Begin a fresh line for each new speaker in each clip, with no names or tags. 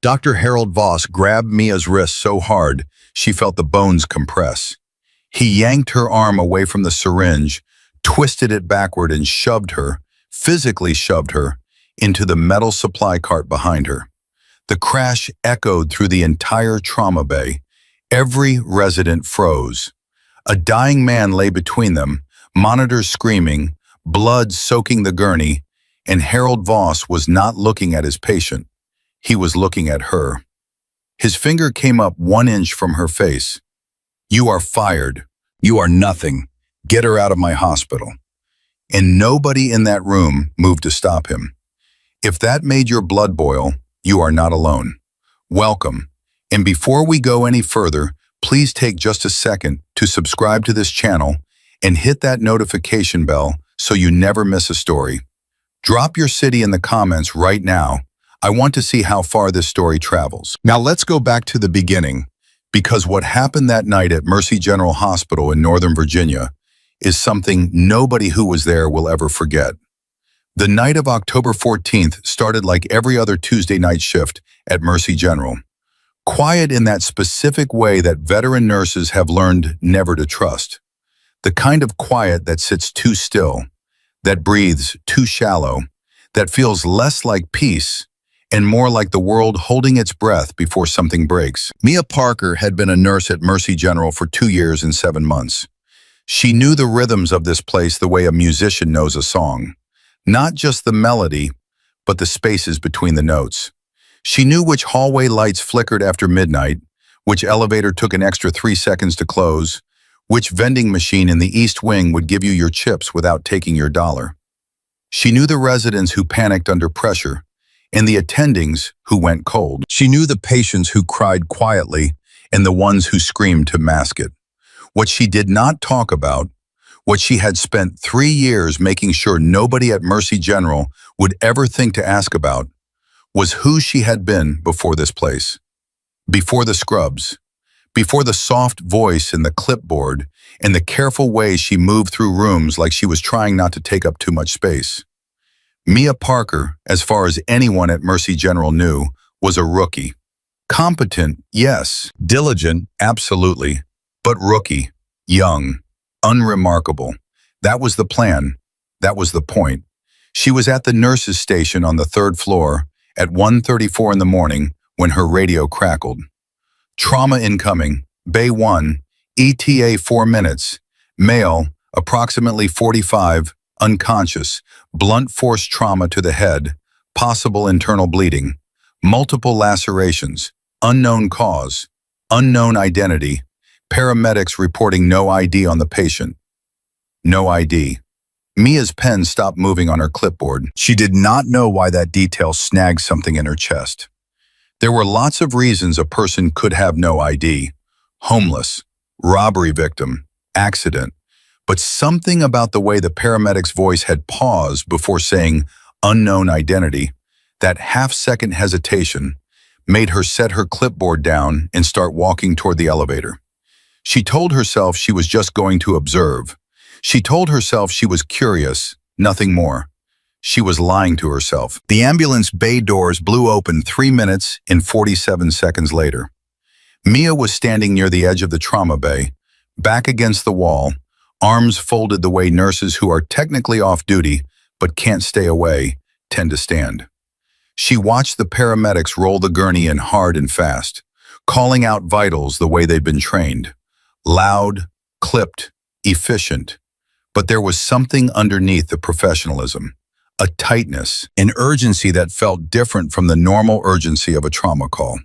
Dr. Harold Voss grabbed Mia's wrist so hard she felt the bones compress. He yanked her arm away from the syringe, twisted it backward and physically shoved her, into the metal supply cart behind her. The crash echoed through the entire trauma bay. Every resident froze. A dying man lay between them, monitors screaming, blood soaking the gurney, and Harold Voss was not looking at his patient. He was looking at her. His finger came up 1 inch from her face. "You are fired. You are nothing. Get her out of my hospital." And nobody in that room moved to stop him. If that made your blood boil, you are not alone. Welcome. And before we go any further, please take just a second to subscribe to this channel and hit that notification bell so you never miss a story. Drop your city in the comments right now. I want to see how far this story travels. Now let's go back to the beginning, because what happened that night at Mercy General Hospital in Northern Virginia is something nobody who was there will ever forget. The night of October 14th started like every other Tuesday night shift at Mercy General. Quiet in that specific way that veteran nurses have learned never to trust. The kind of quiet that sits too still, that breathes too shallow, that feels less like peace and more like the world holding its breath before something breaks. Mia Parker had been a nurse at Mercy General for 2 years and 7 months. She knew the rhythms of this place the way a musician knows a song. Not just the melody, but the spaces between the notes. She knew which hallway lights flickered after midnight, which elevator took an extra 3 seconds to close, which vending machine in the East Wing would give you your chips without taking your dollar. She knew the residents who panicked under pressure, and the attendings who went cold. She knew the patients who cried quietly and the ones who screamed to mask it. What she did not talk about, what she had spent 3 years making sure nobody at Mercy General would ever think to ask about, was who she had been before this place. Before the scrubs, before the soft voice and the clipboard and the careful way she moved through rooms like she was trying not to take up too much space. Mia Parker, as far as anyone at Mercy General knew, was a rookie. Competent, yes. Diligent, absolutely. But rookie, young, unremarkable. That was the plan. That was the point. She was at the nurses' station on the 3rd floor at 1:34 in the morning when her radio crackled. Trauma incoming, Bay 1, ETA 4 minutes, male, approximately 45, unconscious, blunt force trauma to the head, possible internal bleeding, multiple lacerations, unknown cause, unknown identity, paramedics reporting no ID on the patient. No ID. Mia's pen stopped moving on her clipboard. She did not know why that detail snagged something in her chest. There were lots of reasons a person could have no ID. Homeless, robbery victim, accident. But something about the way the paramedic's voice had paused before saying unknown identity, that half-second hesitation, made her set her clipboard down and start walking toward the elevator. She told herself she was just going to observe. She told herself she was curious, nothing more. She was lying to herself. The ambulance bay doors blew open 3 minutes and 47 seconds later. Mia was standing near the edge of the trauma bay, back against the wall, arms folded the way nurses who are technically off duty but can't stay away tend to stand. She watched the paramedics roll the gurney in hard and fast, calling out vitals the way they'd been trained. Loud, clipped, efficient. But there was something underneath the professionalism, a tightness, an urgency that felt different from the normal urgency of a trauma call.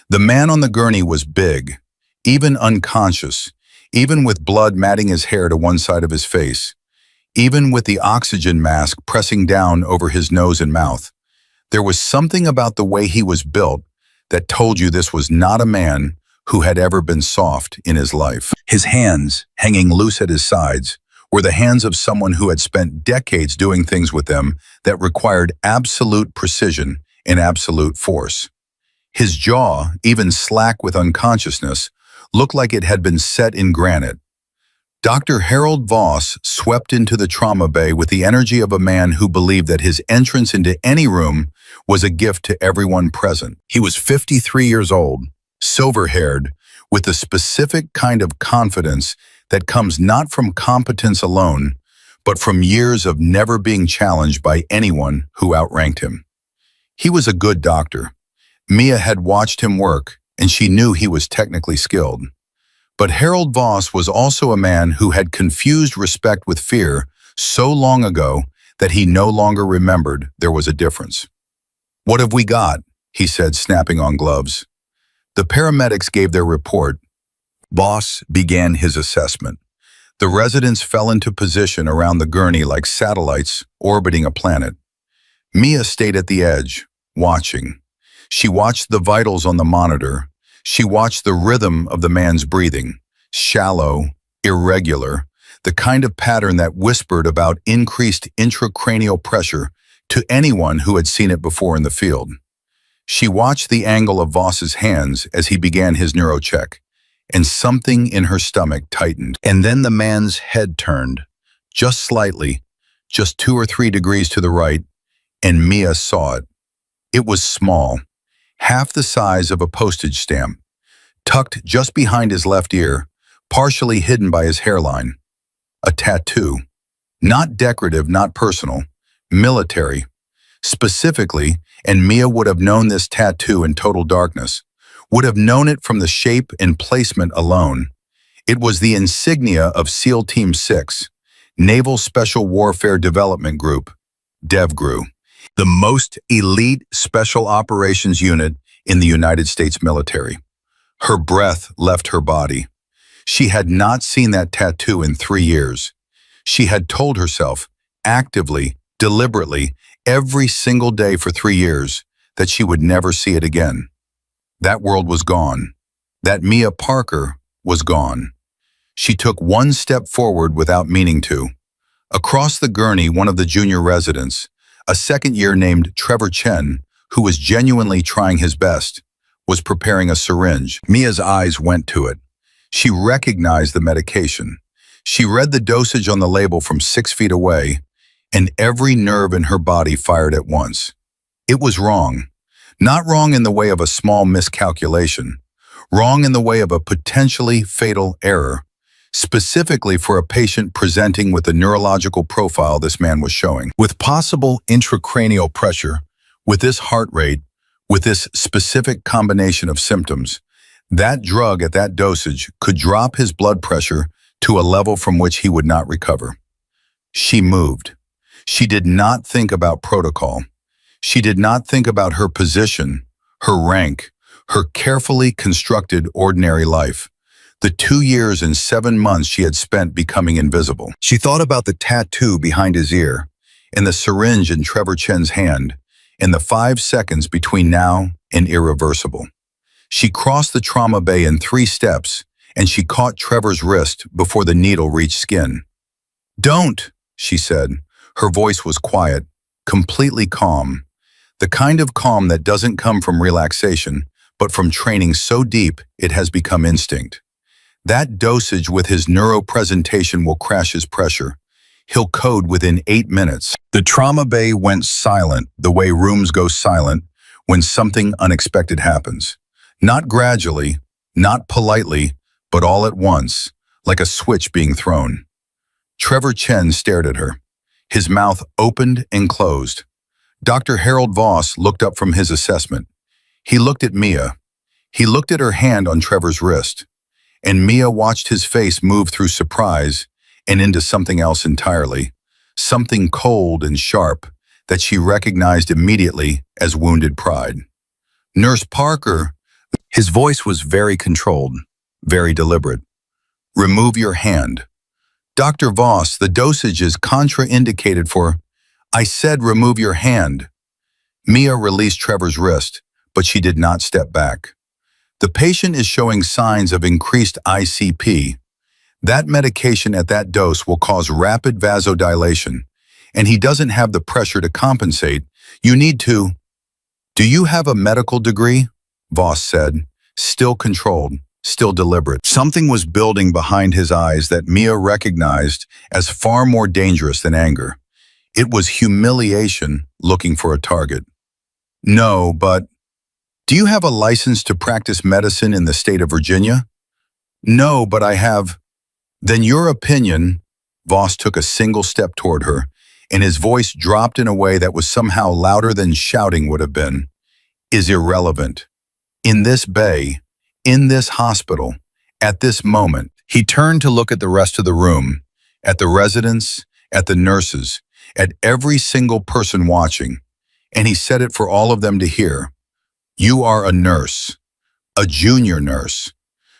The man on the gurney was big, even unconscious, even with blood matting his hair to one side of his face, even with the oxygen mask pressing down over his nose and mouth. There was something about the way he was built that told you this was not a man who had ever been soft in his life. His hands, hanging loose at his sides, were the hands of someone who had spent decades doing things with them that required absolute precision and absolute force. His jaw, even slack with unconsciousness, looked like it had been set in granite. Dr. Harold Voss swept into the trauma bay with the energy of a man who believed that his entrance into any room was a gift to everyone present. He was 53 years old, silver-haired, with a specific kind of confidence that comes not from competence alone, but from years of never being challenged by anyone who outranked him. He was a good doctor. Mia had watched him work, and she knew he was technically skilled. But Harold Voss was also a man who had confused respect with fear so long ago that he no longer remembered there was a difference. "What have we got?" he said, snapping on gloves. The paramedics gave their report. Voss began his assessment. The residents fell into position around the gurney like satellites orbiting a planet. Mia stayed at the edge, watching. She watched the vitals on the monitor. She watched the rhythm of the man's breathing, shallow, irregular, the kind of pattern that whispered about increased intracranial pressure to anyone who had seen it before in the field. She watched the angle of Voss's hands as he began his neurocheck, and something in her stomach tightened. And then the man's head turned, just slightly, just 2 or 3 degrees to the right, and Mia saw it. It was small, half the size of a postage stamp, tucked just behind his left ear, partially hidden by his hairline. A tattoo. Not decorative, not personal. Military. Specifically, and Mia would have known this tattoo in total darkness, would have known it from the shape and placement alone. It was the insignia of SEAL Team 6, Naval Special Warfare Development Group, DEVGRU, the most elite special operations unit in the United States military. Her breath left her body. She had not seen that tattoo in 3 years. She had told herself, actively, deliberately, every single day for 3 years, that she would never see it again. That world was gone. That Mia Parker was gone. She took one step forward without meaning to. Across the gurney, one of the junior residents, a second-year named Trevor Chen, who was genuinely trying his best, was preparing a syringe. Mia's eyes went to it. She recognized the medication. She read the dosage on the label from 6 feet away, and every nerve in her body fired at once. It was wrong. Not wrong in the way of a small miscalculation. Wrong in the way of a potentially fatal error, specifically for a patient presenting with the neurological profile this man was showing. With possible intracranial pressure, with this heart rate, with this specific combination of symptoms, that drug at that dosage could drop his blood pressure to a level from which he would not recover. She moved. She did not think about protocol. She did not think about her position, her rank, her carefully constructed ordinary life, the 2 years and 7 months she had spent becoming invisible. She thought about the tattoo behind his ear, and the syringe in Trevor Chen's hand, and the 5 seconds between now and irreversible. She crossed the trauma bay in 3 steps, and she caught Trevor's wrist before the needle reached skin. "Don't," she said. Her voice was quiet, completely calm. The kind of calm that doesn't come from relaxation, but from training so deep it has become instinct. That dosage with his neuropresentation will crash his pressure. He'll code within 8 minutes. The trauma bay went silent the way rooms go silent when something unexpected happens. Not gradually, not politely, but all at once, like a switch being thrown. Trevor Chen stared at her. His mouth opened and closed. Dr. Harold Voss looked up from his assessment. He looked at Mia. He looked at her hand on Trevor's wrist. And Mia watched his face move through surprise and into something else entirely, something cold and sharp that she recognized immediately as wounded pride. "Nurse Parker," his voice was very controlled, very deliberate. "Remove your hand." "Dr. Voss, the dosage is contraindicated for—" "I said remove your hand." Mia released Trevor's wrist, but she did not step back. "The patient is showing signs of increased ICP. That medication at that dose will cause rapid vasodilation, and he doesn't have the pressure to compensate. You need to—" "Do you have a medical degree?" Voss said, still controlled, still deliberate. Something was building behind his eyes that Mia recognized as far more dangerous than anger. It was humiliation looking for a target. No, but do you have a license to practice medicine in the state of Virginia? No, but I have. Then your opinion, Voss took a single step toward her, and his voice dropped in a way that was somehow louder than shouting would have been, is irrelevant. In this bay, in this hospital, at this moment, he turned to look at the rest of the room, at the residents, at the nurses, at every single person watching, and he said it for all of them to hear. You are a nurse, a junior nurse.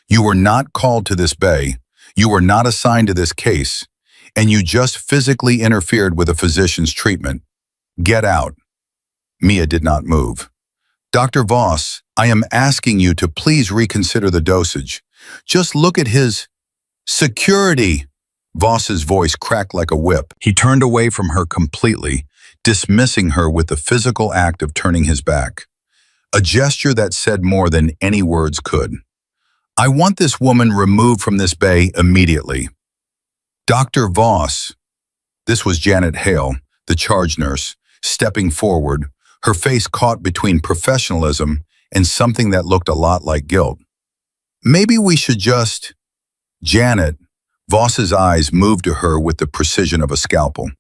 You were not called to this bay, you were not assigned to this case, and you just physically interfered with a physician's treatment. Get out. Mia did not move. Dr. Voss, I am asking you to please reconsider the dosage. Just look at his security. Voss's voice cracked like a whip. He turned away from her completely, dismissing her with the physical act of turning his back. A gesture that said more than any words could. I want this woman removed from this bay immediately. Dr. Voss. This was Janet Hale, the charge nurse, stepping forward, her face caught between professionalism and something that looked a lot like guilt. Maybe we should just... Janet. Voss's eyes moved to her with the precision of a scalpel.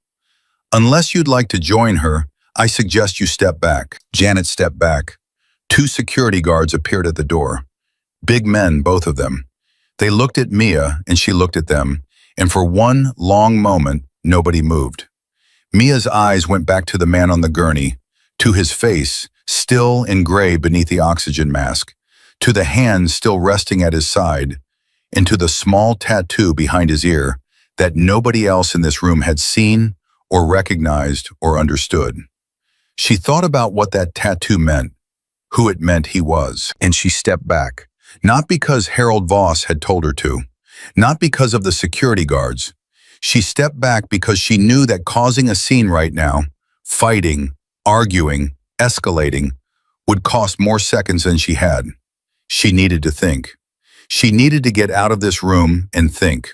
Unless you'd like to join her, I suggest you step back. Janet stepped back. 2 security guards appeared at the door. Big men, both of them. They looked at Mia and she looked at them, and for one long moment, nobody moved. Mia's eyes went back to the man on the gurney, to his face, still in gray beneath the oxygen mask, to the hand still resting at his side, and to the small tattoo behind his ear that nobody else in this room had seen or recognized or understood. She thought about what that tattoo meant, who it meant he was, and she stepped back, not because Harold Voss had told her to, not because of the security guards. She stepped back because she knew that causing a scene right now, fighting, arguing, escalating, would cost more seconds than she had. She needed to think. She needed to get out of this room and think.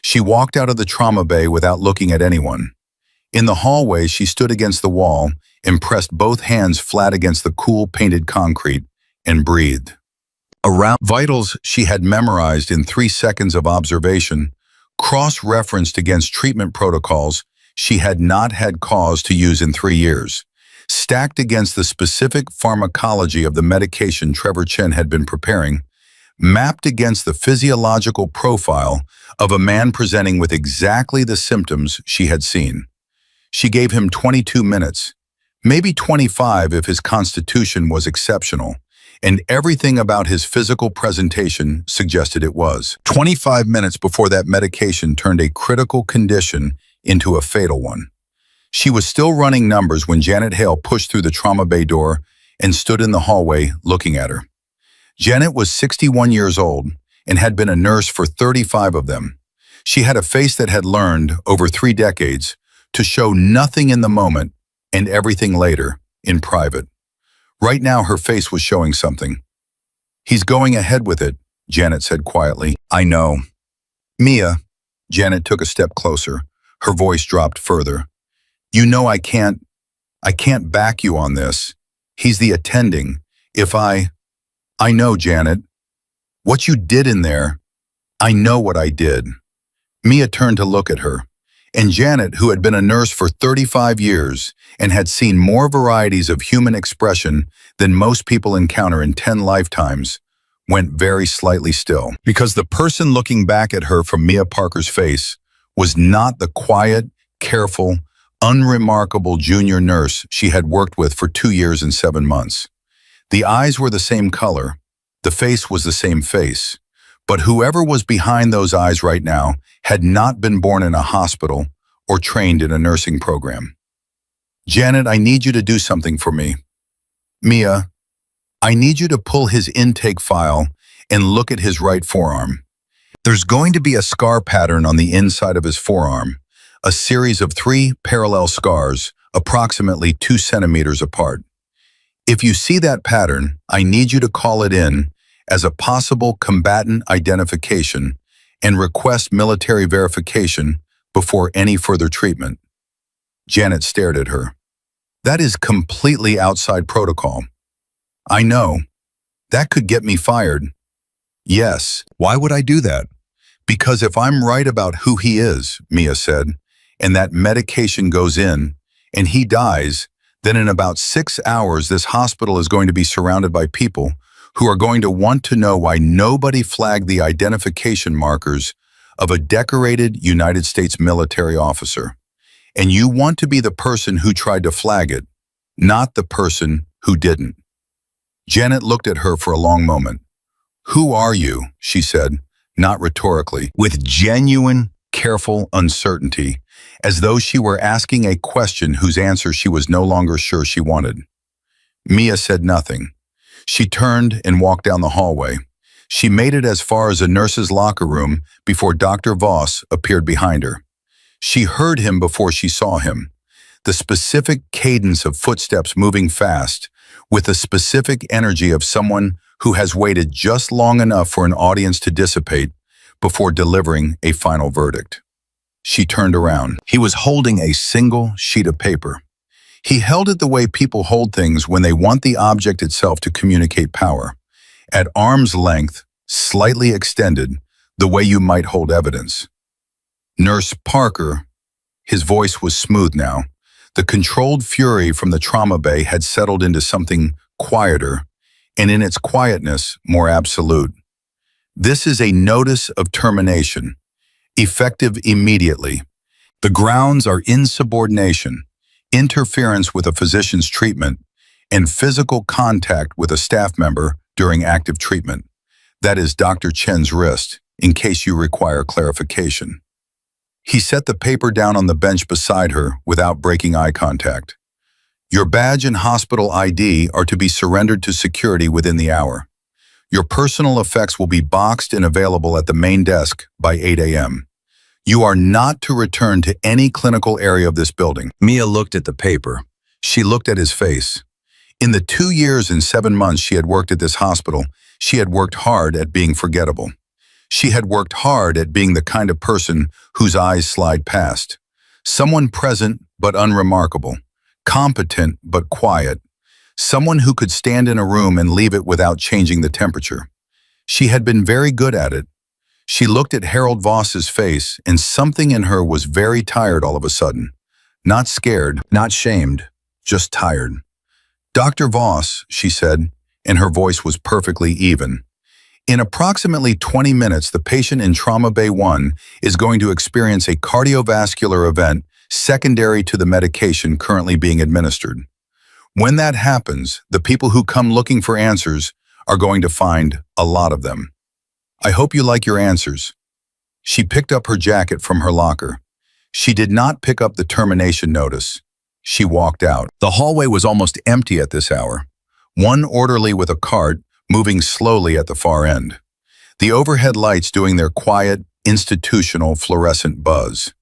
She walked out of the trauma bay without looking at anyone. In the hallway, she stood against the wall and pressed both hands flat against the cool painted concrete and breathed. Around vitals she had memorized in 3 seconds of observation, cross-referenced against treatment protocols she had not had cause to use in 3 years, stacked against the specific pharmacology of the medication Trevor Chen had been preparing, mapped against the physiological profile of a man presenting with exactly the symptoms she had seen. She gave him 22 minutes, maybe 25 if his constitution was exceptional, and everything about his physical presentation suggested it was. 25 minutes before that medication turned a critical condition into a fatal one. She was still running numbers when Janet Hale pushed through the trauma bay door and stood in the hallway looking at her. Janet was 61 years old and had been a nurse for 35 of them. She had a face that had learned, over 3 decades, to show nothing in the moment and everything later, in private. Right now her face was showing something. He's going ahead with it, Janet said quietly. I know. Mia, Janet took a step closer. Her voice dropped further. You know I can't back you on this. He's the attending. I know, Janet. What you did in there, I know what I did. Mia turned to look at her, and Janet, who had been a nurse for 35 years and had seen more varieties of human expression than most people encounter in 10 lifetimes, went very slightly still. Because the person looking back at her from Mia Parker's face was not the quiet, careful, unremarkable junior nurse she had worked with for 2 years and 7 months. The eyes were the same color, the face was the same face, but whoever was behind those eyes right now had not been born in a hospital or trained in a nursing program. Janet, I need you to do something for me. Mia, I need you to pull his intake file and look at his right forearm. There's going to be a scar pattern on the inside of his forearm, a series of 3 parallel scars, approximately 2 centimeters apart. If you see that pattern, I need you to call it in as a possible combatant identification and request military verification before any further treatment. Janet stared at her. That is completely outside protocol. I know. That could get me fired. Yes. Why would I do that? Because if I'm right about who he is, Mia said, and that medication goes in, and he dies, then in about 6 hours this hospital is going to be surrounded by people who are going to want to know why nobody flagged the identification markers of a decorated United States military officer. And you want to be the person who tried to flag it, not the person who didn't. Janet looked at her for a long moment. Who are you? She said, not rhetorically, with genuine, careful uncertainty, as though she were asking a question whose answer she was no longer sure she wanted. Mia said nothing. She turned and walked down the hallway. She made it as far as a nurse's locker room before Dr. Voss appeared behind her. She heard him before she saw him. The specific cadence of footsteps moving fast, with the specific energy of someone who has waited just long enough for an audience to dissipate before delivering a final verdict. She turned around. He was holding a single sheet of paper. He held it the way people hold things when they want the object itself to communicate power, at arm's length, slightly extended, the way you might hold evidence. Nurse Parker, his voice was smooth now. The controlled fury from the trauma bay had settled into something quieter, and in its quietness, more absolute. This is a notice of termination, effective immediately. The grounds are insubordination, interference with a physician's treatment, and physical contact with a staff member during active treatment. That is Dr. Chen's wrist, in case you require clarification. He set the paper down on the bench beside her without breaking eye contact. Your badge and hospital ID are to be surrendered to security within the hour. Your personal effects will be boxed and available at the main desk by 8 a.m. You are not to return to any clinical area of this building. Mia looked at the paper. She looked at his face. In the 2 years and 7 months she had worked at this hospital, she had worked hard at being forgettable. She had worked hard at being the kind of person whose eyes slide past. Someone present but unremarkable. Competent but quiet. Someone who could stand in a room and leave it without changing the temperature. She had been very good at it. She looked at Harold Voss's face, and something in her was very tired all of a sudden. Not scared, not shamed, just tired. Dr. Voss, she said, and her voice was perfectly even. In approximately 20 minutes, the patient in Trauma Bay 1 is going to experience a cardiovascular event secondary to the medication currently being administered. When that happens, the people who come looking for answers are going to find a lot of them. I hope you like your answers. She picked up her jacket from her locker. She did not pick up the termination notice. She walked out. The hallway was almost empty at this hour. One orderly with a cart moving slowly at the far end. The overhead lights doing their quiet, institutional fluorescent buzz.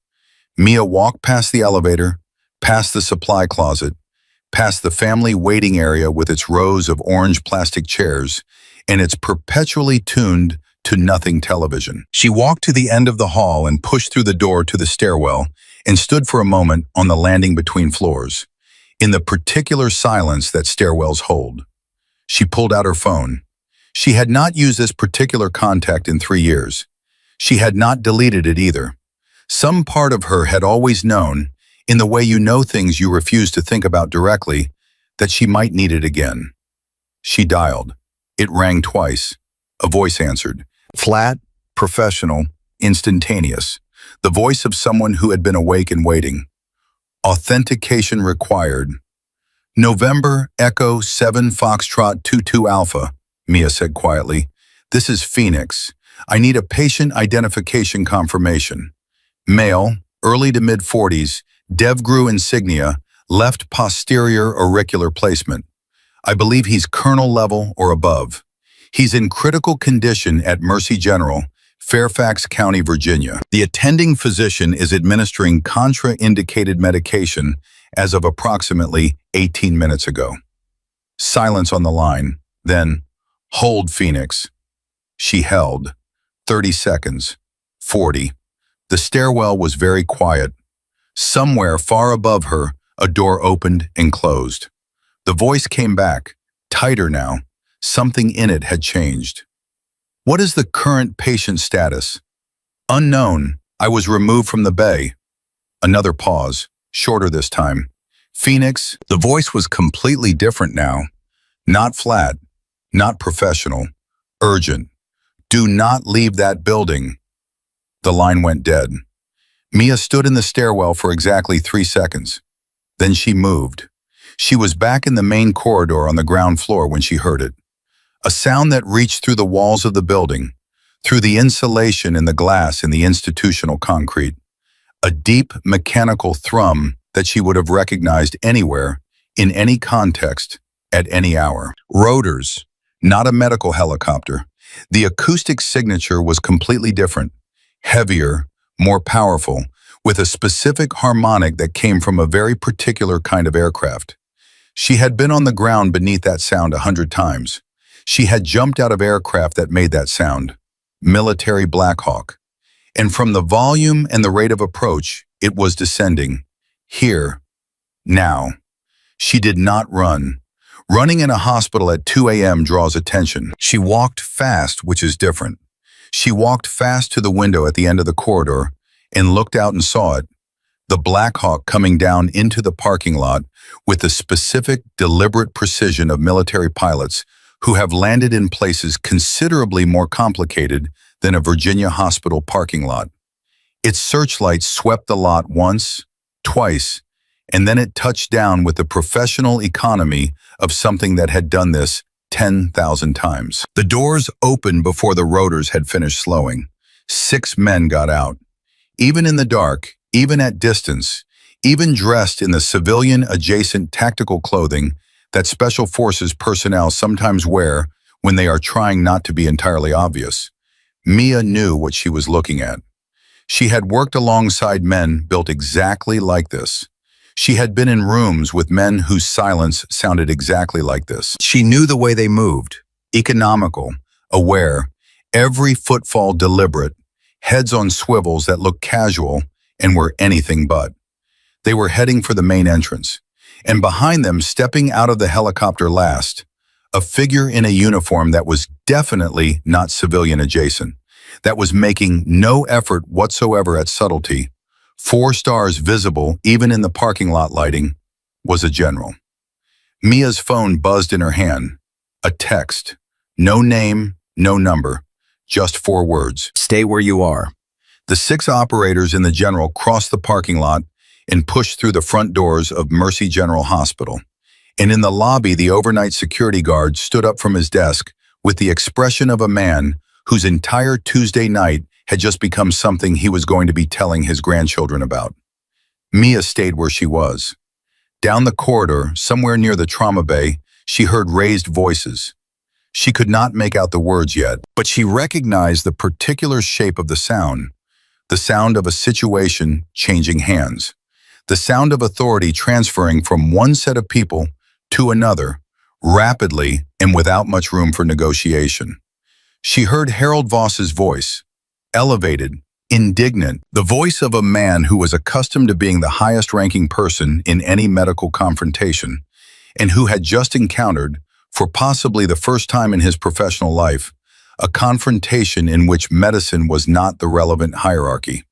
Mia walked past the elevator, past the supply closet, past the family waiting area with its rows of orange plastic chairs and its perpetually tuned to nothing television. She walked to the end of the hall and pushed through the door to the stairwell and stood for a moment on the landing between floors, in the particular silence that stairwells hold. She pulled out her phone. She had not used this particular contact in 3 years. She had not deleted it either. Some part of her had always known, in the way you know things you refuse to think about directly, that she might need it again. She dialed. It rang twice. A voice answered. Flat, professional, instantaneous. The voice of someone who had been awake and waiting. Authentication required. November Echo 7 Foxtrot 22 Alpha, Mia said quietly. This is Phoenix. I need a patient identification confirmation. Male, early to mid-40s, DevGru insignia, left posterior auricular placement. I believe he's colonel level or above. He's in critical condition at Mercy General, Fairfax County, Virginia. The attending physician is administering contraindicated medication as of approximately 18 minutes ago. Silence on the line. Then, Hold, Phoenix. She held. 30 seconds. 40. The stairwell was very quiet. Somewhere far above her, a door opened and closed. The voice came back, tighter now. Something in it had changed. What is the current patient status? Unknown. I was removed from the bay. Another pause, shorter this time. Phoenix, the voice was completely different now. Not flat, not professional, urgent. Do not leave that building. The line went dead. Mia stood in the stairwell for exactly 3 seconds. Then she moved. She was back in the main corridor on the ground floor when she heard it. A sound that reached through the walls of the building, through the insulation in the glass in the institutional concrete. A deep mechanical thrum that she would have recognized anywhere, in any context, at any hour. Rotors, not a medical helicopter. The acoustic signature was completely different, heavier, more powerful, with a specific harmonic that came from a very particular kind of aircraft. She had been on the ground beneath that sound 100 times. She had jumped out of aircraft that made that sound, military Black Hawk. And from the volume and the rate of approach, it was descending. Here, now. She did not run. Running in a hospital at 2 a.m. draws attention. She walked fast, which is different. She walked fast to the window at the end of the corridor and looked out and saw it. The Black Hawk coming down into the parking lot with the specific, deliberate precision of military pilots who have landed in places considerably more complicated than a Virginia hospital parking lot. Its searchlights swept the lot once, twice, and then it touched down with the professional economy of something that had done this 10,000 times. The doors opened before the rotors had finished slowing. 6 men got out. Even in the dark, even at distance, even dressed in the civilian-adjacent tactical clothing that Special Forces personnel sometimes wear when they are trying not to be entirely obvious. Mia knew what she was looking at. She had worked alongside men built exactly like this. She had been in rooms with men whose silence sounded exactly like this. She knew the way they moved, economical, aware, every footfall deliberate, heads on swivels that looked casual and were anything but. They were heading for the main entrance, and behind them, stepping out of the helicopter last, a figure in a uniform that was definitely not civilian adjacent, that was making no effort whatsoever at subtlety, 4 stars visible even in the parking lot lighting, was a general. Mia's phone buzzed in her hand. A text. No name, no number, just 4 words. Stay where you are. The 6 operators in the general crossed the parking lot and pushed through the front doors of Mercy General Hospital. And in the lobby, the overnight security guard stood up from his desk with the expression of a man whose entire Tuesday night had just become something he was going to be telling his grandchildren about. Mia stayed where she was. Down the corridor, somewhere near the trauma bay, she heard raised voices. She could not make out the words yet, but she recognized the particular shape of the sound of a situation changing hands, the sound of authority transferring from one set of people to another, rapidly and without much room for negotiation. She heard Harold Voss's voice, elevated, indignant, the voice of a man who was accustomed to being the highest-ranking person in any medical confrontation, and who had just encountered, for possibly the first time in his professional life, a confrontation in which medicine was not the relevant hierarchy.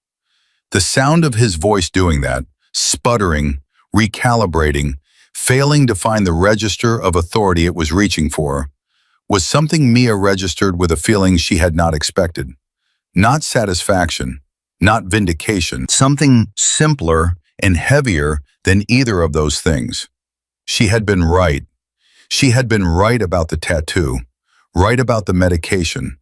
The sound of his voice doing that, sputtering, recalibrating, failing to find the register of authority it was reaching for, was something Mia registered with a feeling she had not expected. Not satisfaction, not vindication, something simpler and heavier than either of those things. She had been right. She had been right about the tattoo, right about the medication,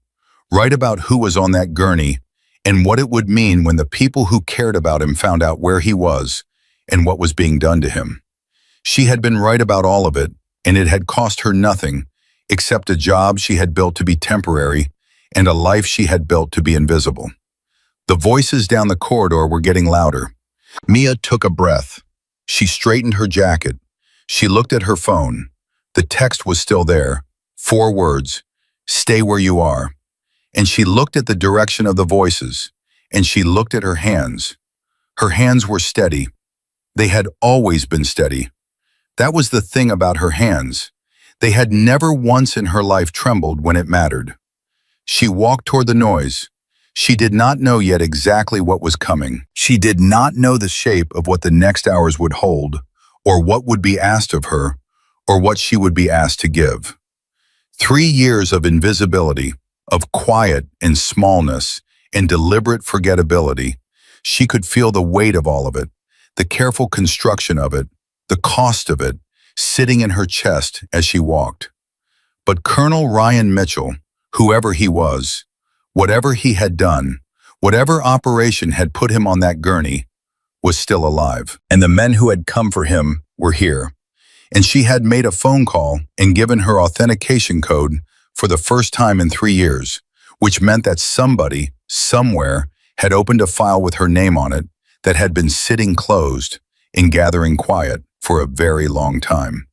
right about who was on that gurney and what it would mean when the people who cared about him found out where he was and what was being done to him. She had been right about all of it, and it had cost her nothing except a job she had built to be temporary and a life she had built to be invisible. The voices down the corridor were getting louder. Mia took a breath. She straightened her jacket. She looked at her phone. The text was still there. 4 words. Stay where you are. And she looked at the direction of the voices, and she looked at her hands. Her hands were steady. They had always been steady. That was the thing about her hands. They had never once in her life trembled when it mattered. She walked toward the noise. She did not know yet exactly what was coming. She did not know the shape of what the next hours would hold, or what would be asked of her, or what she would be asked to give. 3 years of invisibility, of quiet and smallness and deliberate forgettability. She could feel the weight of all of it, the careful construction of it, the cost of it, sitting in her chest as she walked. But Colonel Ryan Mitchell, whoever he was, whatever he had done, whatever operation had put him on that gurney, was still alive. And the men who had come for him were here. And she had made a phone call and given her authentication code for the first time in 3 years, which meant that somebody, somewhere, had opened a file with her name on it that had been sitting closed and gathering quiet for a very long time.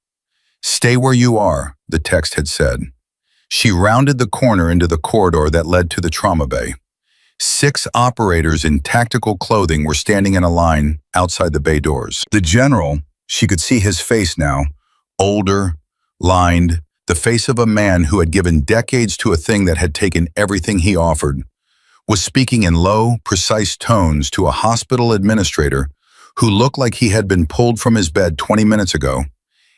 Stay where you are, the text had said. She rounded the corner into the corridor that led to the trauma bay. 6 operators in tactical clothing were standing in a line outside the bay doors. The general, she could see his face now, older, lined, the face of a man who had given decades to a thing that had taken everything he offered, was speaking in low, precise tones to a hospital administrator who looked like he had been pulled from his bed 20 minutes ago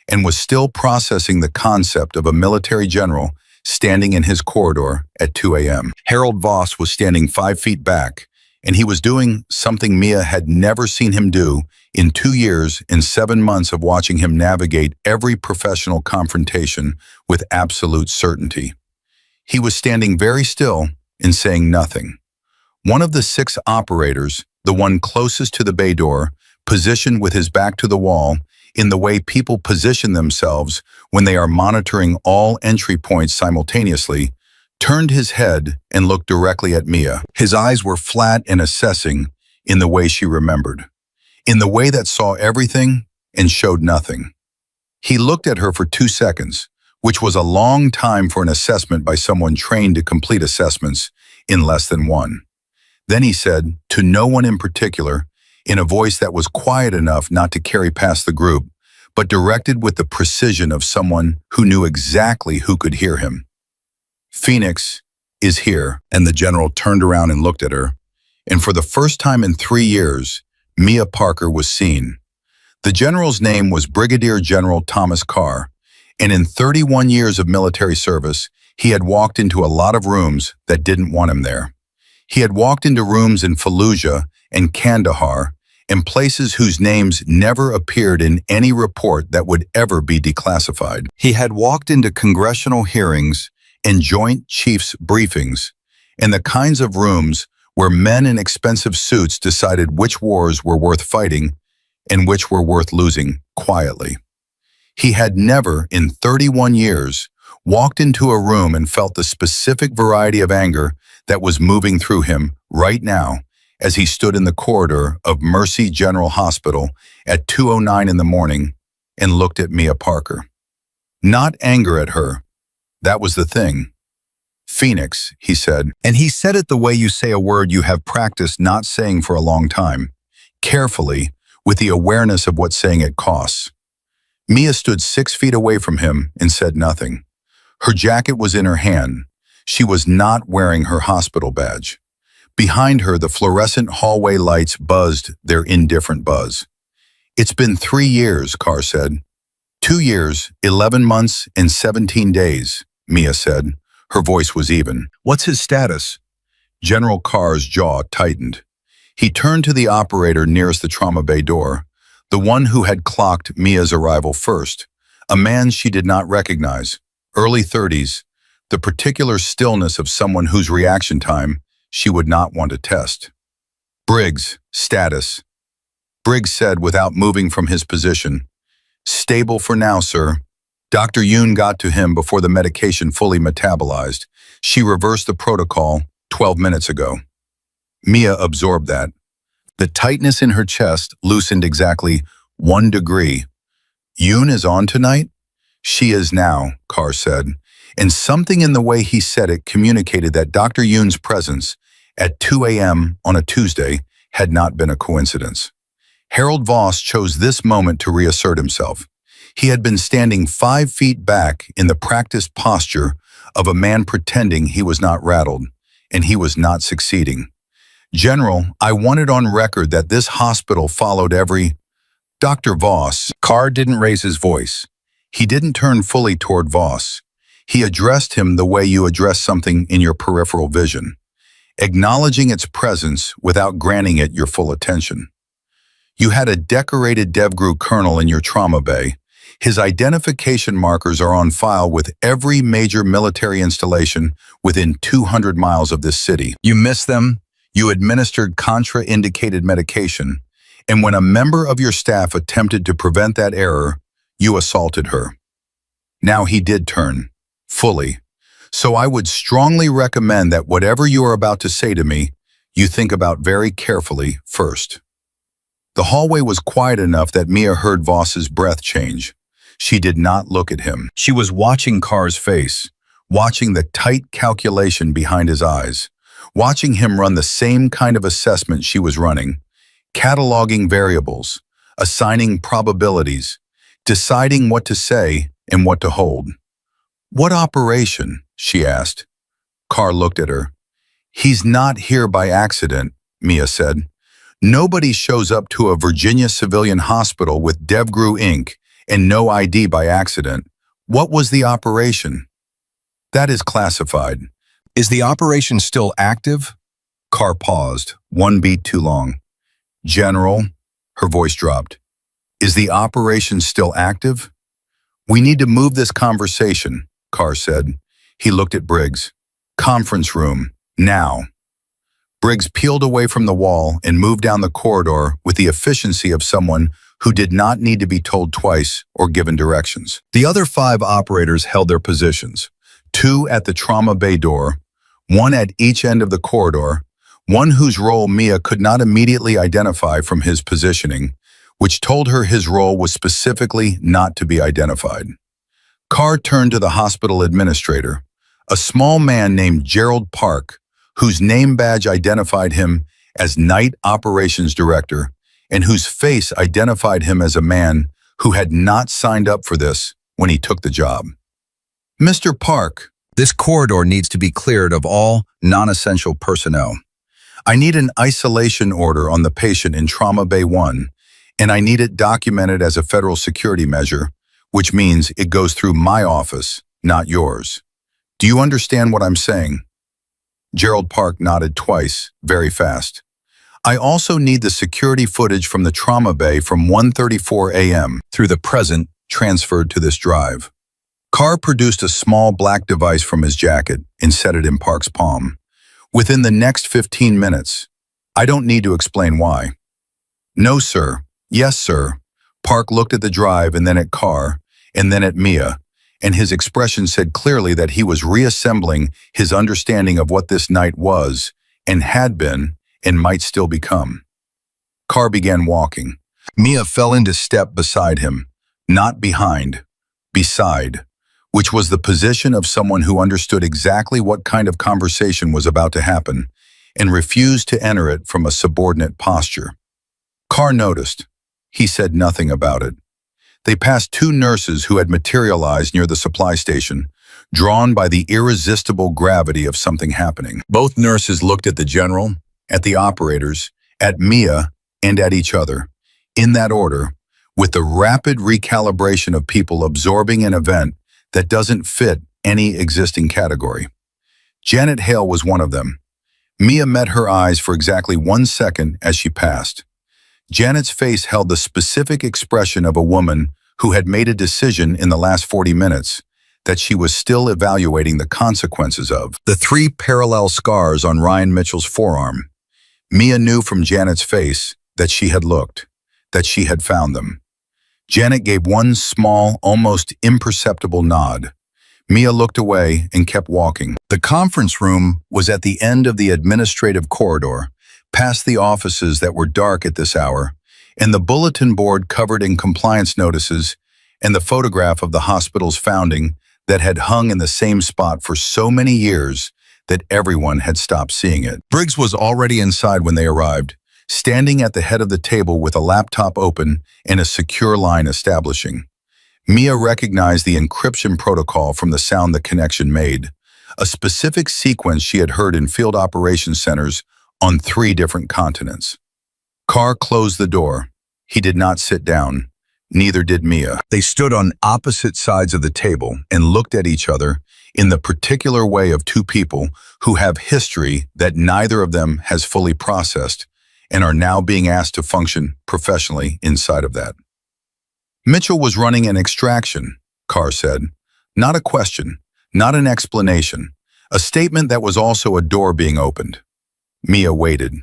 and was still processing the concept of a military general standing in his corridor at 2 a.m. Harold Voss was standing 5 feet back, and he was doing something Mia had never seen him do in 2 years and 7 months of watching him navigate every professional confrontation with absolute certainty. He was standing very still and saying nothing. One of the 6 operators, the one closest to the bay door, positioned with his back to the wall, in the way people position themselves when they are monitoring all entry points simultaneously, turned his head and looked directly at Mia. His eyes were flat and assessing in the way she remembered, in the way that saw everything and showed nothing. He looked at her for 2 seconds, which was a long time for an assessment by someone trained to complete assessments in less than 1. Then he said, to no one in particular, in a voice that was quiet enough not to carry past the group, but directed with the precision of someone who knew exactly who could hear him. Phoenix is here. And the general turned around and looked at her. And for the first time in 3 years, Mia Parker was seen. The general's name was Brigadier General Thomas Carr, and in 31 years of military service, he had walked into a lot of rooms that didn't want him there. He had walked into rooms in Fallujah and Kandahar, and places whose names never appeared in any report that would ever be declassified. He had walked into congressional hearings and Joint Chiefs briefings, and the kinds of rooms where men in expensive suits decided which wars were worth fighting and which were worth losing quietly. He had never, in 31 years, walked into a room and felt the specific variety of anger that was moving through him right now as he stood in the corridor of Mercy General Hospital at 2:09 in the morning and looked at Mia Parker. Not anger at her. That was the thing. Phoenix, he said, and he said it the way you say a word you have practiced not saying for a long time, carefully, with the awareness of what saying it costs. Mia stood 6 feet away from him and said nothing. Her jacket was in her hand. She was not wearing her hospital badge. Behind her, the fluorescent hallway lights buzzed their indifferent buzz. It's been 3 years, Carr said. 2 years, 11 months, and 17 days, Mia said. Her voice was even. What's his status? General Carr's jaw tightened. He turned to the operator nearest the trauma bay door, the one who had clocked Mia's arrival first, a man she did not recognize, early 30s, the particular stillness of someone whose reaction time she would not want to test. Briggs, status. Briggs said without moving from his position. Stable for now, sir. Dr. Yoon got to him before the medication fully metabolized. She reversed the protocol 12 minutes ago. Mia absorbed that. The tightness in her chest loosened exactly 1 degree. Yoon is on tonight? She is now, Carr said, and something in the way he said it communicated that Dr. Yoon's presence at 2 a.m. on a Tuesday had not been a coincidence. Harold Voss chose this moment to reassert himself. He had been standing 5 feet back in the practiced posture of a man pretending he was not rattled, and he was not succeeding. "General, I want it on record that this hospital followed every—" Dr. Voss. Carr didn't raise his voice. He didn't turn fully toward Voss. He addressed him the way you address something in your peripheral vision, acknowledging its presence without granting it your full attention. "You had a decorated DevGru colonel in your trauma bay. His identification markers are on file with every major military installation within 200 miles of this city. You missed them, you administered contraindicated medication, and when a member of your staff attempted to prevent that error, you assaulted her." Now he did turn, fully. "So I would strongly recommend that whatever you are about to say to me, you think about very carefully first." The hallway was quiet enough that Mia heard Voss's breath change. She did not look at him. She was watching Carr's face, watching the tight calculation behind his eyes, watching him run the same kind of assessment she was running, cataloging variables, assigning probabilities, deciding what to say and what to hold. "What operation?" she asked. Carr looked at her. "He's not here by accident," Mia said. "Nobody shows up to a Virginia civilian hospital with DevGru Inc. and no ID by accident. What was the operation?" "That is classified." "Is the operation still active?" Carr paused, 1 beat too long. "General," her voice dropped, "is the operation still active?" "We need to move this conversation," Carr said. He looked at Briggs. "Conference room, now." Briggs peeled away from the wall and moved down the corridor with the efficiency of someone who did not need to be told twice or given directions. The other 5 operators held their positions, 2 at the trauma bay door, 1 at each end of the corridor, one whose role Mia could not immediately identify from his positioning, which told her his role was specifically not to be identified. Carr turned to the hospital administrator, a small man named Gerald Park, whose name badge identified him as Night Operations Director, and whose face identified him as a man who had not signed up for this when he took the job. "Mr. Park, this corridor needs to be cleared of all non-essential personnel. I need an isolation order on the patient in Trauma Bay 1, and I need it documented as a federal security measure, which means it goes through my office, not yours. Do you understand what I'm saying?" Gerald Park nodded twice, very fast. "I also need the security footage from the trauma bay from 1:34 a.m. through the present transferred to this drive." Carr produced a small black device from his jacket and set it in Park's palm. "Within the next 15 minutes. I don't need to explain why." "No, sir. Yes, sir." Park looked at the drive and then at Carr and then at Mia, and his expression said clearly that he was reassembling his understanding of what this night was and had been and might still become. Carr began walking. Mia fell into step beside him, not behind, beside, which was the position of someone who understood exactly what kind of conversation was about to happen and refused to enter it from a subordinate posture. Carr noticed. He said nothing about it. They passed 2 nurses who had materialized near the supply station, drawn by the irresistible gravity of something happening. Both nurses looked at the general, at the operators, at Mia, and at each other, in that order, with the rapid recalibration of people absorbing an event that doesn't fit any existing category. Janet Hale was one of them. Mia met her eyes for exactly 1 second as she passed. Janet's face held the specific expression of a woman who had made a decision in the last 40 minutes that she was still evaluating the consequences of. The 3 parallel scars on Ryan Mitchell's forearm. Mia knew from Janet's face that she had looked, that she had found them. Janet gave one small, almost imperceptible nod. Mia looked away and kept walking. The conference room was at the end of the administrative corridor, past the offices that were dark at this hour, and the bulletin board covered in compliance notices, and the photograph of the hospital's founding that had hung in the same spot for so many years that everyone had stopped seeing it. Briggs was already inside when they arrived, standing at the head of the table with a laptop open and a secure line establishing. Mia recognized the encryption protocol from the sound the connection made, a specific sequence she had heard in field operations centers on 3 different continents. Carr closed the door. He did not sit down. Neither did Mia. They stood on opposite sides of the table and looked at each other in the particular way of 2 people who have history that neither of them has fully processed and are now being asked to function professionally inside of that. Mitchell was running an extraction, Carr said. Not a question, not an explanation, a statement that was also a door being opened. Mia waited.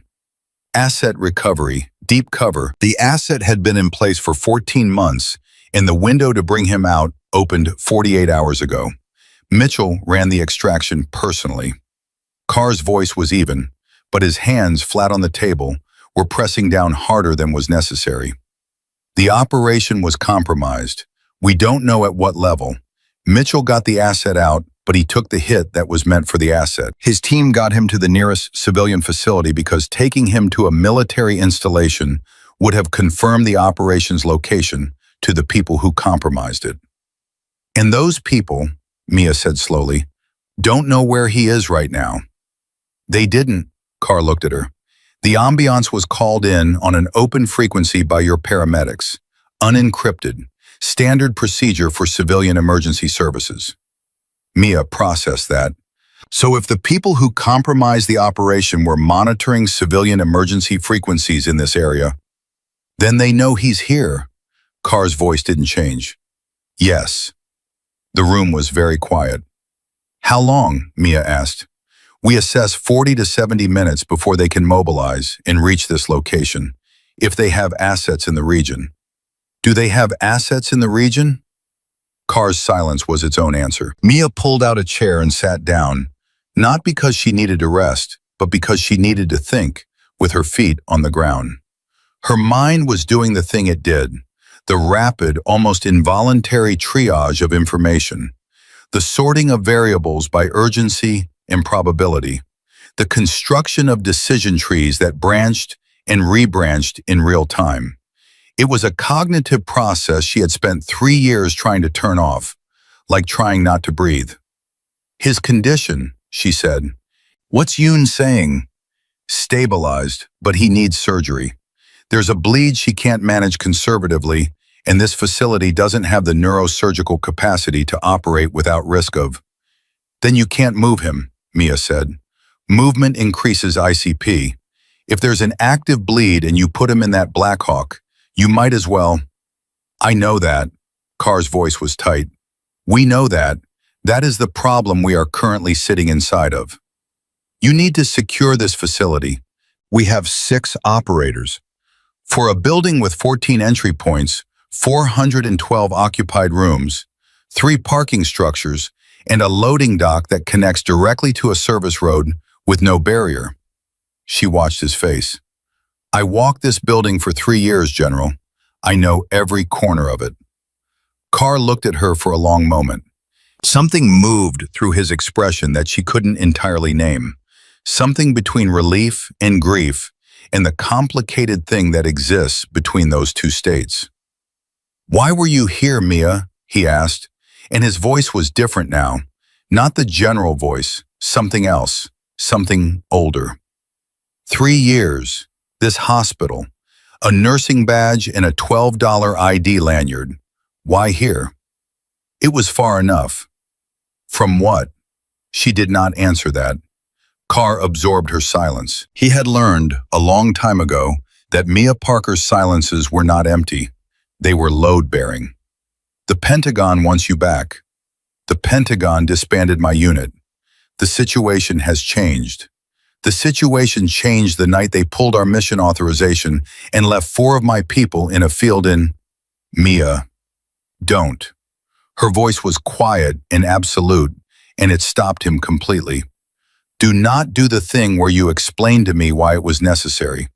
Asset recovery, deep cover. The asset had been in place for 14 months, and the window to bring him out opened 48 hours ago. Mitchell ran the extraction personally. Carr's voice was even, but his hands, flat on the table, were pressing down harder than was necessary. The operation was compromised. We don't know at what level. Mitchell got the asset out, but he took the hit that was meant for the asset. His team got him to the nearest civilian facility because taking him to a military installation would have confirmed the operation's location to the people who compromised it. And those people, Mia said slowly, don't know where he is right now. They didn't, Carr looked at her. The ambiance was called in on an open frequency by your paramedics, unencrypted, standard procedure for civilian emergency services. Mia processed that. So if the people who compromised the operation were monitoring civilian emergency frequencies in this area, then they know he's here. Carr's voice didn't change. Yes. The room was very quiet. How long? Mia asked. We assess 40 to 70 minutes before they can mobilize and reach this location, if they have assets in the region. Do they have assets in the region? Carr's silence was its own answer. Mia pulled out a chair and sat down, not because she needed to rest, but because she needed to think, with her feet on the ground. Her mind was doing the thing it did, the rapid, almost involuntary triage of information, the sorting of variables by urgency and probability, the construction of decision trees that branched and rebranched in real time. It was a cognitive process she had spent 3 years trying to turn off, like trying not to breathe. His condition, she said. What's Yoon saying? Stabilized, but he needs surgery. There's a bleed she can't manage conservatively, and this facility doesn't have the neurosurgical capacity to operate without risk of. Then you can't move him, Mia said. Movement increases ICP. If there's an active bleed and you put him in that Blackhawk, you might as well. I know that. Carr's voice was tight. We know that. That is the problem we are currently sitting inside of. You need to secure this facility. We have 6 operators. For a building with 14 entry points, 412 occupied rooms, 3 parking structures, and a loading dock that connects directly to a service road with no barrier. She watched his face. I walked this building for 3 years, General. I know every corner of it. Carr looked at her for a long moment. Something moved through his expression that she couldn't entirely name. Something between relief and grief, and the complicated thing that exists between those 2 states. Why were you here, Mia? He asked, and his voice was different now. Not the general voice, something else, something older. 3 years. This hospital, a nursing badge and a $12 ID lanyard. Why here? It was far enough. From what? She did not answer that. Carr absorbed her silence. He had learned, a long time ago, that Mia Parker's silences were not empty. They were load-bearing. The Pentagon wants you back. The Pentagon disbanded my unit. The situation has changed. The situation changed the night they pulled our mission authorization and left 4 of my people in a field in. Mia, don't. Her voice was quiet and absolute, and it stopped him completely. Do not do the thing where you explain to me why it was necessary.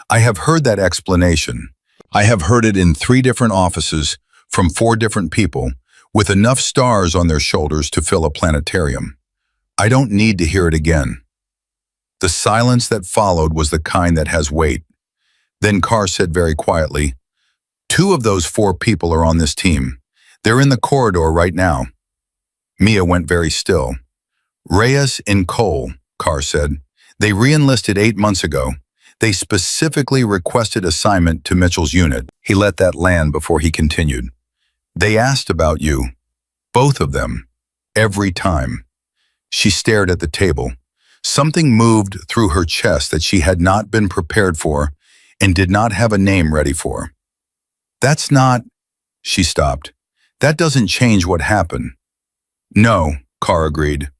I have heard that explanation. I have heard it in 3 different offices from 4 different people with enough stars on their shoulders to fill a planetarium. I don't need to hear it again. The silence that followed was the kind that has weight. Then Carr said very quietly, "2 of those 4 people are on this team. They're in the corridor right now." Mia went very still. "Reyes and Cole," Carr said. "They re-enlisted 8 months ago. They specifically requested assignment to Mitchell's unit." He let that land before he continued. "They asked about you. Both of them. Every time." She stared at the table. Something moved through her chest that she had not been prepared for and did not have a name ready for. "That's not—" She stopped. "That doesn't change what happened." "No," Carr agreed.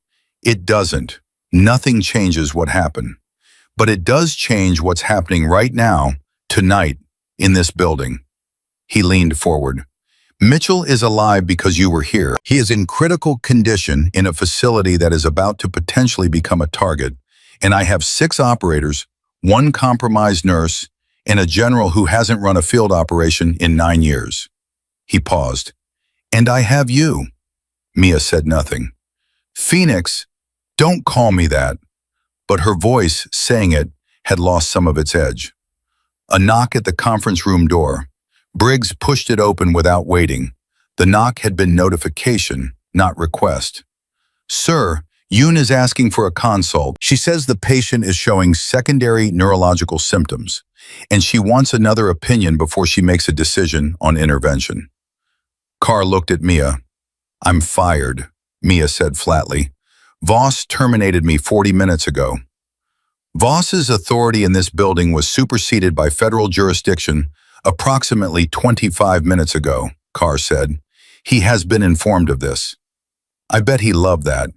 "It doesn't. Nothing changes what happened. But it does change what's happening right now, tonight, in this building." He leaned forward. "Mitchell is alive because you were here. He is in critical condition in a facility that is about to potentially become a target, and I have 6 operators, 1 compromised nurse, and a general who hasn't run a field operation in 9 years." He paused. "And I have you." Mia said nothing. "Phoenix, don't call me that." But her voice, saying it, had lost some of its edge. A knock at the conference room door. Briggs pushed it open without waiting. The knock had been notification, not request. "Sir, Yoon is asking for a consult. She says the patient is showing secondary neurological symptoms, and she wants another opinion before she makes a decision on intervention." Carr looked at Mia. "I'm fired," Mia said flatly. "Voss terminated me 40 minutes ago." Voss's authority in this building was superseded by federal jurisdiction approximately 25 minutes ago, Carr said. "He has been informed of this." I bet he loved that.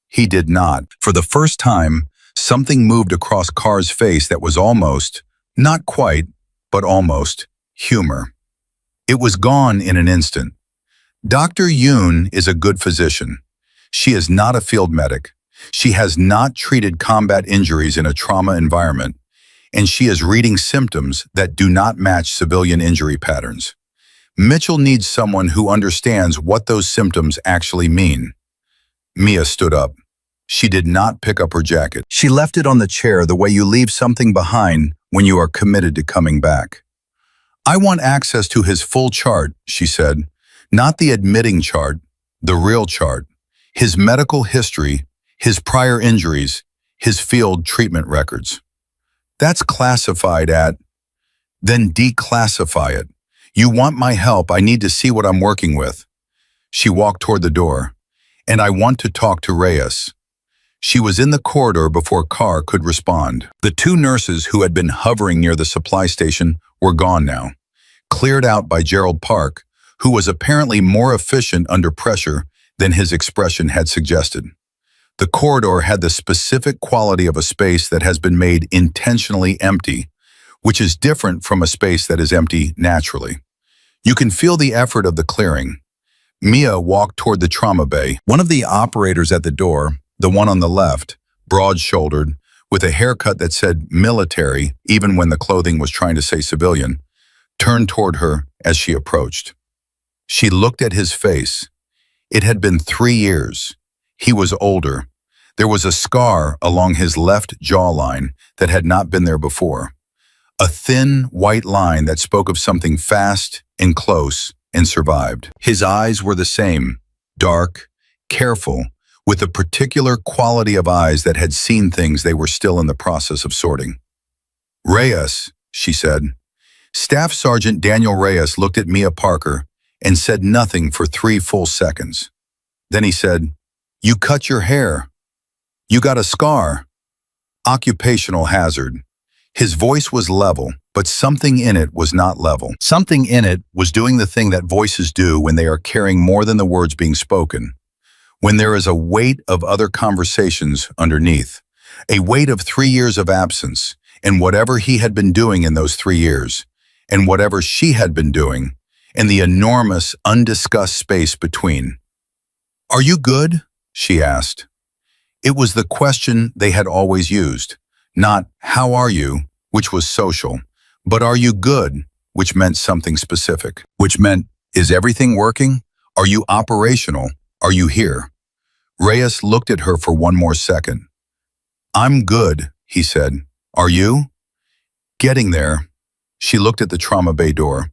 He did not. For the first time, something moved across Carr's face that was almost, not quite, but almost, humor. It was gone in an instant. Dr. Yoon is a good physician. She is not a field medic. She has not treated combat injuries in a trauma environment, and she is reading symptoms that do not match civilian injury patterns. Mitchell needs someone who understands what those symptoms actually mean. Mia stood up. She did not pick up her jacket. She left it on the chair the way you leave something behind when you are committed to coming back. "I want access to his full chart," she said. "Not the admitting chart, the real chart. His medical history, his prior injuries, his field treatment records." "That's classified at—" "Then declassify it. You want my help, I need to see what I'm working with." She walked toward the door. "And I want to talk to Reyes." She was in the corridor before Carr could respond. The 2 nurses who had been hovering near the supply station were gone now, cleared out by Gerald Park, who was apparently more efficient under pressure than his expression had suggested. The corridor had the specific quality of a space that has been made intentionally empty, which is different from a space that is empty naturally. You can feel the effort of the clearing. Mia walked toward the trauma bay. One of the operators at the door, the one on the left, broad-shouldered, with a haircut that said military even when the clothing was trying to say civilian, turned toward her as she approached. She looked at his face. It had been 3 years. He was older. There was a scar along his left jawline that had not been there before. A thin, white line that spoke of something fast and close and survived. His eyes were the same, dark, careful, with a particular quality of eyes that had seen things they were still in the process of sorting. "Reyes," she said. Staff Sergeant Daniel Reyes looked at Mia Parker and said nothing for 3 full seconds. Then he said, "You cut your hair. You got a scar. Occupational hazard." His voice was level, but something in it was not level. Something in it was doing the thing that voices do when they are carrying more than the words being spoken. When there is a weight of other conversations underneath, a weight of 3 years of absence, and whatever he had been doing in those 3 years, and whatever she had been doing, and the enormous, undiscussed space between. "Are you good?" she asked. It was the question they had always used, not "how are you," which was social, but "are you good," which meant something specific, which meant, "is everything working? Are you operational? Are you here? Reyes looked at her for one more second. I'm good, he said. Are you? Getting there. She looked at the trauma bay door.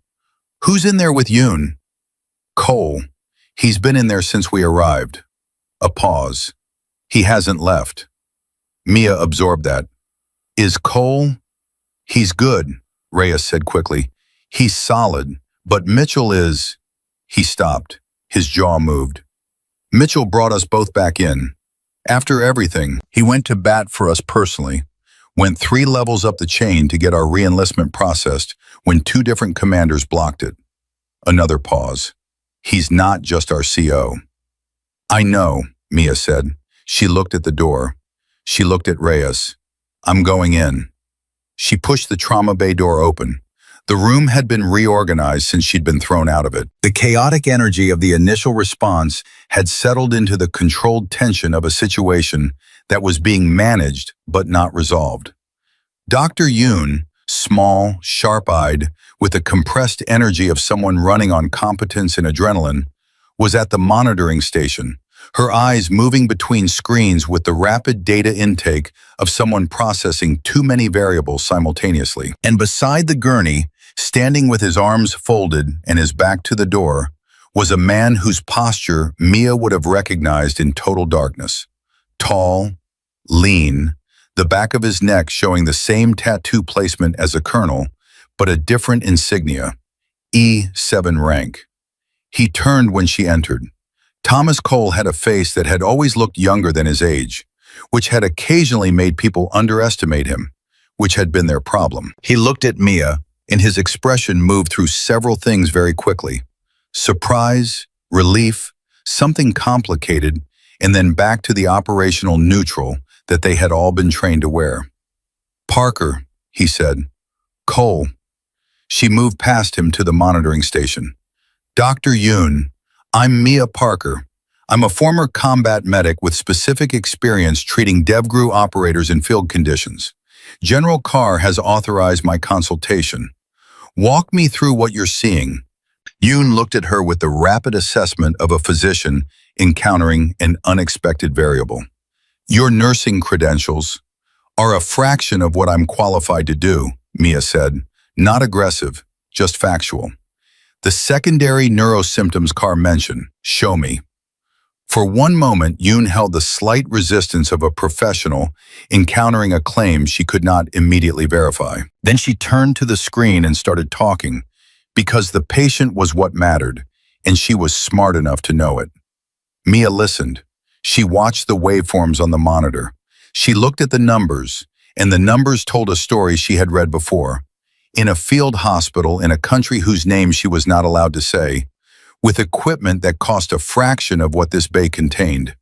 Who's in there with Yoon? Cole. He's been in there since we arrived. A pause. He hasn't left. Mia absorbed that. Is Cole? He's good, Reyes said quickly. He's solid, but Mitchell is... He stopped. His jaw moved. Mitchell brought us both back in. After everything, he went to bat for us personally. Went 3 levels up the chain to get our re-enlistment processed when 2 different commanders blocked it. Another pause. He's not just our CO. I know, Mia said. She looked at the door. She looked at Reyes. I'm going in. She pushed the trauma bay door open. The room had been reorganized since she'd been thrown out of it. The chaotic energy of the initial response had settled into the controlled tension of a situation that was being managed but not resolved. Dr. Yoon, small, sharp-eyed, with the compressed energy of someone running on competence and adrenaline, was at the monitoring station, her eyes moving between screens with the rapid data intake of someone processing too many variables simultaneously. And beside the gurney, standing with his arms folded and his back to the door, was a man whose posture Mia would have recognized in total darkness. Tall, lean, the back of his neck showing the same tattoo placement as a colonel, but a different insignia, E7 rank. He turned when she entered. Thomas Cole had a face that had always looked younger than his age, which had occasionally made people underestimate him, which had been their problem. He looked at Mia, and his expression moved through several things very quickly. Surprise, relief, something complicated, and then back to the operational neutral that they had all been trained to wear. Parker, he said. Cole. She moved past him to the monitoring station. Dr. Yoon, I'm Mia Parker. I'm a former combat medic with specific experience treating DevGru operators in field conditions. General Carr has authorized my consultation. Walk me through what you're seeing. Yoon looked at her with the rapid assessment of a physician encountering an unexpected variable. Your nursing credentials are a fraction of what I'm qualified to do, Mia said. Not aggressive, just factual. The secondary neurosymptoms Carr mentioned, show me. For one moment, Yoon held the slight resistance of a professional encountering a claim she could not immediately verify. Then she turned to the screen and started talking, because the patient was what mattered, and she was smart enough to know it. Mia listened. She watched the waveforms on the monitor. She looked at the numbers, and the numbers told a story she had read before. In a field hospital in a country whose name she was not allowed to say, with equipment that cost a fraction of what this bay contained,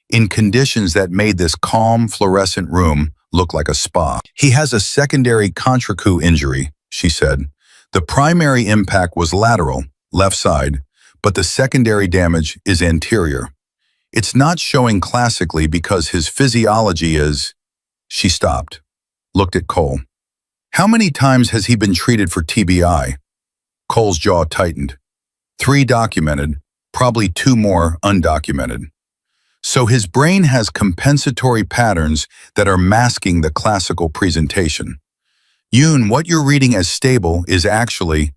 in conditions that made this calm, fluorescent room look like a spa. He has a secondary contracture injury, she said. The primary impact was lateral, left side, but the secondary damage is anterior. It's not showing classically because his physiology is... She stopped, looked at Cole. How many times has he been treated for TBI? Cole's jaw tightened. 3 documented, probably 2 more undocumented. So his brain has compensatory patterns that are masking the classical presentation. Yoon, what you're reading as stable is actually...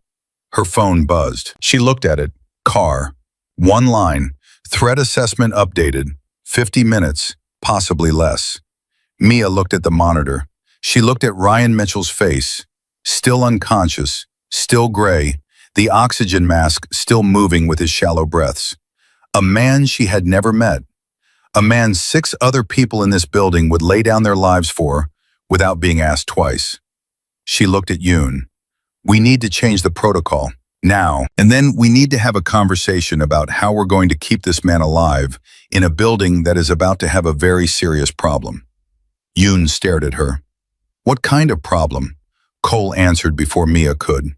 Her phone buzzed. She looked at it. Carr. 1 line. Threat assessment updated. 50 minutes, possibly less. Mia looked at the monitor. She looked at Ryan Mitchell's face. Still unconscious, still gray, the oxygen mask still moving with his shallow breaths. A man she had never met. A man 6 other people in this building would lay down their lives for without being asked twice. She looked at Yoon. We need to change the protocol, now. And then we need to have a conversation about how we're going to keep this man alive in a building that is about to have a very serious problem. Yoon stared at her. What kind of problem? Cole answered before Mia could.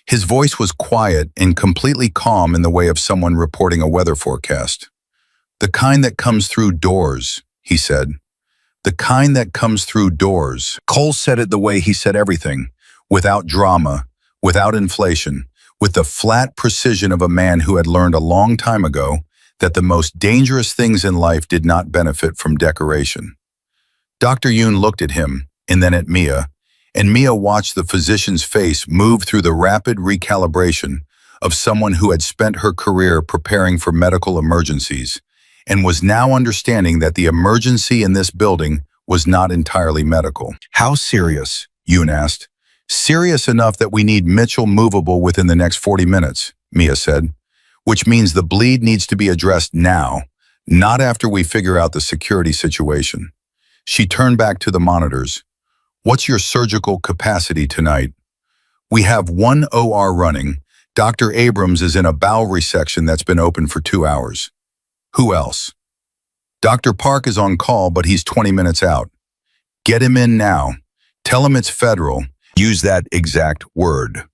His voice was quiet and completely calm in the way of someone reporting a weather forecast. The kind that comes through doors, he said. The kind that comes through doors. Cole said it the way he said everything, without drama, without inflation, with the flat precision of a man who had learned a long time ago that the most dangerous things in life did not benefit from decoration. Dr. Yoon looked at him, and then at Mia, and Mia watched the physician's face move through the rapid recalibration of someone who had spent her career preparing for medical emergencies and was now understanding that the emergency in this building was not entirely medical. "How serious?" Yoon asked. "Serious enough that we need Mitchell movable within the next 40 minutes, Mia said, "which means the bleed needs to be addressed now, not after we figure out the security situation." She turned back to the monitors. "What's your surgical capacity tonight?" "We have one OR running. Dr. Abrams is in a bowel resection that's been open for 2 hours." "Who else?" "Dr. Park is on call, but he's 20 minutes out." "Get him in now. Tell him it's federal." Use that exact word.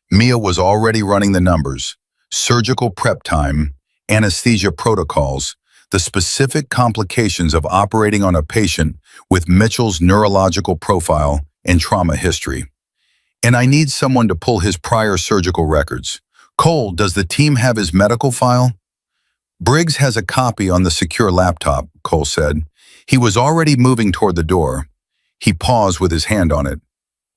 Mia was already running the numbers: surgical prep time, anesthesia protocols, the specific complications of operating on a patient with Mitchell's neurological profile and trauma history. "And I need someone to pull his prior surgical records. Cole, does the team have his medical file?" "Briggs has a copy on the secure laptop," Cole said. He was already moving toward the door. He paused with his hand on it.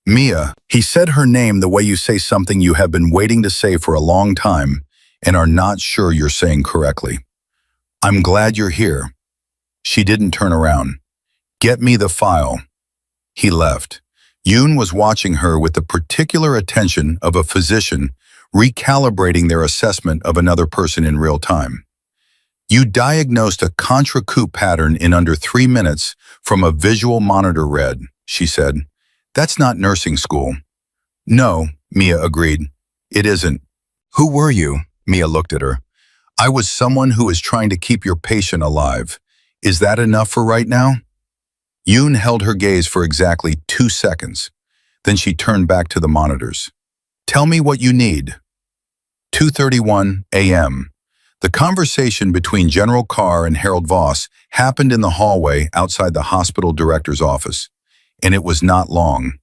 "Mia," he said her name the way you say something you have been waiting to say for a long time and are not sure you're saying correctly. "I'm glad you're here." She didn't turn around. "Get me the file." He left. Yoon was watching her with the particular attention of a physician recalibrating their assessment of another person in real time. "You diagnosed a contra-coup pattern in under 3 minutes from a visual monitor read," she said. "That's not nursing school." "No," Mia agreed. "It isn't." "Who were you?" Mia looked at her. "I was someone who is trying to keep your patient alive. Is that enough for right now?" Yoon held her gaze for exactly 2 seconds. Then she turned back to the monitors. "Tell me what you need." 2:31 a.m. The conversation between General Carr and Harold Voss happened in the hallway outside the hospital director's office, and it was not long.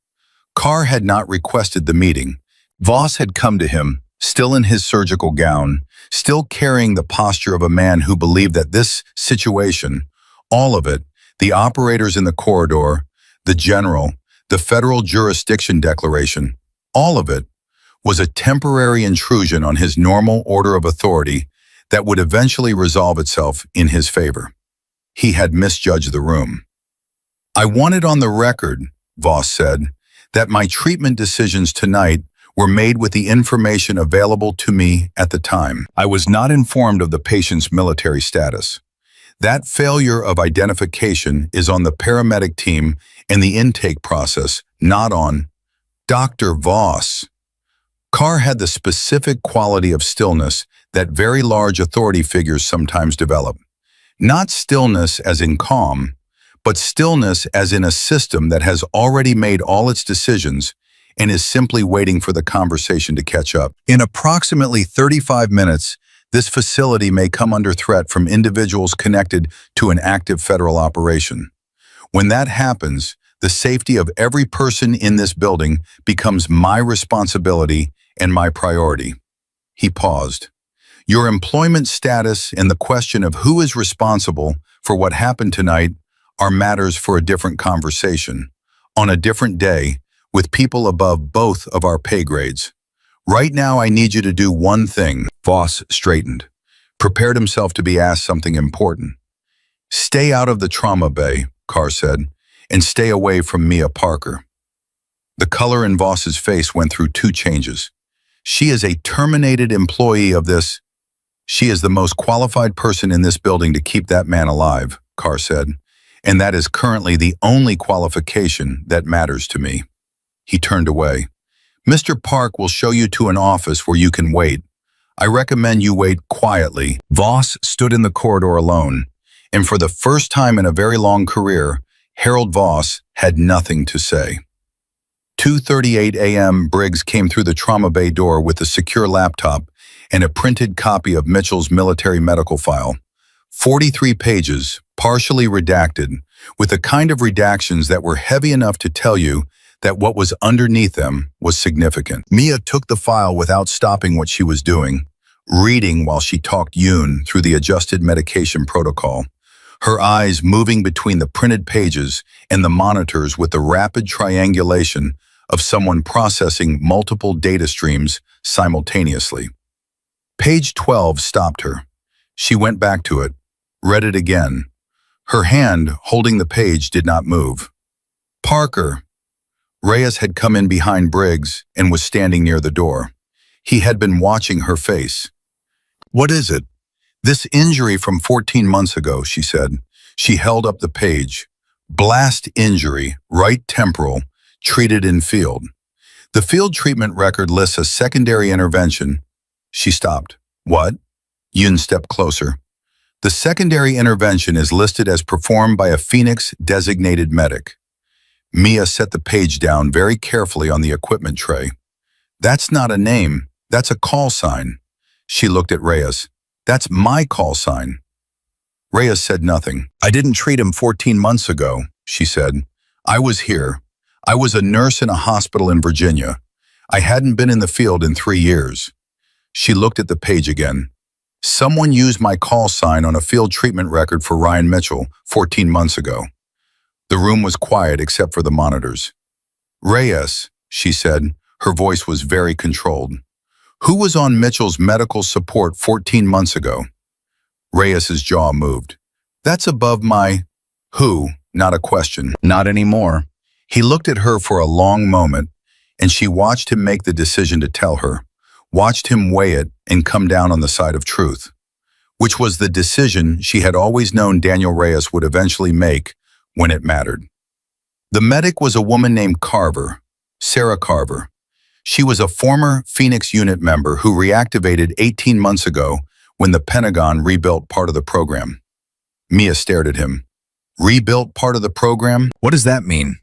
Carr had not requested the meeting. Voss had come to him, still in his surgical gown, still carrying the posture of a man who believed that this situation, all of it, the operators in the corridor, the general, the federal jurisdiction declaration, all of it, was a temporary intrusion on his normal order of authority that would eventually resolve itself in his favor. He had misjudged the room. "I want it on the record," Voss said, "that my treatment decisions tonight were made with the information available to me at the time. I was not informed of the patient's military status. That failure of identification is on the paramedic team and the intake process, not on Dr. Voss." Carr had the specific quality of stillness that very large authority figures sometimes develop. Not stillness as in calm, but stillness as in a system that has already made all its decisions and is simply waiting for the conversation to catch up. In approximately 35 minutes, this facility may come under threat from individuals connected to an active federal operation. When that happens, the safety of every person in this building becomes my responsibility and my priority. He paused. Your employment status and the question of who is responsible for what happened tonight are matters for a different conversation, on a different day, with people above both of our pay grades. Right now, I need you to do one thing. Voss straightened, prepared himself to be asked something important. Stay out of the trauma bay, Carr said, and stay away from Mia Parker. The color in Voss's face went through 2 changes. She is a terminated employee of this. She is the most qualified person in this building to keep that man alive, Carr said, and that is currently the only qualification that matters to me. He turned away. Mr. Park will show you to an office where you can wait. I recommend you wait quietly. Voss stood in the corridor alone, and for the first time in a very long career, Harold Voss had nothing to say. 2:38 a.m. Briggs came through the trauma bay door with a secure laptop and a printed copy of Mitchell's military medical file. 43 pages, partially redacted, with the kind of redactions that were heavy enough to tell you that what was underneath them was significant. Mia took the file without stopping what she was doing, reading while she talked Yoon through the adjusted medication protocol, her eyes moving between the printed pages and the monitors with the rapid triangulation of someone processing multiple data streams simultaneously. Page 12 stopped her. She went back to it, read it again. Her hand holding the page did not move. Parker. Reyes had come in behind Briggs and was standing near the door. He had been watching her face. What is it? This injury from 14 months ago, she said. She held up the page. Blast injury, right temporal, treated in field. The field treatment record lists a secondary intervention. She stopped. What? Yoon stepped closer. The secondary intervention is listed as performed by a Phoenix designated medic. Mia set the page down very carefully on the equipment tray. That's not a name, that's a call sign. She looked at Reyes. That's my call sign. Reyes said nothing. I didn't treat him 14 months ago, she said. I was here. I was a nurse in a hospital in Virginia. I hadn't been in the field in 3 years. She looked at the page again. Someone used my call sign on a field treatment record for Ryan Mitchell 14 months ago. The room was quiet except for the monitors. Reyes, she said, her voice was very controlled. Who was on Mitchell's medical support 14 months ago? Reyes's jaw moved. That's above my who, not a question. Not anymore. He looked at her for a long moment, and she watched him make the decision to tell her, watched him weigh it and come down on the side of truth, which was the decision she had always known Daniel Reyes would eventually make when it mattered. The medic was a woman named Carver, Sarah Carver. She was a former Phoenix unit member who reactivated 18 months ago when the Pentagon rebuilt part of the program. Mia stared at him. Rebuilt part of the program? What does that mean?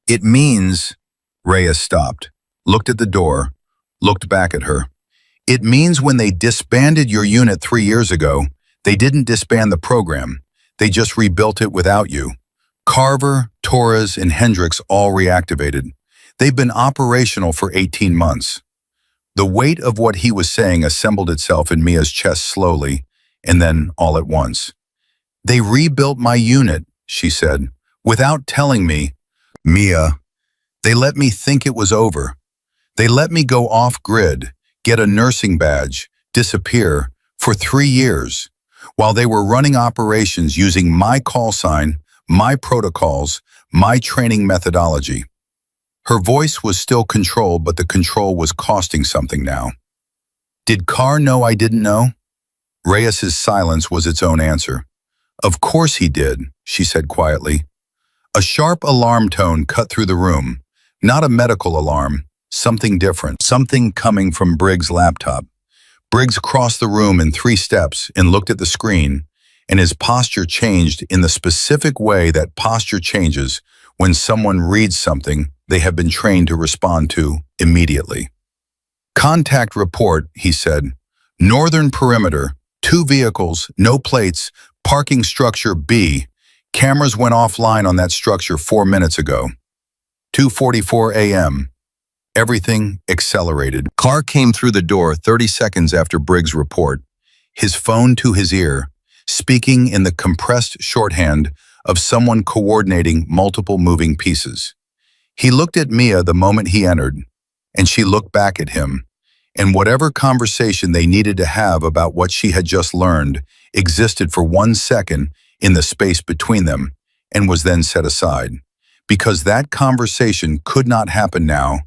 It means, Reyes stopped, looked at the door, looked back at her. It means when they disbanded your unit 3 years ago, they didn't disband the program. They just rebuilt it without you. Carver, Torres, and Hendricks all reactivated. They've been operational for 18 months. The weight of what he was saying assembled itself in Mia's chest slowly, and then all at once. They rebuilt my unit, she said, without telling me. Mia, they let me think it was over. They let me go off-grid, get a nursing badge, disappear, for 3 years, while they were running operations using my call sign, my protocols, my training methodology. Her voice was still controlled, but the control was costing something now. Did Carr know I didn't know? Reyes's silence was its own answer. Of course he did, she said quietly. A sharp alarm tone cut through the room. Not a medical alarm, something different, something coming from Briggs' laptop. Briggs crossed the room in 3 steps and looked at the screen, and his posture changed in the specific way that posture changes when someone reads something they have been trained to respond to immediately. Contact report, he said. Northern perimeter, 2 vehicles, no plates, parking structure B. Cameras went offline on that structure 4 minutes ago. 2:44 a.m. Everything accelerated. Carr came through the door 30 seconds after Briggs' report, his phone to his ear, speaking in the compressed shorthand of someone coordinating multiple moving pieces. He looked at Mia the moment he entered, and she looked back at him, and whatever conversation they needed to have about what she had just learned existed for 1 second in the space between them and was then set aside, because that conversation could not happen now,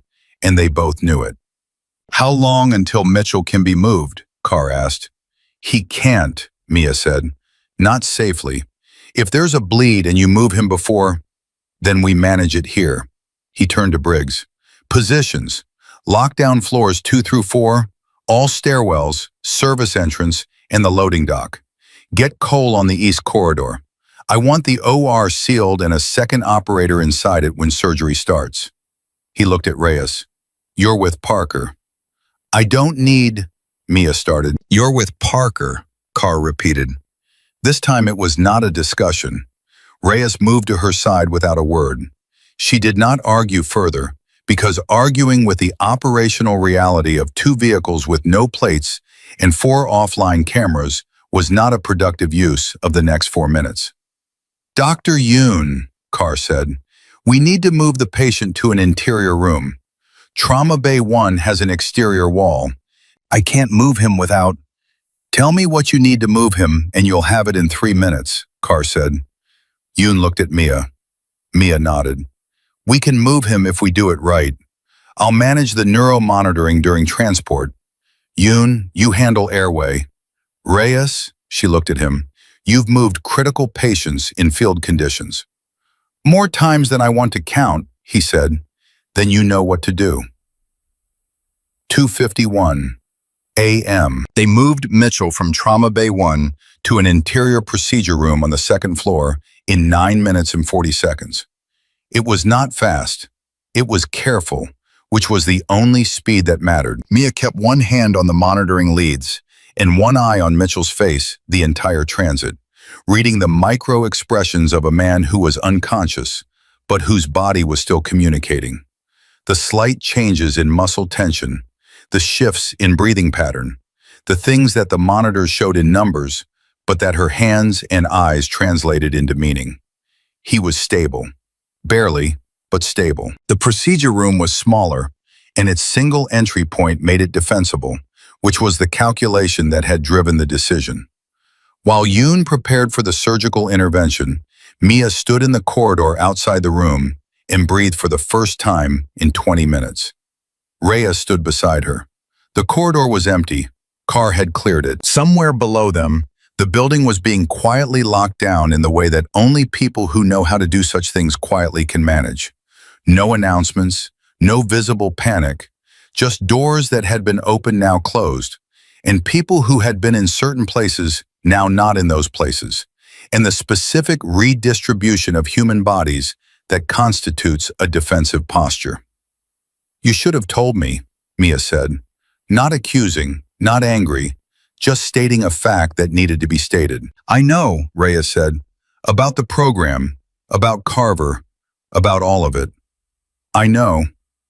and they both knew it. How long until Mitchell can be moved? Carr asked. He can't, Mia said. Not safely. If there's a bleed and you move him before, then we manage it here. He turned to Briggs. Positions. Lockdown floors 2 through 4, all stairwells, service entrance, and the loading dock. Get Cole on the east corridor. I want the OR sealed and a second operator inside it when surgery starts. He looked at Reyes. You're with Parker. I don't need, Mia started. You're with Parker, Carr repeated. This time it was not a discussion. Reyes moved to her side without a word. She did not argue further, because arguing with the operational reality of 2 vehicles with no plates and 4 offline cameras was not a productive use of the next 4 minutes. "Dr. Yoon," Carr said, "we need to move the patient to an interior room. Trauma Bay 1 has an exterior wall. I can't move him without—" "Tell me what you need to move him and you'll have it in 3 minutes, Carr said. Yoon looked at Mia. Mia nodded. "We can move him if we do it right. I'll manage the neuromonitoring during transport. Yoon, you handle airway. Reyes," she looked at him, "you've moved critical patients in field conditions." "More times than I want to count," he said. "Then you know what to do." 2:51 a.m. They moved Mitchell from Trauma Bay 1 to an interior procedure room on the 2nd floor in 9 minutes and 40 seconds. It was not fast. It was careful, which was the only speed that mattered. Mia kept one hand on the monitoring leads and one eye on Mitchell's face the entire transit, reading the micro expressions of a man who was unconscious, but whose body was still communicating. The slight changes in muscle tension, the shifts in breathing pattern, the things that the monitors showed in numbers, but that her hands and eyes translated into meaning. He was stable. Barely, but stable. The procedure room was smaller, and its single entry point made it defensible, which was the calculation that had driven the decision. While Yoon prepared for the surgical intervention, Mia stood in the corridor outside the room and breathed for the first time in 20 minutes. Rhea stood beside her. The corridor was empty. Carr had cleared it. Somewhere below them, the building was being quietly locked down in the way that only people who know how to do such things quietly can manage. No announcements, no visible panic, just doors that had been open now closed, and people who had been in certain places now not in those places, and the specific redistribution of human bodies that constitutes a defensive posture. "You should have told me," Mia said, not accusing, not angry, just stating a fact that needed to be stated. "I know," Rhea said, "about the program, about Carver, about all of it. I know."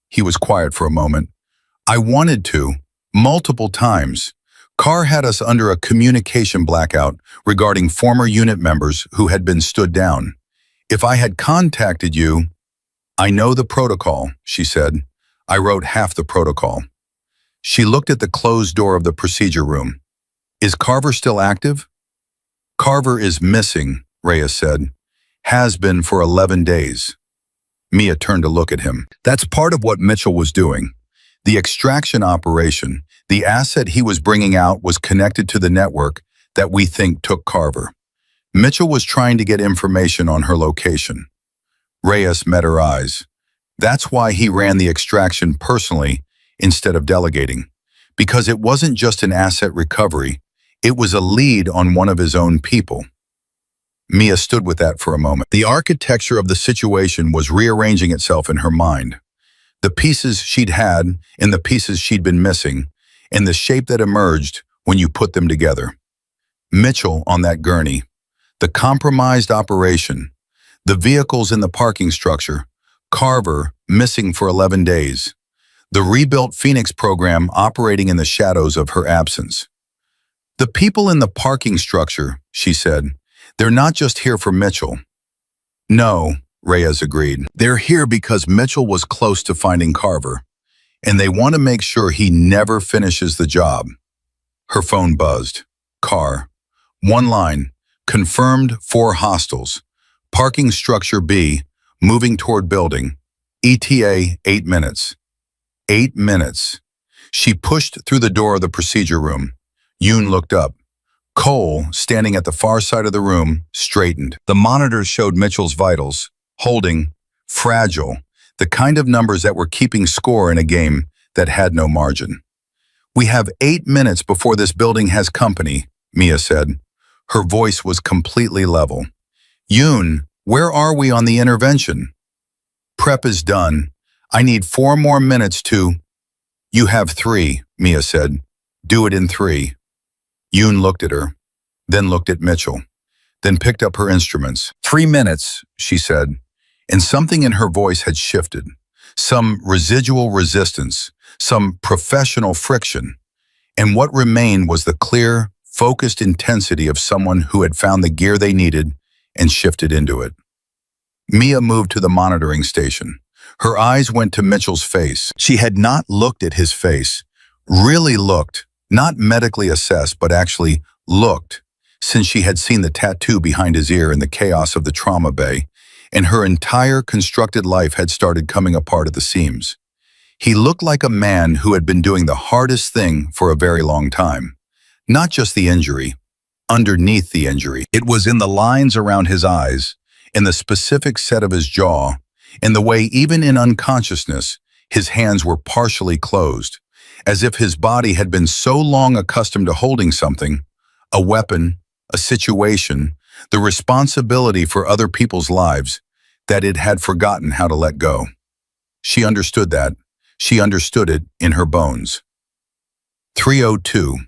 He was quiet for a moment. "I wanted to, multiple times. Carr had us under a communication blackout regarding former unit members who had been stood down. If I had contacted you—" "I know the protocol," she said. "I wrote half the protocol." She looked at the closed door of the procedure room. "Is Carver still active?" "Carver is missing," Reyes said. "Has been for 11 days. Mia turned to look at him. That's part of what Mitchell was doing. The extraction operation, the asset he was bringing out, was connected to the network that we think took Carver. Mitchell was trying to get information on her location. Reyes met her eyes. That's why he ran the extraction personally instead of delegating. Because it wasn't just an asset recovery, it was a lead on one of his own people. Mia stood with that for a moment. The architecture of the situation was rearranging itself in her mind. The pieces she'd had and the pieces she'd been missing, and the shape that emerged when you put them together. Mitchell on that gurney, the compromised operation, the vehicles in the parking structure, Carver missing for 11 days, the rebuilt Phoenix program operating in the shadows of her absence. "The people in the parking structure," she said, "they're not just here for Mitchell." "No," Reyes agreed. "They're here because Mitchell was close to finding Carver, and they want to make sure he never finishes the job." Her phone buzzed. Carr. One line. Confirmed 4 hostiles. Parking structure B, moving toward building. ETA 8 minutes. 8 minutes. She pushed through the door of the procedure room. Yoon looked up. Cole, standing at the far side of the room, straightened. The monitors showed Mitchell's vitals, holding, fragile, the kind of numbers that were keeping score in a game that had no margin. "We have 8 minutes before this building has company," Mia said. Her voice was completely level. "Yoon, where are we on the intervention?" "Prep is done. I need 4 more minutes to—" "You have 3, Mia said. "Do it in 3. Yoon looked at her, then looked at Mitchell, then picked up her instruments. 3 minutes, she said. and something in her voice had shifted. Some residual resistance, some professional friction, and what remained was the clear, focused intensity of someone who had found the gear they needed and shifted into it. Mia moved to the monitoring station. Her eyes went to Mitchell's face. She had not looked at his face, really looked, not medically assessed, but actually looked, since she had seen the tattoo behind his ear in the chaos of the trauma bay, and her entire constructed life had started coming apart at the seams. He looked like a man who had been doing the hardest thing for a very long time. Not just the injury, underneath the injury. It was in the lines around his eyes, in the specific set of his jaw, in the way even in unconsciousness, his hands were partially closed, as if his body had been so long accustomed to holding something, a weapon, a situation, the responsibility for other people's lives, that it had forgotten how to let go. She understood that. She understood it in her bones. 3:02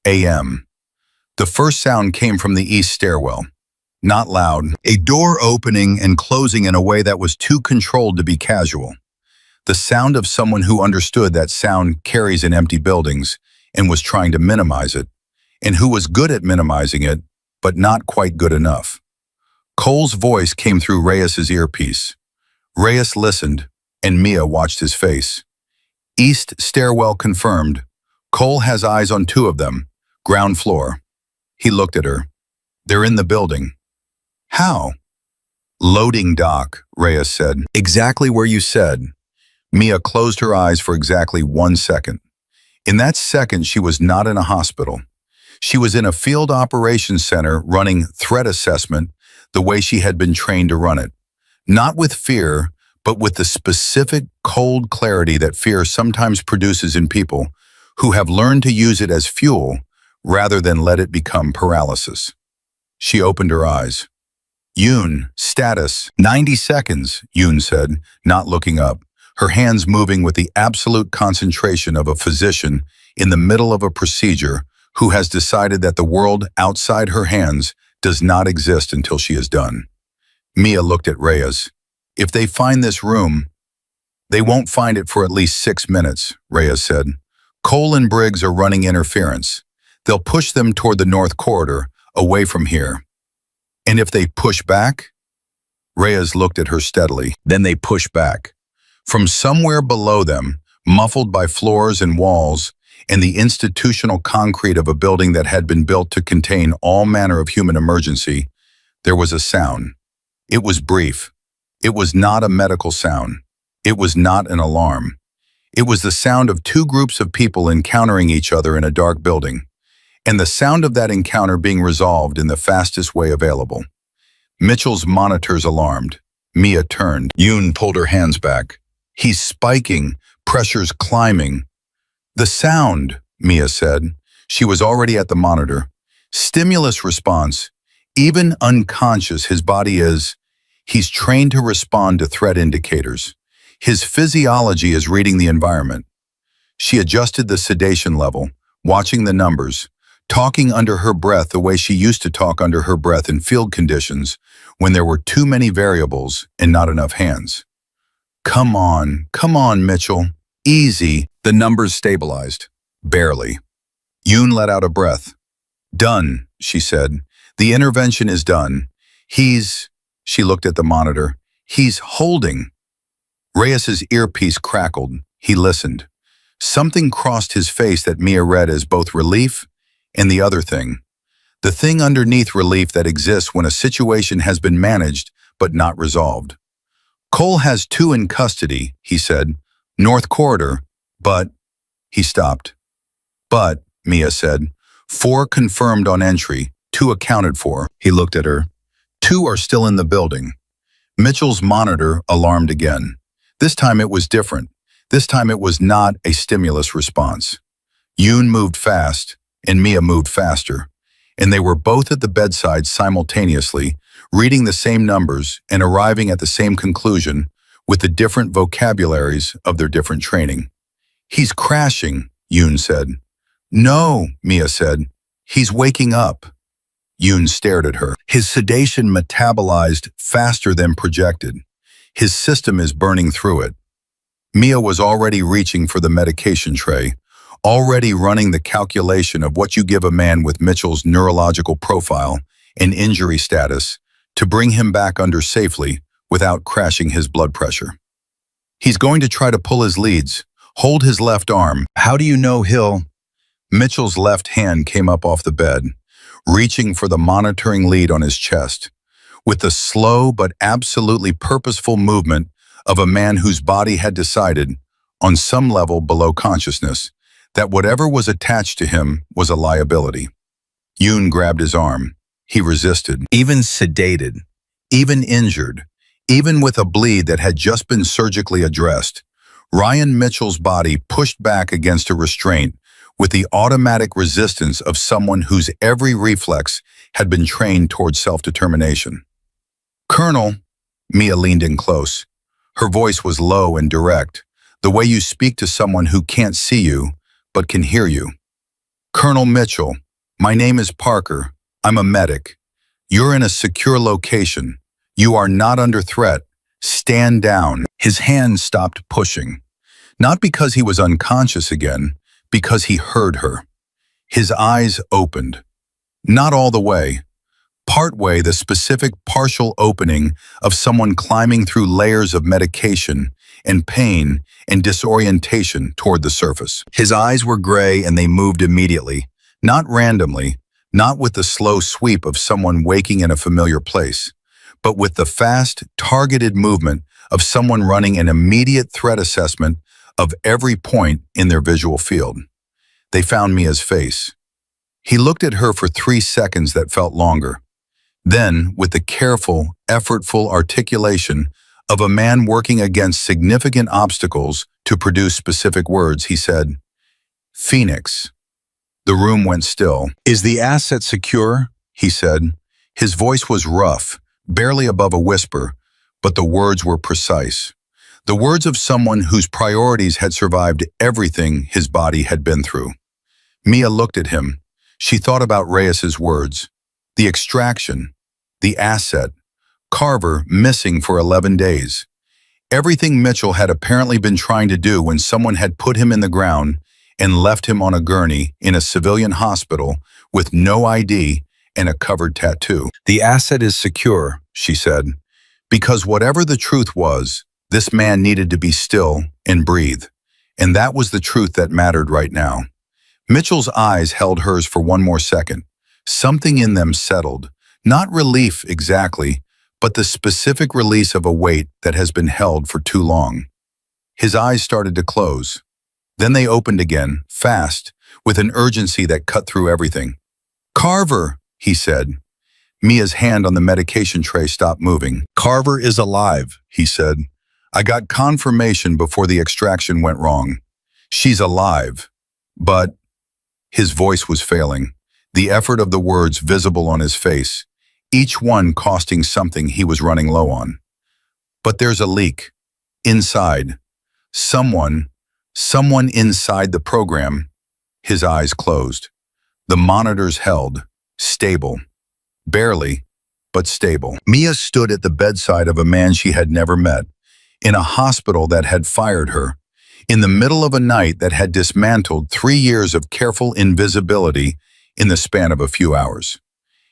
a.m. The first sound came from the east stairwell. Not loud, a door opening and closing in a way that was too controlled to be casual. The sound of someone who understood that sound carries in empty buildings and was trying to minimize it, and who was good at minimizing it, but not quite good enough. Cole's voice came through Reyes's earpiece. Reyes listened, and Mia watched his face. East stairwell confirmed. Cole has eyes on two of them. Ground floor. He looked at her. They're in the building. How? Loading dock, Reyes said. Exactly where you said. Mia closed her eyes for exactly 1 second. In that second, she was not in a hospital. She was in a field operations center running threat assessment the way she had been trained to run it. Not with fear, but with the specific, cold clarity that fear sometimes produces in people who have learned to use it as fuel rather than let it become paralysis. She opened her eyes. Yoon, status, 90 seconds, Yoon said, not looking up, her hands moving with the absolute concentration of a physician in the middle of a procedure who has decided that the world outside her hands does not exist until she is done. Mia looked at Reyes. If they find this room, they won't find it for at least 6 minutes, Reyes said. Cole and Briggs are running interference. They'll push them toward the north corridor, away from here. And if they push back? Reyes looked at her steadily. Then they push back. From somewhere below them, muffled by floors and walls, and the institutional concrete of a building that had been built to contain all manner of human emergency, there was a sound. It was brief. It was not a medical sound. It was not an alarm. It was the sound of two groups of people encountering each other in a dark building, and the sound of that encounter being resolved in the fastest way available. Mitchell's monitors alarmed. Mia turned. Yoon pulled her hands back. He's spiking, pressure's climbing. The sound, Mia said. She was already at the monitor. Stimulus response. Even unconscious, his body is. He's trained to respond to threat indicators. His physiology is reading the environment. She adjusted the sedation level, watching the numbers, talking under her breath the way she used to talk under her breath in field conditions when there were too many variables and not enough hands. Come on, Mitchell. Easy. The numbers stabilized. Barely. Yoon let out a breath. Done, she said. The intervention is done. She looked at the monitor. He's holding. Reyes's earpiece crackled. He listened. Something crossed his face that Mia read as both relief and the other thing. The thing underneath relief that exists when a situation has been managed but not resolved. Cole has 2 in custody, he said. North corridor, but... He stopped. But, Mia said, 4 confirmed on entry, 2 accounted for. He looked at her. 2 are still in the building. Mitchell's monitor alarmed again. This time it was different. This time it was not a stimulus response. Yoon moved fast, and Mia moved faster, and they were both at the bedside simultaneously, reading the same numbers and arriving at the same conclusion with the different vocabularies of their different training. He's crashing, Yoon said. No, Mia said. He's waking up. Yoon stared at her. His sedation metabolized faster than projected. His system is burning through it. Mia was already reaching for the medication tray, already running the calculation of what you give a man with Mitchell's neurological profile and injury status to bring him back under safely without crashing his blood pressure. He's going to try to pull his leads, hold his left arm. How do you know he'll? Mitchell's left hand came up off the bed, reaching for the monitoring lead on his chest, with the slow but absolutely purposeful movement of a man whose body had decided, on some level below consciousness, that whatever was attached to him was a liability. Yoon grabbed his arm. He resisted, even sedated, even injured, even with a bleed that had just been surgically addressed. Ryan Mitchell's body pushed back against a restraint with the automatic resistance of someone whose every reflex had been trained towards self-determination. "Colonel," Mia leaned in close. Her voice was low and direct, the way you speak to someone who can't see you, but can hear you. "Colonel Mitchell, my name is Parker. I'm a medic. You're in a secure location. You are not under threat. Stand down." His hand stopped pushing, not because he was unconscious again, because he heard her. His eyes opened. Not all the way. Partway, the specific partial opening of someone climbing through layers of medication and pain and disorientation toward the surface. His eyes were gray and they moved immediately, not randomly, not with the slow sweep of someone waking in a familiar place, but with the fast, targeted movement of someone running an immediate threat assessment of every point in their visual field. They found Mia's face. He looked at her for 3 seconds that felt longer. Then, with the careful, effortful articulation of a man working against significant obstacles to produce specific words, he said, "Phoenix." The room went still. "Is the asset secure?" he said. His voice was rough, barely above a whisper, but the words were precise. The words of someone whose priorities had survived everything his body had been through. Mia looked at him. She thought about Reyes's words. The extraction, the asset, Carver missing for 11 days. Everything Mitchell had apparently been trying to do when someone had put him in the ground and left him on a gurney in a civilian hospital with no ID and a covered tattoo. "The asset is secure," she said, because whatever the truth was, this man needed to be still and breathe, and that was the truth that mattered right now. Mitchell's eyes held hers for one more second. Something in them settled, not relief exactly, but the specific release of a weight that has been held for too long. His eyes started to close. Then they opened again, fast, with an urgency that cut through everything. "Carver," he said. Mia's hand on the medication tray stopped moving. "Carver is alive," he said. "I got confirmation before the extraction went wrong. She's alive. But..." His voice was failing, the effort of the words visible on his face, each one costing something he was running low on. "But there's a leak. Inside. Someone inside the program." His eyes closed. The monitors held, stable. Barely, but stable. Mia stood at the bedside of a man she had never met, in a hospital that had fired her, in the middle of a night that had dismantled 3 years of careful invisibility in the span of a few hours.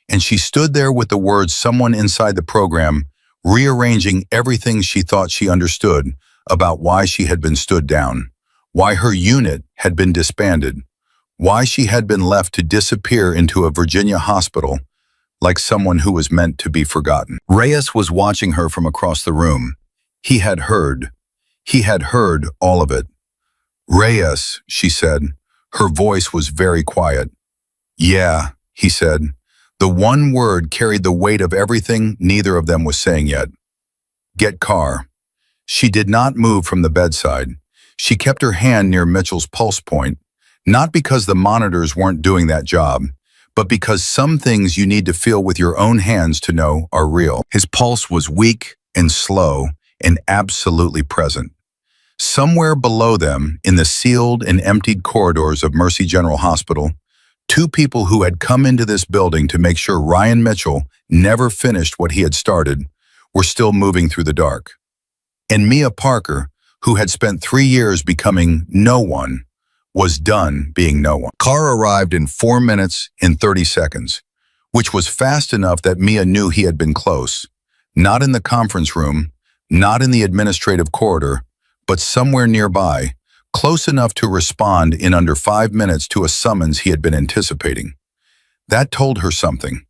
And she stood there with the words "someone inside the program," rearranging everything she thought she understood about why she had been stood down, why her unit had been disbanded, why she had been left to disappear into a Virginia hospital like someone who was meant to be forgotten. Reyes was watching her from across the room. He had heard all of it. "Reyes," she said. Her voice was very quiet. "Yeah," he said. The one word carried the weight of everything neither of them was saying yet. "Get car." She did not move from the bedside. She kept her hand near Mitchell's pulse point, not because the monitors weren't doing that job, but because some things you need to feel with your own hands to know are real. His pulse was weak and slow and absolutely present. Somewhere below them, in the sealed and emptied corridors of Mercy General Hospital, 2 people who had come into this building to make sure Ryan Mitchell never finished what he had started were still moving through the dark. And Mia Parker, who had spent 3 years becoming no one, was done being no one. Carr arrived in 4 minutes and 30 seconds, which was fast enough that Mia knew he had been close. Not in the conference room, not in the administrative corridor, but somewhere nearby, close enough to respond in under 5 minutes to a summons he had been anticipating. That told her something.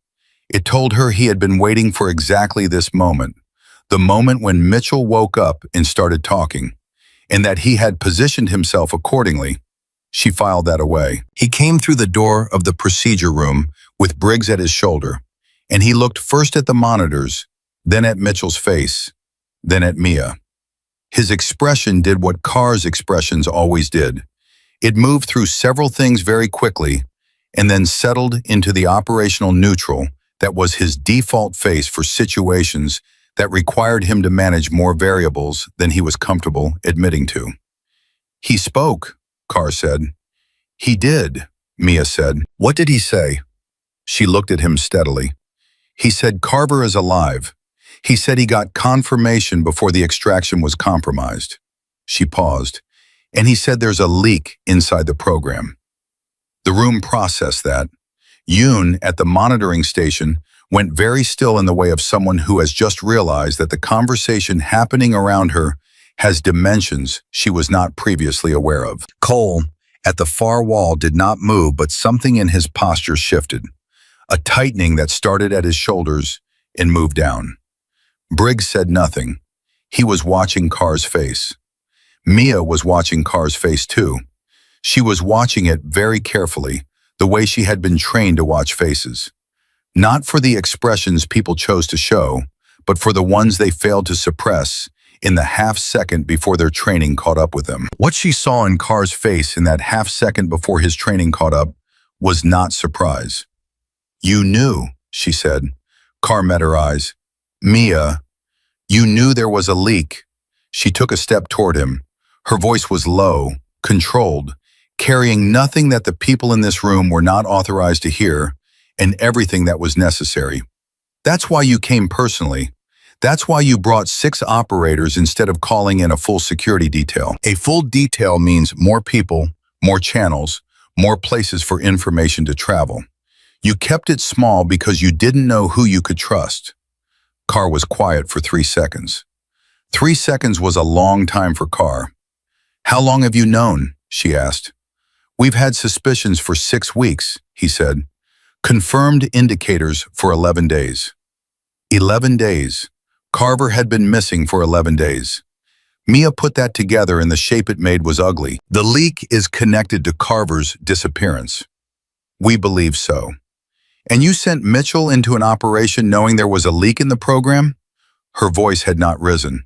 It told her he had been waiting for exactly this moment, the moment when Mitchell woke up and started talking, and that he had positioned himself accordingly. She filed that away. He came through the door of the procedure room with Briggs at his shoulder, and he looked first at the monitors, then at Mitchell's face, then at Mia. His expression did what Carr's expressions always did. It moved through several things very quickly, and then settled into the operational neutral that was his default face for situations that required him to manage more variables than he was comfortable admitting to. "He spoke," Carr said. "He did," Mia said. "What did he say?" She looked at him steadily. "He said Carver is alive. He said he got confirmation before the extraction was compromised." She paused. "And he said there's a leak inside the program." The room processed that. Yoon, at the monitoring station, went very still in the way of someone who has just realized that the conversation happening around her has dimensions she was not previously aware of. Cole, at the far wall, did not move, but something in his posture shifted. A tightening that started at his shoulders and moved down. Briggs said nothing. He was watching Carr's face. Mia was watching Carr's face too. She was watching it very carefully, the way she had been trained to watch faces. Not for the expressions people chose to show, but for the ones they failed to suppress in the half-second before their training caught up with them. What she saw in Carr's face in that half-second before his training caught up was not surprise. "You knew," she said. Carr met her eyes. "Mia, you knew there was a leak." She took a step toward him. Her voice was low, controlled, carrying nothing that the people in this room were not authorized to hear, and everything that was necessary. "That's why you came personally. That's why you brought 6 operators instead of calling in a full security detail. A full detail means more people, more channels, more places for information to travel. You kept it small because you didn't know who you could trust." Carr was quiet for 3 seconds. 3 seconds was a long time for Carr. "How long have you known?" she asked. "We've had suspicions for 6 weeks, he said. "Confirmed indicators for 11 days. 11 days. Carver had been missing for 11 days. Mia put that together and the shape it made was ugly. "The leak is connected to Carver's disappearance." "We believe so." "And you sent Mitchell into an operation knowing there was a leak in the program?" Her voice had not risen.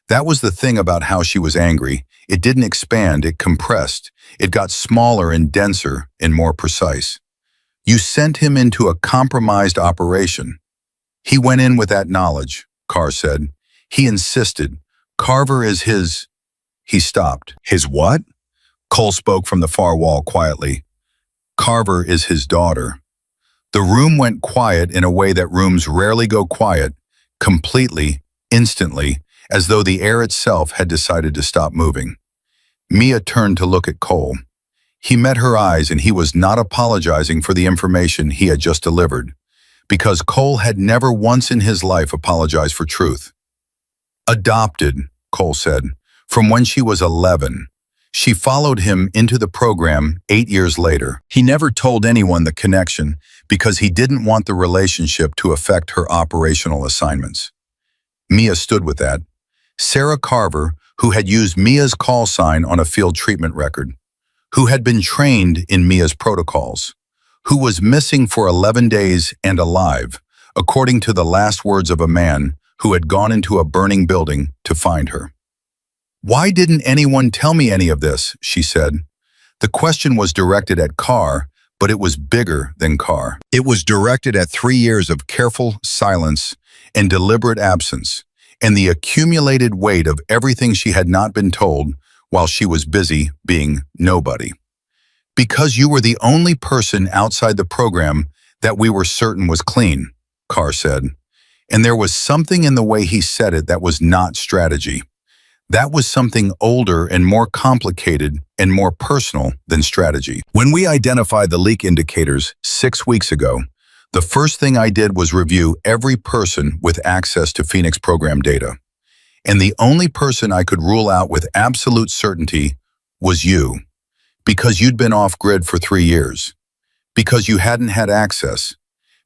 That was the thing about how she was angry. It didn't expand, it compressed. It got smaller and denser and more precise. "You sent him into a compromised operation." "He went in with that knowledge," Carr said. "He insisted. Carver is his..." He stopped. "His what?" Cole spoke from the far wall quietly. "Carver is his daughter." The room went quiet in a way that rooms rarely go quiet, completely, instantly, as though the air itself had decided to stop moving. Mia turned to look at Cole. He met her eyes and he was not apologizing for the information he had just delivered, because Cole had never once in his life apologized for truth. "Adopted," Cole said, "from when she was 11. She followed him into the program 8 years later. He never told anyone the connection because he didn't want the relationship to affect her operational assignments." Mia stood with that. Sarah Carver, who had used Mia's call sign on a field treatment record, who had been trained in Mia's protocols, who was missing for 11 days and alive, according to the last words of a man who had gone into a burning building to find her. "Why didn't anyone tell me any of this?" she said. The question was directed at Carr, but it was bigger than Carr. It was directed at 3 years of careful silence and deliberate absence, and the accumulated weight of everything she had not been told while she was busy being nobody. "Because you were the only person outside the program that we were certain was clean," Carr said. And there was something in the way he said it that was not strategy. That was something older and more complicated and more personal than strategy. When we identified the leak indicators 6 weeks ago, the first thing I did was review every person with access to Phoenix program data. And the only person I could rule out with absolute certainty was you, because you'd been off-grid for 3 years, because you hadn't had access,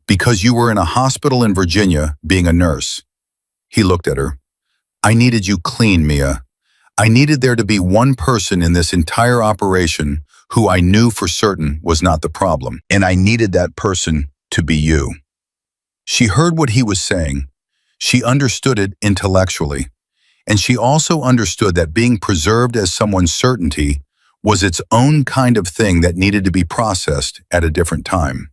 because you were in a hospital in Virginia being a nurse. He looked at her. I needed you clean, Mia. I needed there to be one person in this entire operation who I knew for certain was not the problem, and I needed that person to be you. She heard what he was saying. She understood it intellectually, and she also understood that being preserved as someone's certainty was its own kind of thing that needed to be processed at a different time.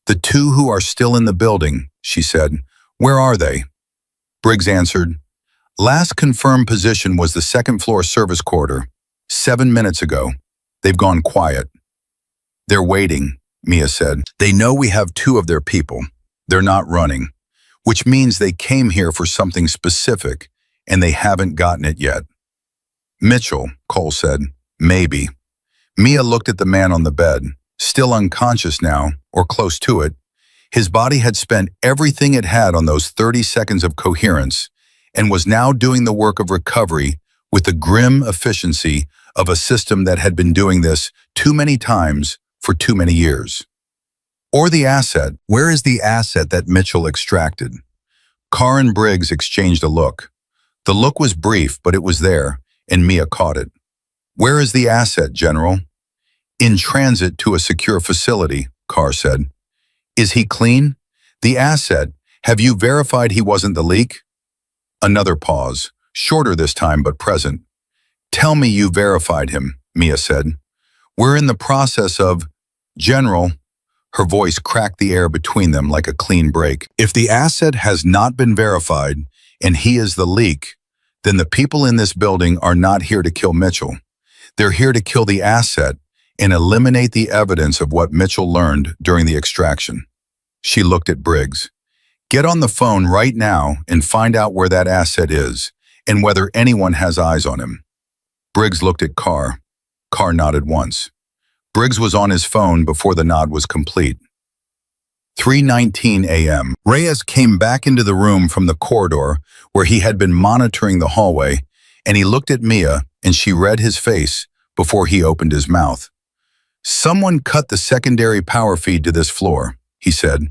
The two who are still in the building, she said. Where are they? Briggs answered, last confirmed position was the second-floor service corridor, 7 minutes ago. They've gone quiet. They're waiting, Mia said. They know we have 2 of their people. They're not running, which means they came here for something specific, and they haven't gotten it yet. Mitchell, Cole said, maybe. Mia looked at the man on the bed, still unconscious now, or close to it. His body had spent everything it had on those 30 seconds of coherence, and was now doing the work of recovery with the grim efficiency of a system that had been doing this too many times for too many years. Or the asset. Where is the asset that Mitchell extracted? Carr and Briggs exchanged a look. The look was brief, but it was there, and Mia caught it. Where is the asset, General? In transit to a secure facility, Carr said. Is he clean? The asset, have you verified he wasn't the leak? Another pause, shorter this time but present. Tell me you verified him, Mia said. We're in the process of, General, her voice cracked the air between them like a clean break. If the asset has not been verified and he is the leak, then the people in this building are not here to kill Mitchell. They're here to kill the asset and eliminate the evidence of what Mitchell learned during the extraction. She looked at Briggs. Get on the phone right now and find out where that asset is and whether anyone has eyes on him. Briggs looked at Carr. Carr nodded once. Briggs was on his phone before the nod was complete. 3:19 a.m. Reyes came back into the room from the corridor where he had been monitoring the hallway, and he looked at Mia and she read his face before he opened his mouth. Someone cut the secondary power feed to this floor, he said.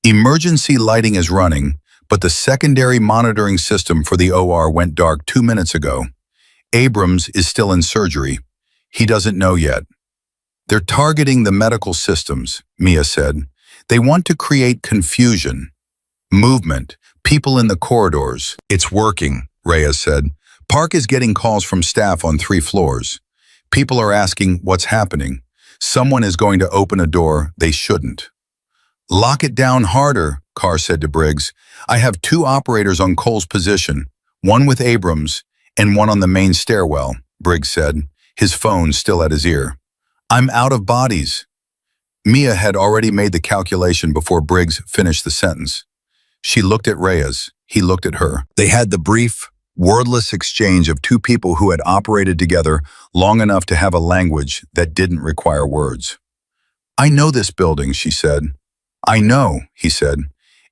Emergency lighting is running, but the secondary monitoring system for the OR went dark 2 minutes ago. Abrams is still in surgery. He doesn't know yet. They're targeting the medical systems, Mia said. They want to create confusion, movement, people in the corridors. It's working, Reyes said. Park is getting calls from staff on 3 floors. People are asking what's happening. Someone is going to open a door they shouldn't. Lock it down harder, Carr said to Briggs. I have 2 operators on Cole's position, one with Abrams and one on the main stairwell, Briggs said, his phone still at his ear. I'm out of bodies. Mia had already made the calculation before Briggs finished the sentence. She looked at Reyes. He looked at her. They had the brief, wordless exchange of 2 people who had operated together long enough to have a language that didn't require words. I know this building, she said. I know, he said.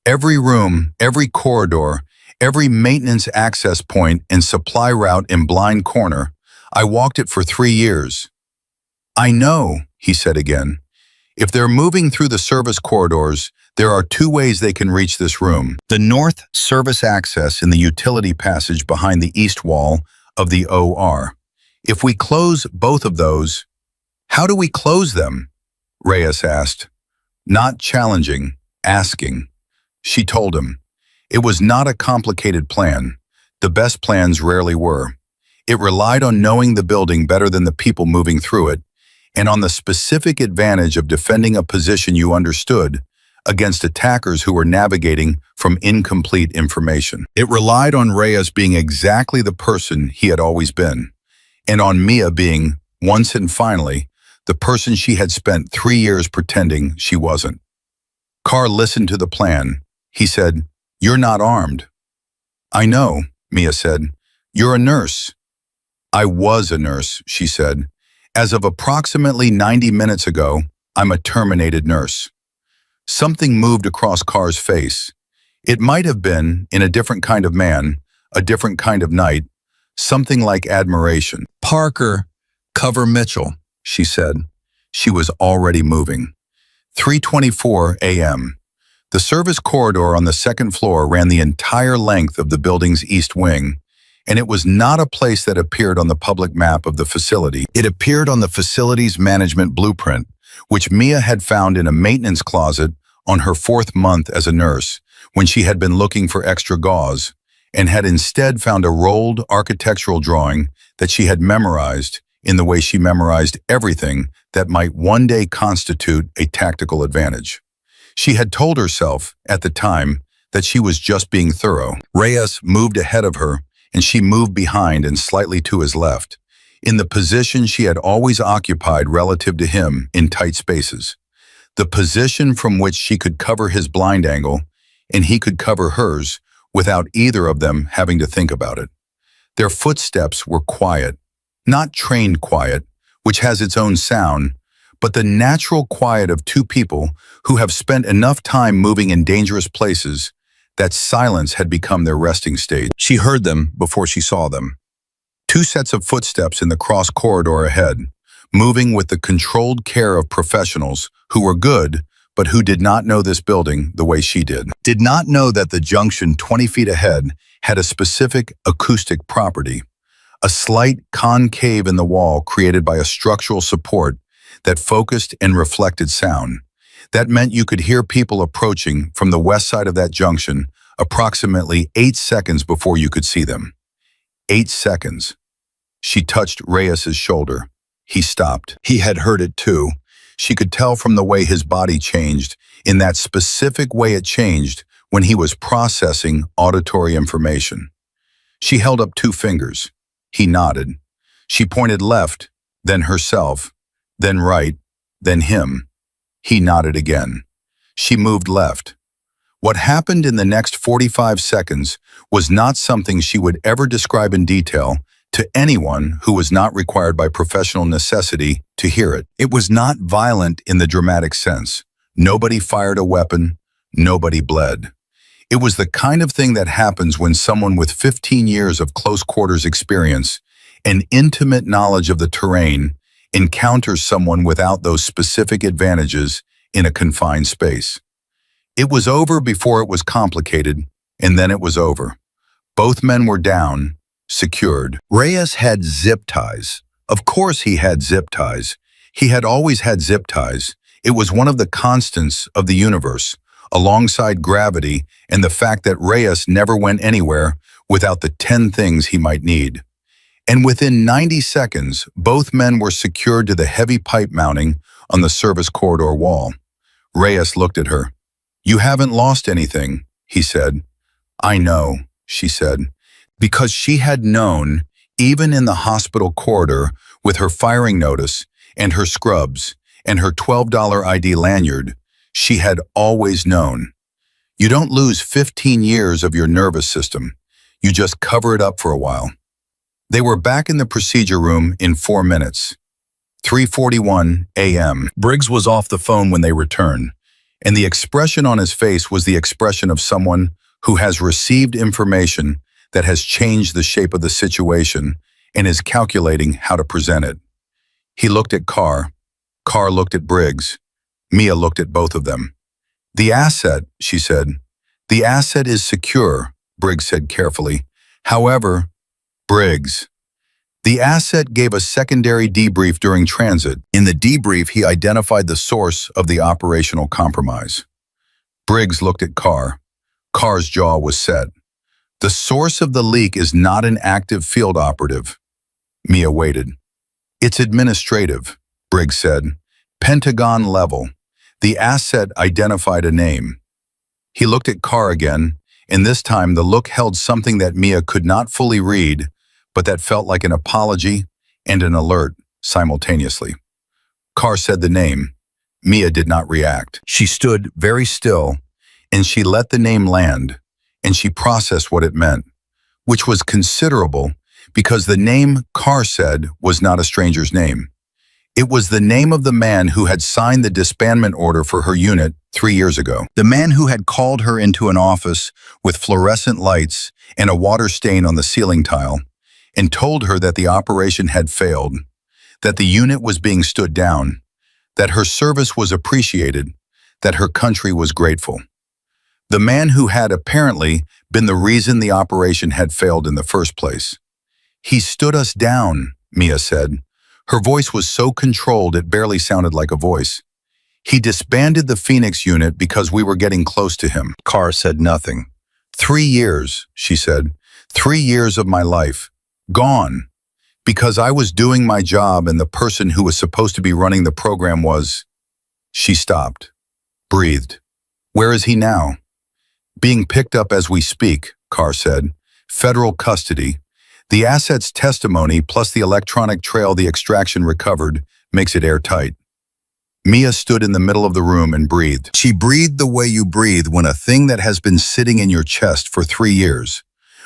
Every room, every corridor, every maintenance access point and supply route in Blind Corner. I walked it for 3 years. I know, he said again. If they're moving through the service corridors, there are 2 ways they can reach this room. The north service access in the utility passage behind the east wall of the OR. If we close both of those, how do we close them? Reyes asked. Not challenging, asking. She told him. It was not a complicated plan. The best plans rarely were. It relied on knowing the building better than the people moving through it, and on the specific advantage of defending a position you understood against attackers who were navigating from incomplete information. It relied on Reyes being exactly the person he had always been, and on Mia being, once and finally, the person she had spent 3 years pretending she wasn't. Carr listened to the plan. He said, You're not armed. I know, Mia said. "You're a nurse." "I was a nurse," she said. "As of approximately 90 minutes ago, I'm a terminated nurse." Something moved across Carr's face. It might have been, in a different kind of man, a different kind of night, something like admiration. "Parker, cover Mitchell," she said. She was already moving. 3:24 a.m. The service corridor on the second floor ran the entire length of the building's east wing, and it was not a place that appeared on the public map of the facility. It appeared on the facility's management blueprint, which Mia had found in a maintenance closet on her 4th month as a nurse, when she had been looking for extra gauze, and had instead found a rolled architectural drawing that she had memorized in the way she memorized everything that might one day constitute a tactical advantage. She had told herself, at the time, that she was just being thorough. Reyes moved ahead of her, and she moved behind and slightly to his left, in the position she had always occupied relative to him in tight spaces. The position from which she could cover his blind angle, and he could cover hers, without either of them having to think about it. Their footsteps were quiet, not trained quiet, which has its own sound, but the natural quiet of two people who have spent enough time moving in dangerous places that silence had become their resting state. She heard them before she saw them. 2 sets of footsteps in the cross corridor ahead, moving with the controlled care of professionals who were good, but who did not know this building the way she did not know that the junction 20 feet ahead had a specific acoustic property, a slight concave in the wall created by a structural support that focused and reflected sound. That meant you could hear people approaching from the west side of that junction approximately 8 seconds before you could see them. 8 seconds. She touched Reyes's shoulder. He stopped. He had heard it too. She could tell from the way his body changed, in that specific way it changed when he was processing auditory information. She held up 2 fingers. He nodded. She pointed left, then herself, then right, then him. He nodded again. She moved left. What happened in the next 45 seconds was not something she would ever describe in detail to anyone who was not required by professional necessity to hear it. It was not violent in the dramatic sense. Nobody fired a weapon. Nobody bled. It was the kind of thing that happens when someone with 15 years of close quarters experience and intimate knowledge of the terrain encounters someone without those specific advantages in a confined space. It was over before it was complicated, and then it was over. Both men were down, secured. Reyes had zip ties. Of course he had zip ties. He had always had zip ties. It was one of the constants of the universe, alongside gravity and the fact that Reyes never went anywhere without the 10 things he might need. And within 90 seconds, both men were secured to the heavy pipe mounting on the service corridor wall. Reyes looked at her. "You haven't lost anything," he said. "I know," she said, because she had known, even in the hospital corridor with her firing notice and her scrubs and her $12 ID lanyard, she had always known. You don't lose 15 years of your nervous system. You just cover it up for a while. They were back in the procedure room in 4 minutes. 3:41 a.m. Briggs was off the phone when they returned, and the expression on his face was the expression of someone who has received information that has changed the shape of the situation and is calculating how to present it. He looked at Carr. Carr looked at Briggs. Mia looked at both of them. "The asset," she said. "The asset is secure," Briggs said carefully. "However, Briggs." The asset gave a secondary debrief during transit. In the debrief, he identified the source of the operational compromise. Briggs looked at Carr. Carr's jaw was set. "The source of the leak is not an active field operative." Mia waited. "It's administrative," Briggs said. "Pentagon level." The asset identified a name. He looked at Carr again, and this time the look held something that Mia could not fully read, but that felt like an apology and an alert simultaneously. Carr said the name. Mia did not react. She stood very still, and she let the name land, and she processed what it meant, which was considerable because the name Carr said was not a stranger's name. It was the name of the man who had signed the disbandment order for her unit 3 years ago. The man who had called her into an office with fluorescent lights and a water stain on the ceiling tile and told her that the operation had failed, that the unit was being stood down, that her service was appreciated, that her country was grateful. The man who had apparently been the reason the operation had failed in the first place. "He stood us down," Mia said. Her voice was so controlled it barely sounded like a voice. "He disbanded the Phoenix unit because we were getting close to him." Carr said nothing. 3 years, she said. 3 years of my life. Gone. Because I was doing my job and the person who was supposed to be running the program was... She stopped. Breathed. "Where is he now?" "Being picked up as we speak," Carr said. "Federal custody. The asset's testimony plus the electronic trail the extraction recovered makes it airtight." Mia stood in the middle of the room and breathed. She breathed the way you breathe when a thing that has been sitting in your chest for 3 years,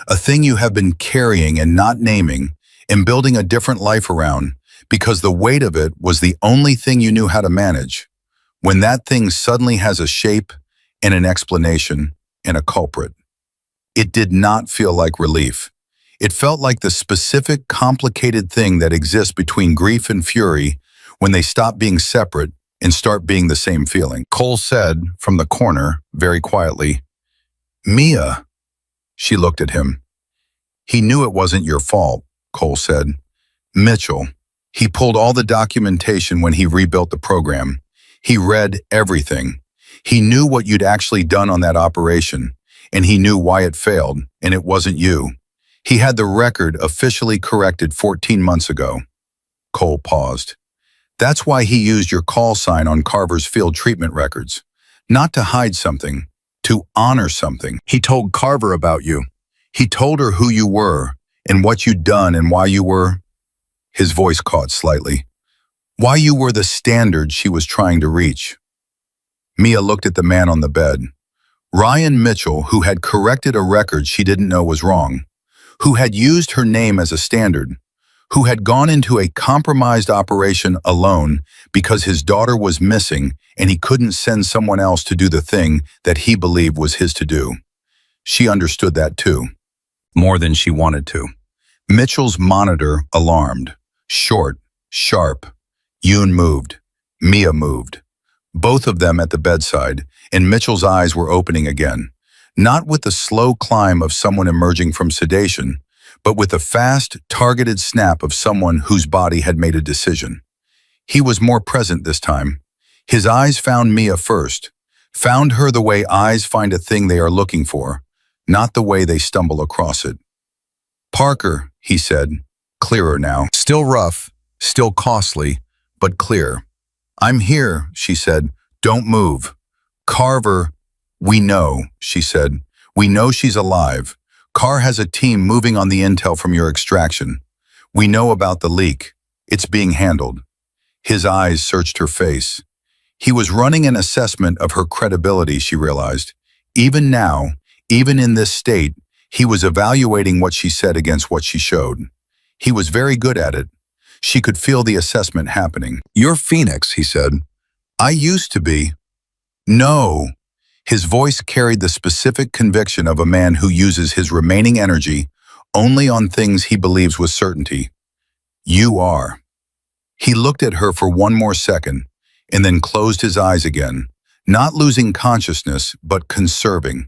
a thing you have been carrying and not naming, and building a different life around, because the weight of it was the only thing you knew how to manage. When that thing suddenly has a shape and an explanation and a culprit. It did not feel like relief. It felt like the specific, complicated thing that exists between grief and fury when they stop being separate and start being the same feeling. Cole said, from the corner, very quietly, "Mia." She looked at him. "He knew it wasn't your fault," Cole said. "Mitchell. He pulled all the documentation when he rebuilt the program. He read everything. He knew what you'd actually done on that operation, and he knew why it failed, and it wasn't you. He had the record officially corrected 14 months ago." Cole paused. "That's why he used your call sign on Carver's field treatment records. Not to hide something, to honor something. He told Carver about you. He told her who you were, and what you'd done and why you were..." His voice caught slightly. "Why you were the standard she was trying to reach." Mia looked at the man on the bed. Ryan Mitchell, who had corrected a record she didn't know was wrong, who had used her name as a standard, who had gone into a compromised operation alone because his daughter was missing and he couldn't send someone else to do the thing that he believed was his to do. She understood that too, more than she wanted to. Mitchell's monitor alarmed. Short, sharp. Yoon moved. Mia moved. Both of them at the bedside, and Mitchell's eyes were opening again. Not with the slow climb of someone emerging from sedation, but with the fast, targeted snap of someone whose body had made a decision. He was more present this time. His eyes found Mia first, found her the way eyes find a thing they are looking for, not the way they stumble across it. "Parker," he said, clearer now. Still rough, still costly, but clear. "I'm here," she said. "Don't move." "Carver..." "We know," she said. "We know she's alive. Carr has a team moving on the intel from your extraction. We know about the leak. It's being handled." His eyes searched her face. He was running an assessment of her credibility, she realized. Even now, even in this state, he was evaluating what she said against what she showed. He was very good at it. She could feel the assessment happening. "You're Phoenix," he said. "I used to be." "No." His voice carried the specific conviction of a man who uses his remaining energy only on things he believes with certainty. "You are." He looked at her for one more second and then closed his eyes again, not losing consciousness, but conserving,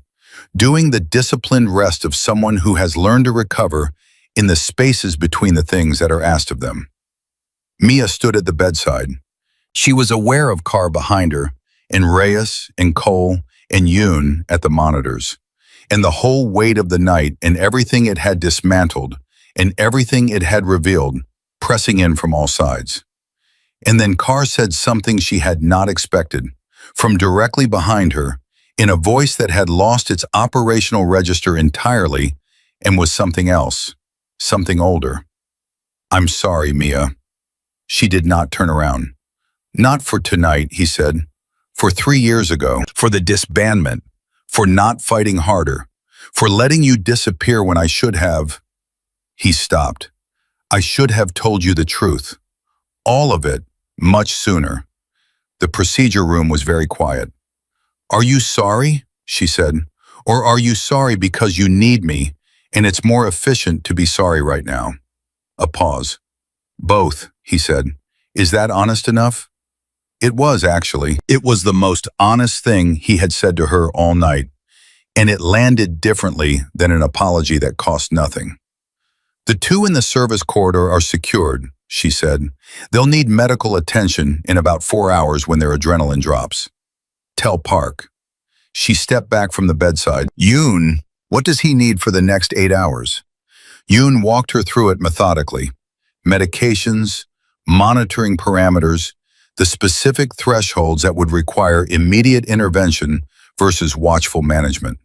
doing the disciplined rest of someone who has learned to recover in the spaces between the things that are asked of them. Mia stood at the bedside. She was aware of Carr behind her, and Reyes and Cole and Yoon at the monitors, and the whole weight of the night and everything it had dismantled and everything it had revealed, pressing in from all sides. And then Carr said something she had not expected, from directly behind her, in a voice that had lost its operational register entirely and was something else, something older. "I'm sorry, Mia." She did not turn around. "Not for tonight," he said. "For 3 years ago, for the disbandment, for not fighting harder, for letting you disappear when I should have." He stopped. I should have told you the truth. All of it, much sooner. The procedure room was very quiet. Are you sorry? She said. Or are you sorry because you need me, and it's more efficient to be sorry right now? A pause. Both, he said. Is that honest enough? It was, actually. It was the most honest thing he had said to her all night, and it landed differently than an apology that cost nothing. The two in the service corridor are secured, she said. They'll need medical attention in about 4 hours when their adrenaline drops. Tell Park. She stepped back from the bedside. Yoon, what does he need for the next 8 hours? Yoon walked her through it methodically. Medications, monitoring parameters, the specific thresholds that would require immediate intervention versus watchful management.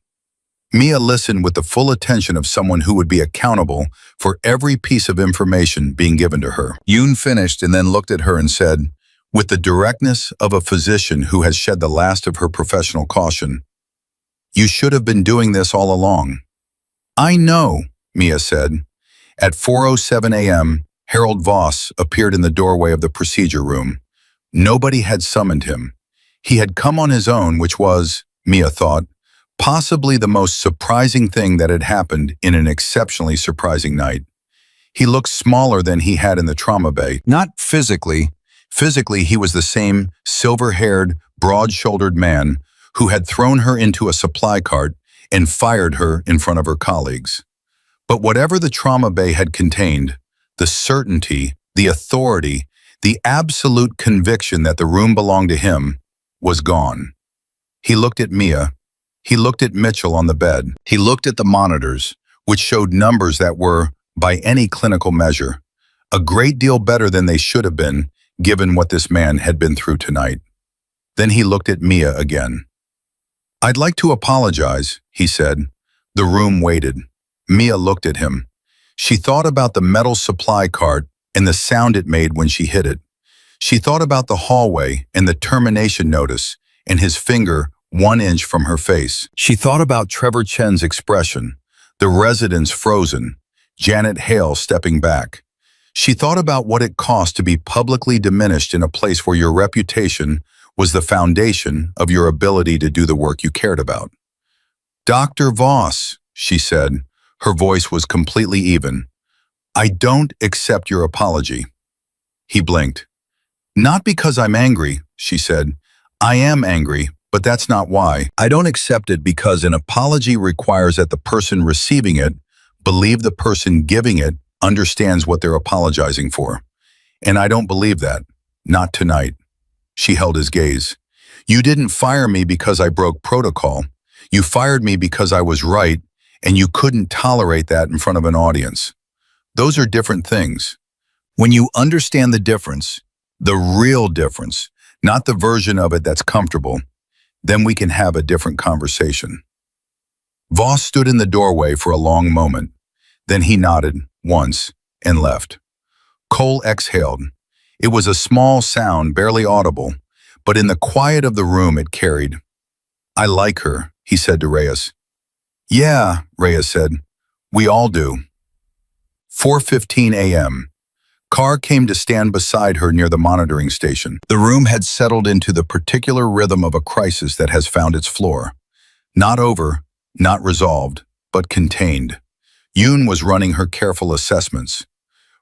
Mia listened with the full attention of someone who would be accountable for every piece of information being given to her. Yoon finished and then looked at her and said, with the directness of a physician who has shed the last of her professional caution, "You should have been doing this all along." "I know," Mia said. At 4:07 a.m., Harold Voss appeared in the doorway of the procedure room. Nobody had summoned him. He had come on his own, which was, Mia thought, possibly the most surprising thing that had happened in an exceptionally surprising night. He looked smaller than he had in the trauma bay. Not physically. Physically, he was the same silver-haired, broad-shouldered man who had thrown her into a supply cart and fired her in front of her colleagues. But whatever the trauma bay had contained, the certainty, the authority, the absolute conviction that the room belonged to him was gone. He looked at Mia. He looked at Mitchell on the bed. He looked at the monitors, which showed numbers that were, by any clinical measure, a great deal better than they should have been, given what this man had been through tonight. Then he looked at Mia again. "I'd like to apologize," he said. The room waited. Mia looked at him. She thought about the metal supply cart and the sound it made when she hit it. She thought about the hallway and the termination notice and his finger 1 inch from her face. She thought about Trevor Chen's expression, the residents frozen, Janet Hale stepping back. She thought about what it cost to be publicly diminished in a place where your reputation was the foundation of your ability to do the work you cared about. "Dr. Voss," she said. Her voice was completely even. "I don't accept your apology." He blinked. "Not because I'm angry," she said. "I am angry, but that's not why. I don't accept it because an apology requires that the person receiving it believe the person giving it understands what they're apologizing for. And I don't believe that. Not tonight." She held his gaze. "You didn't fire me because I broke protocol. You fired me because I was right, and you couldn't tolerate that in front of an audience. Those are different things. When you understand the difference, the real difference, not the version of it that's comfortable, then we can have a different conversation." Voss stood in the doorway for a long moment. Then he nodded once and left. Cole exhaled. It was a small sound, barely audible, but in the quiet of the room it carried. "I like her," he said to Reyes. "Yeah," Reyes said. "We all do." 4:15 a.m. Carr came to stand beside her near the monitoring station. The room had settled into the particular rhythm of a crisis that has found its floor. Not over, not resolved, but contained. Yoon was running her careful assessments.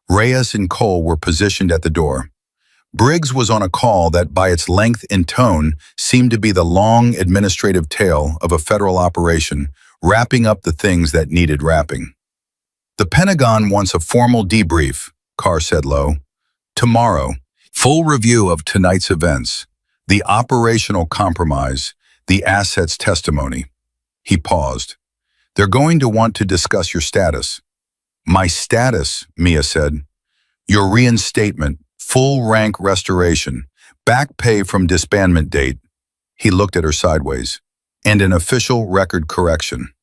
Reyes and Cole were positioned at the door. Briggs was on a call that, by its length and tone, seemed to be the long administrative tale of a federal operation, wrapping up the things that needed wrapping. "The Pentagon wants a formal debrief," Carr said low. "Tomorrow, full review of tonight's events, the operational compromise, the assets testimony." He paused. "They're going to want to discuss your status." "My status," Mia said. "Your reinstatement, full rank restoration, back pay from disbandment date." He looked at her sideways. "And an official record correction.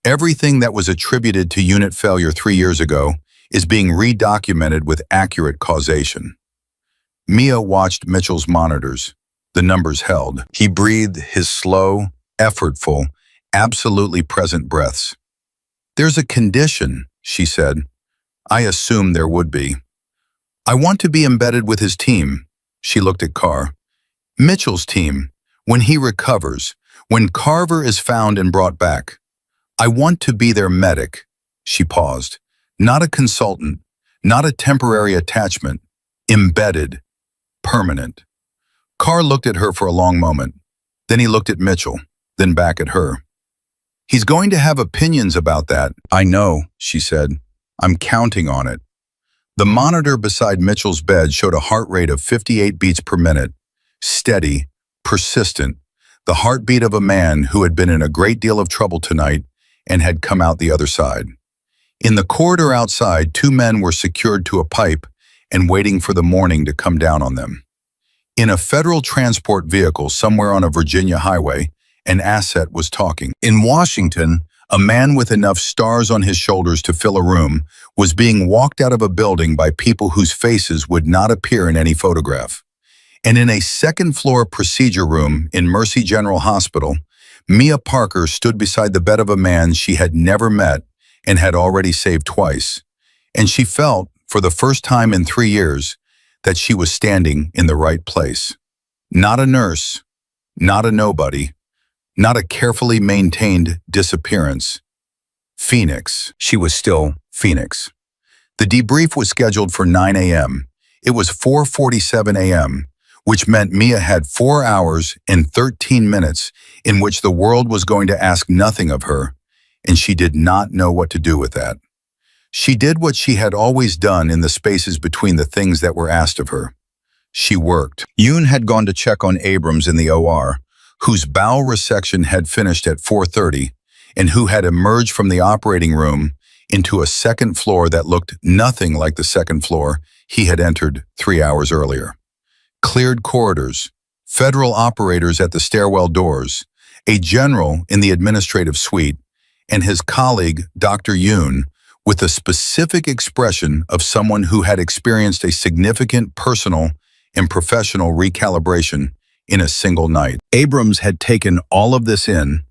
Everything that was attributed to unit failure 3 years ago is being redocumented with accurate causation." Mia watched Mitchell's monitors. The numbers held. He breathed his slow, effortful, absolutely present breaths. "There's a condition," she said. I assumed there would be. I want to be embedded with his team. She looked at Carr. Mitchell's team, when he recovers, when Carver is found and brought back. I want to be their medic. She paused. Not a consultant, not a temporary attachment. Embedded. Permanent. Carr looked at her for a long moment. Then he looked at Mitchell, then back at her. He's going to have opinions about that. I know, she said. I'm counting on it. The monitor beside Mitchell's bed showed a heart rate of 58 beats per minute. Steady, persistent, the heartbeat of a man who had been in a great deal of trouble tonight and had come out the other side. In the corridor outside, 2 men were secured to a pipe and waiting for the morning to come down on them. In a federal transport vehicle somewhere on a Virginia highway, an asset was talking. In Washington, a man with enough stars on his shoulders to fill a room was being walked out of a building by people whose faces would not appear in any photograph. And in a second-floor procedure room in Mercy General Hospital, Mia Parker stood beside the bed of a man she had never met and had already saved twice. And she felt, for the first time in 3 years, that she was standing in the right place. Not a nurse, not a nobody, not a carefully maintained disappearance. Phoenix. She was still Phoenix. The debrief was scheduled for 9 a.m. It was 4:47 a.m., which meant Mia had 4 hours and 13 minutes in which the world was going to ask nothing of her, and she did not know what to do with that. She did what she had always done in the spaces between the things that were asked of her. She worked. Yoon had gone to check on Abrams in the OR, whose bowel resection had finished at 4:30, and who had emerged from the operating room into a second floor that looked nothing like the second floor he had entered 3 hours earlier. Cleared corridors, federal operators at the stairwell doors, a general in the administrative suite, and his colleague, Dr. Yoon, with a specific expression of someone who had experienced a significant personal and professional recalibration in a single night. Abrams had taken all of this in,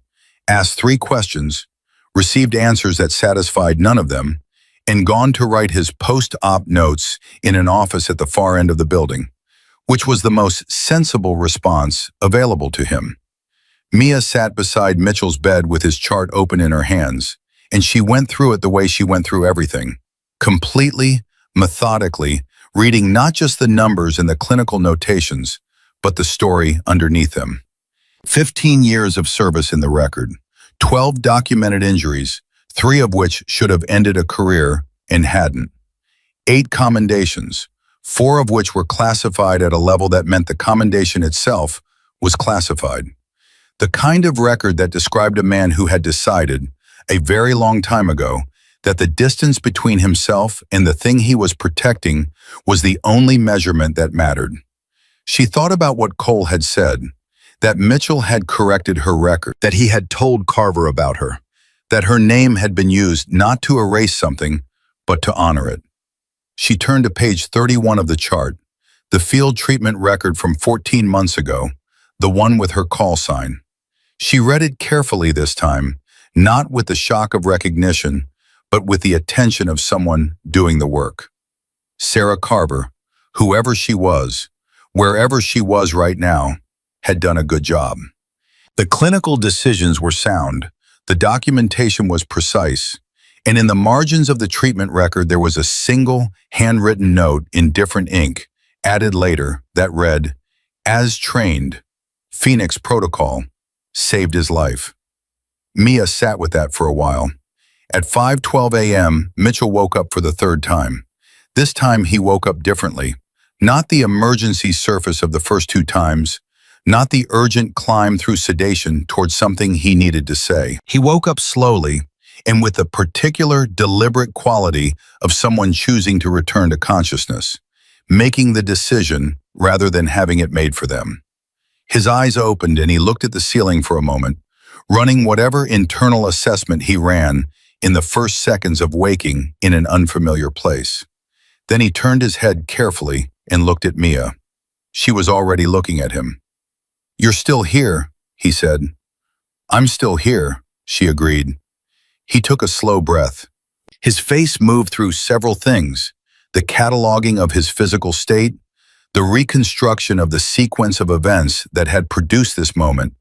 asked 3 questions, received answers that satisfied none of them, and gone to write his post-op notes in an office at the far end of the building, which was the most sensible response available to him. Mia sat beside Mitchell's bed with his chart open in her hands, and she went through it the way she went through everything, completely, methodically, reading not just the numbers and the clinical notations, but the story underneath them. 15 years of service in the record, 12 documented injuries, 3 of which should have ended a career and hadn't. 8 commendations, 4 of which were classified at a level that meant the commendation itself was classified. The kind of record that described a man who had decided, a very long time ago, that the distance between himself and the thing he was protecting was the only measurement that mattered. She thought about what Cole had said, that Mitchell had corrected her record, that he had told Carver about her, that her name had been used not to erase something, but to honor it. She turned to page 31 of the chart, the field treatment record from 14 months ago, the one with her call sign. She read it carefully this time, not with the shock of recognition, but with the attention of someone doing the work. Sarah Carver, whoever she was, wherever she was right now, had done a good job. The clinical decisions were sound, the documentation was precise, and in the margins of the treatment record there was a single handwritten note in different ink, added later, that read, "As trained, Phoenix Protocol, saved his life." Mia sat with that for a while. At 5:12 a.m., Mitchell woke up for the 3rd time. This time he woke up differently. Not the emergency surface of the first 2 times, not the urgent climb through sedation towards something he needed to say. He woke up slowly and with the particular deliberate quality of someone choosing to return to consciousness, making the decision rather than having it made for them. His eyes opened and he looked at the ceiling for a moment, running whatever internal assessment he ran in the first seconds of waking in an unfamiliar place. Then he turned his head carefully and looked at Mia. She was already looking at him. "You're still here," he said. "I'm still here," she agreed. He took a slow breath. His face moved through several things: the cataloging of his physical state, the reconstruction of the sequence of events that had produced this moment,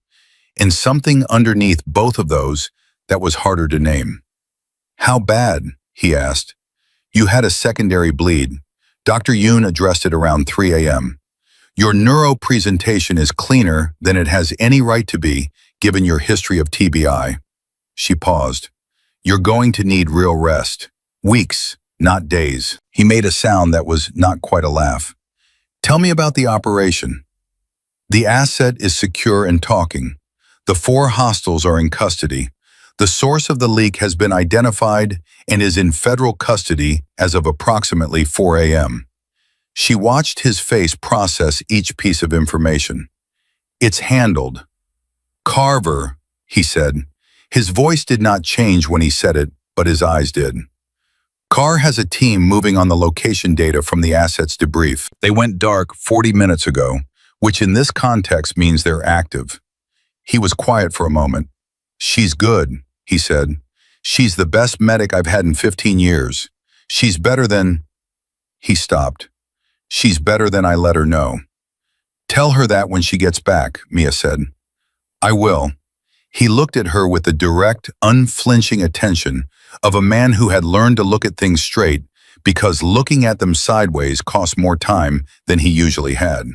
and something underneath both of those that was harder to name. "How bad?" he asked. "You had a secondary bleed. Dr. Yoon addressed it around 3 a.m. Your neuro presentation is cleaner than it has any right to be, given your history of TBI." She paused. "You're going to need real rest. Weeks, not days." He made a sound that was not quite a laugh. "Tell me about the operation." "The asset is secure and talking. The 4 hostiles are in custody. The source of the leak has been identified and is in federal custody as of approximately 4 a.m. She watched his face process each piece of information. "It's handled." "Carver," he said. His voice did not change when he said it, but his eyes did. "Carr has a team moving on the location data from the asset's debrief. They went dark 40 minutes ago, which in this context means they're active." He was quiet for a moment. "She's good," he said. "She's the best medic I've had in 15 years. She's better than—" He stopped. "She's better than I let her know." "Tell her that when she gets back," Mia said. "I will." He looked at her with the direct, unflinching attention of a man who had learned to look at things straight because looking at them sideways cost more time than he usually had.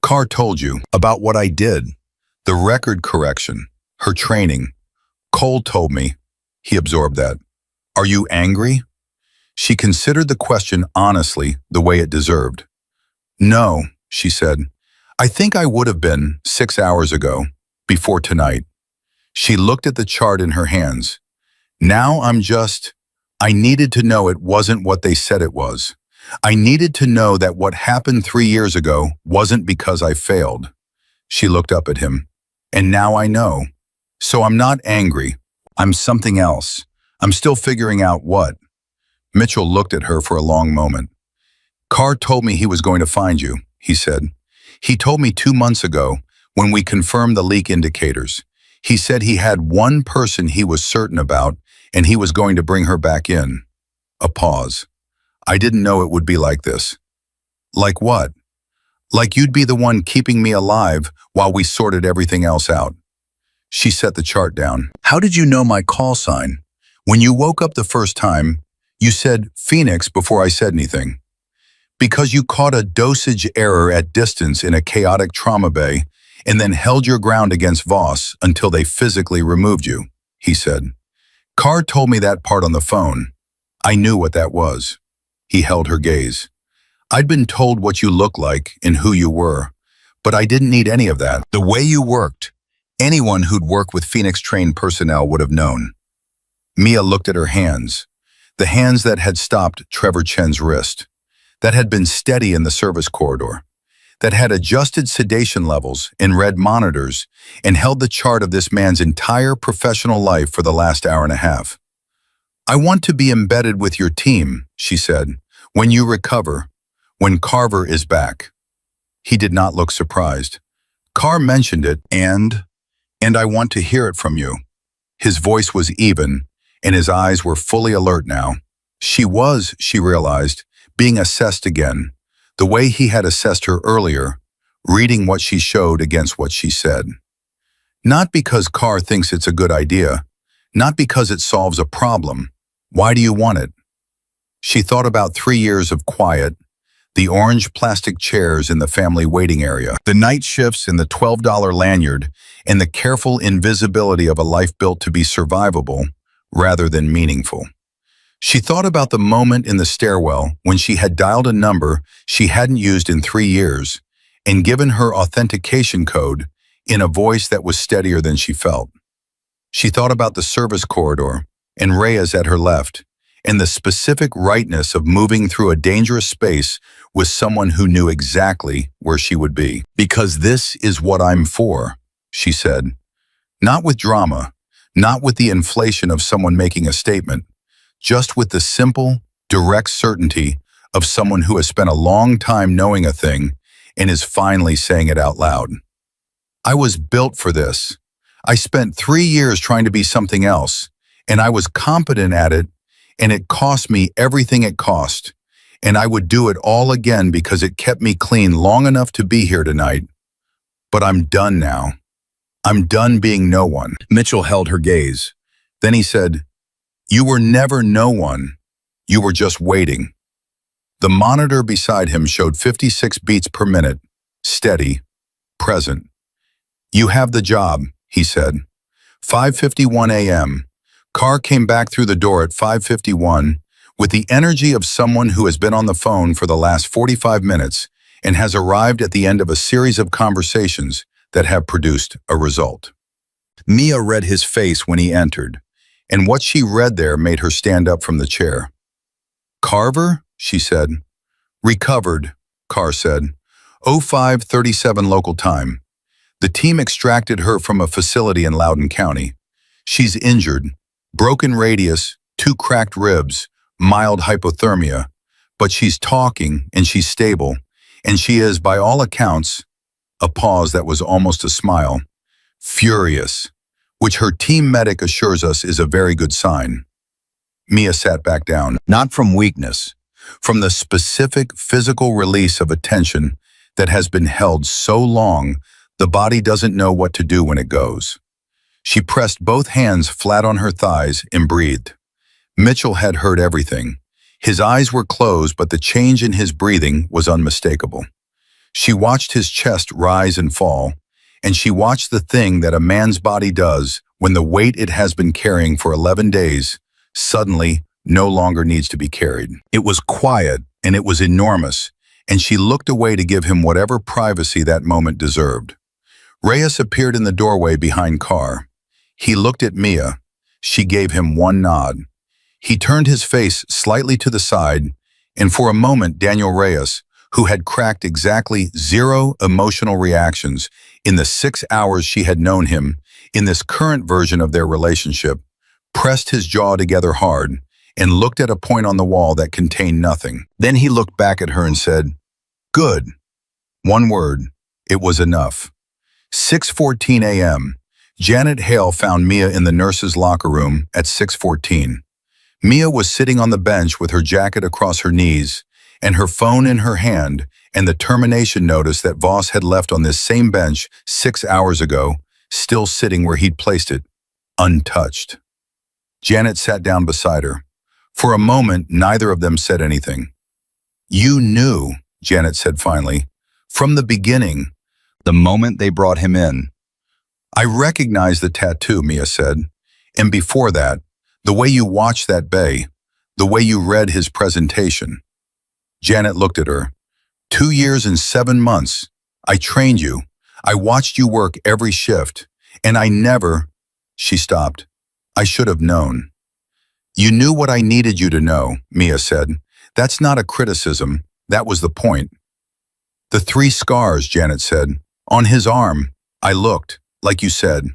"Carr told you about what I did. The record correction, her training. Cole told me." He absorbed that. "Are you angry?" She considered the question honestly, the way it deserved. "No," she said. "I think I would have been 6 hours ago, before tonight." She looked at the chart in her hands. "Now I needed to know it wasn't what they said it was. I needed to know that what happened 3 years ago wasn't because I failed." She looked up at him. "And now I know. So I'm not angry. I'm something else. I'm still figuring out what." Mitchell looked at her for a long moment. "Carr told me he was going to find you," he said. "He told me 2 months ago when we confirmed the leak indicators. He said he had one person he was certain about, and he was going to bring her back in." A pause. "I didn't know it would be like this." "Like what?" "Like you'd be the one keeping me alive while we sorted everything else out." She set the chart down. "How did you know my call sign? When you woke up the first time, you said Phoenix before I said anything." "Because you caught a dosage error at distance in a chaotic trauma bay and then held your ground against Voss until they physically removed you," he said. "Carr told me that part on the phone. I knew what that was." He held her gaze. "I'd been told what you looked like and who you were, but I didn't need any of that. The way you worked, anyone who'd worked with Phoenix-trained personnel would have known." Mia looked at her hands, the hands that had stopped Trevor Chen's wrist, that had been steady in the service corridor, that had adjusted sedation levels and read monitors and held the chart of this man's entire professional life for the last hour and a half. "I want to be embedded with your team," she said, "when you recover, when Carver is back." He did not look surprised. "Carr mentioned it, and I want to hear it from you." His voice was even, and his eyes were fully alert now. She realized, being assessed again, the way he had assessed her earlier, reading what she showed against what she said. Not because Carr thinks it's a good idea, not because it solves a problem. Why do you want it? She thought about 3 years of quiet, the orange plastic chairs in the family waiting area, the night shifts and the $12 lanyard, and the careful invisibility of a life built to be survivable rather than meaningful. She thought about the moment in the stairwell when she had dialed a number she hadn't used in 3 years and given her authentication code in a voice that was steadier than she felt. She thought about the service corridor and Reyes at her left and the specific rightness of moving through a dangerous space with someone who knew exactly where she would be. "Because this is what I'm for," she said. Not with drama, not with the inflation of someone making a statement, just with the simple, direct certainty of someone who has spent a long time knowing a thing and is finally saying it out loud. "I was built for this. I spent 3 years trying to be something else, and I was competent at it, and it cost me everything it cost. And I would do it all again because it kept me clean long enough to be here tonight. But I'm done now. I'm done being no one." Mitchell held her gaze. Then he said, "You were never no one. You were just waiting." The monitor beside him showed 56 beats per minute, steady, present. "You have the job," he said. 5:51 a.m. Carr came back through the door at 5:51 with the energy of someone who has been on the phone for the last 45 minutes and has arrived at the end of a series of conversations that have produced a result. Mia read his face when he entered, and what she read there made her stand up from the chair. "Carver?" she said. "Recovered," Carr said. 05:37 local time. The team extracted her from a facility in Loudoun County. She's injured, broken radius, 2 cracked ribs, mild hypothermia, but she's talking and she's stable, and she is, by all accounts, a pause that was almost a smile, furious, which her team medic assures us is a very good sign. Mia sat back down, not from weakness, from the specific physical release of a tension that has been held so long the body doesn't know what to do when it goes. She pressed both hands flat on her thighs and breathed. Mitchell had heard everything. His eyes were closed, but the change in his breathing was unmistakable. She watched his chest rise and fall, and she watched the thing that a man's body does when the weight it has been carrying for 11 days suddenly no longer needs to be carried. It was quiet, and it was enormous, and she looked away to give him whatever privacy that moment deserved. Reyes appeared in the doorway behind Carr. He looked at Mia. She gave him one nod. He turned his face slightly to the side, and for a moment Daniel Reyes, who had cracked exactly 0 emotional reactions in the 6 hours she had known him in this current version of their relationship, pressed his jaw together hard and looked at a point on the wall that contained nothing. Then he looked back at her and said, "Good." One word. It was enough. 6:14 a.m. Janet Hale found Mia in the nurse's locker room at 6:14. Mia was sitting on the bench with her jacket across her knees and her phone in her hand and the termination notice that Voss had left on this same bench 6 hours ago, still sitting where he'd placed it, untouched. Janet sat down beside her. For a moment, neither of them said anything. "You knew," Janet said finally, "from the beginning, the moment they brought him in." "I recognized the tattoo," Mia said, "and before that, the way you watched that bay, the way you read his presentation." Janet looked at her. 2 years and 7 months. I trained you. I watched you work every shift, and I never—" She stopped. "I should have known." "You knew what I needed you to know," Mia said. "That's not a criticism. That was the point." "The 3 scars," Janet said. "On his arm. I looked, like you said."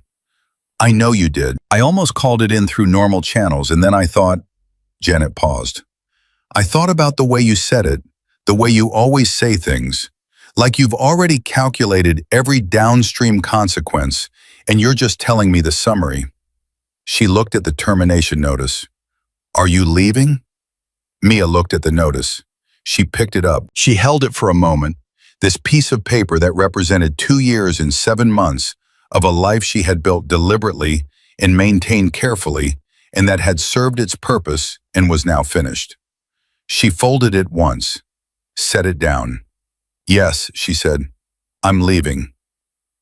"I know you did. I almost called it in through normal channels, and then I thought—" Janet paused. "I thought about the way you said it, the way you always say things, like you've already calculated every downstream consequence, and you're just telling me the summary." She looked at the termination notice. "Are you leaving?" Mia looked at the notice. She picked it up. She held it for a moment, this piece of paper that represented 2 years and 7 months of a life she had built deliberately and maintained carefully, and that had served its purpose and was now finished. She folded it once, set it down. "Yes," she said, "I'm leaving."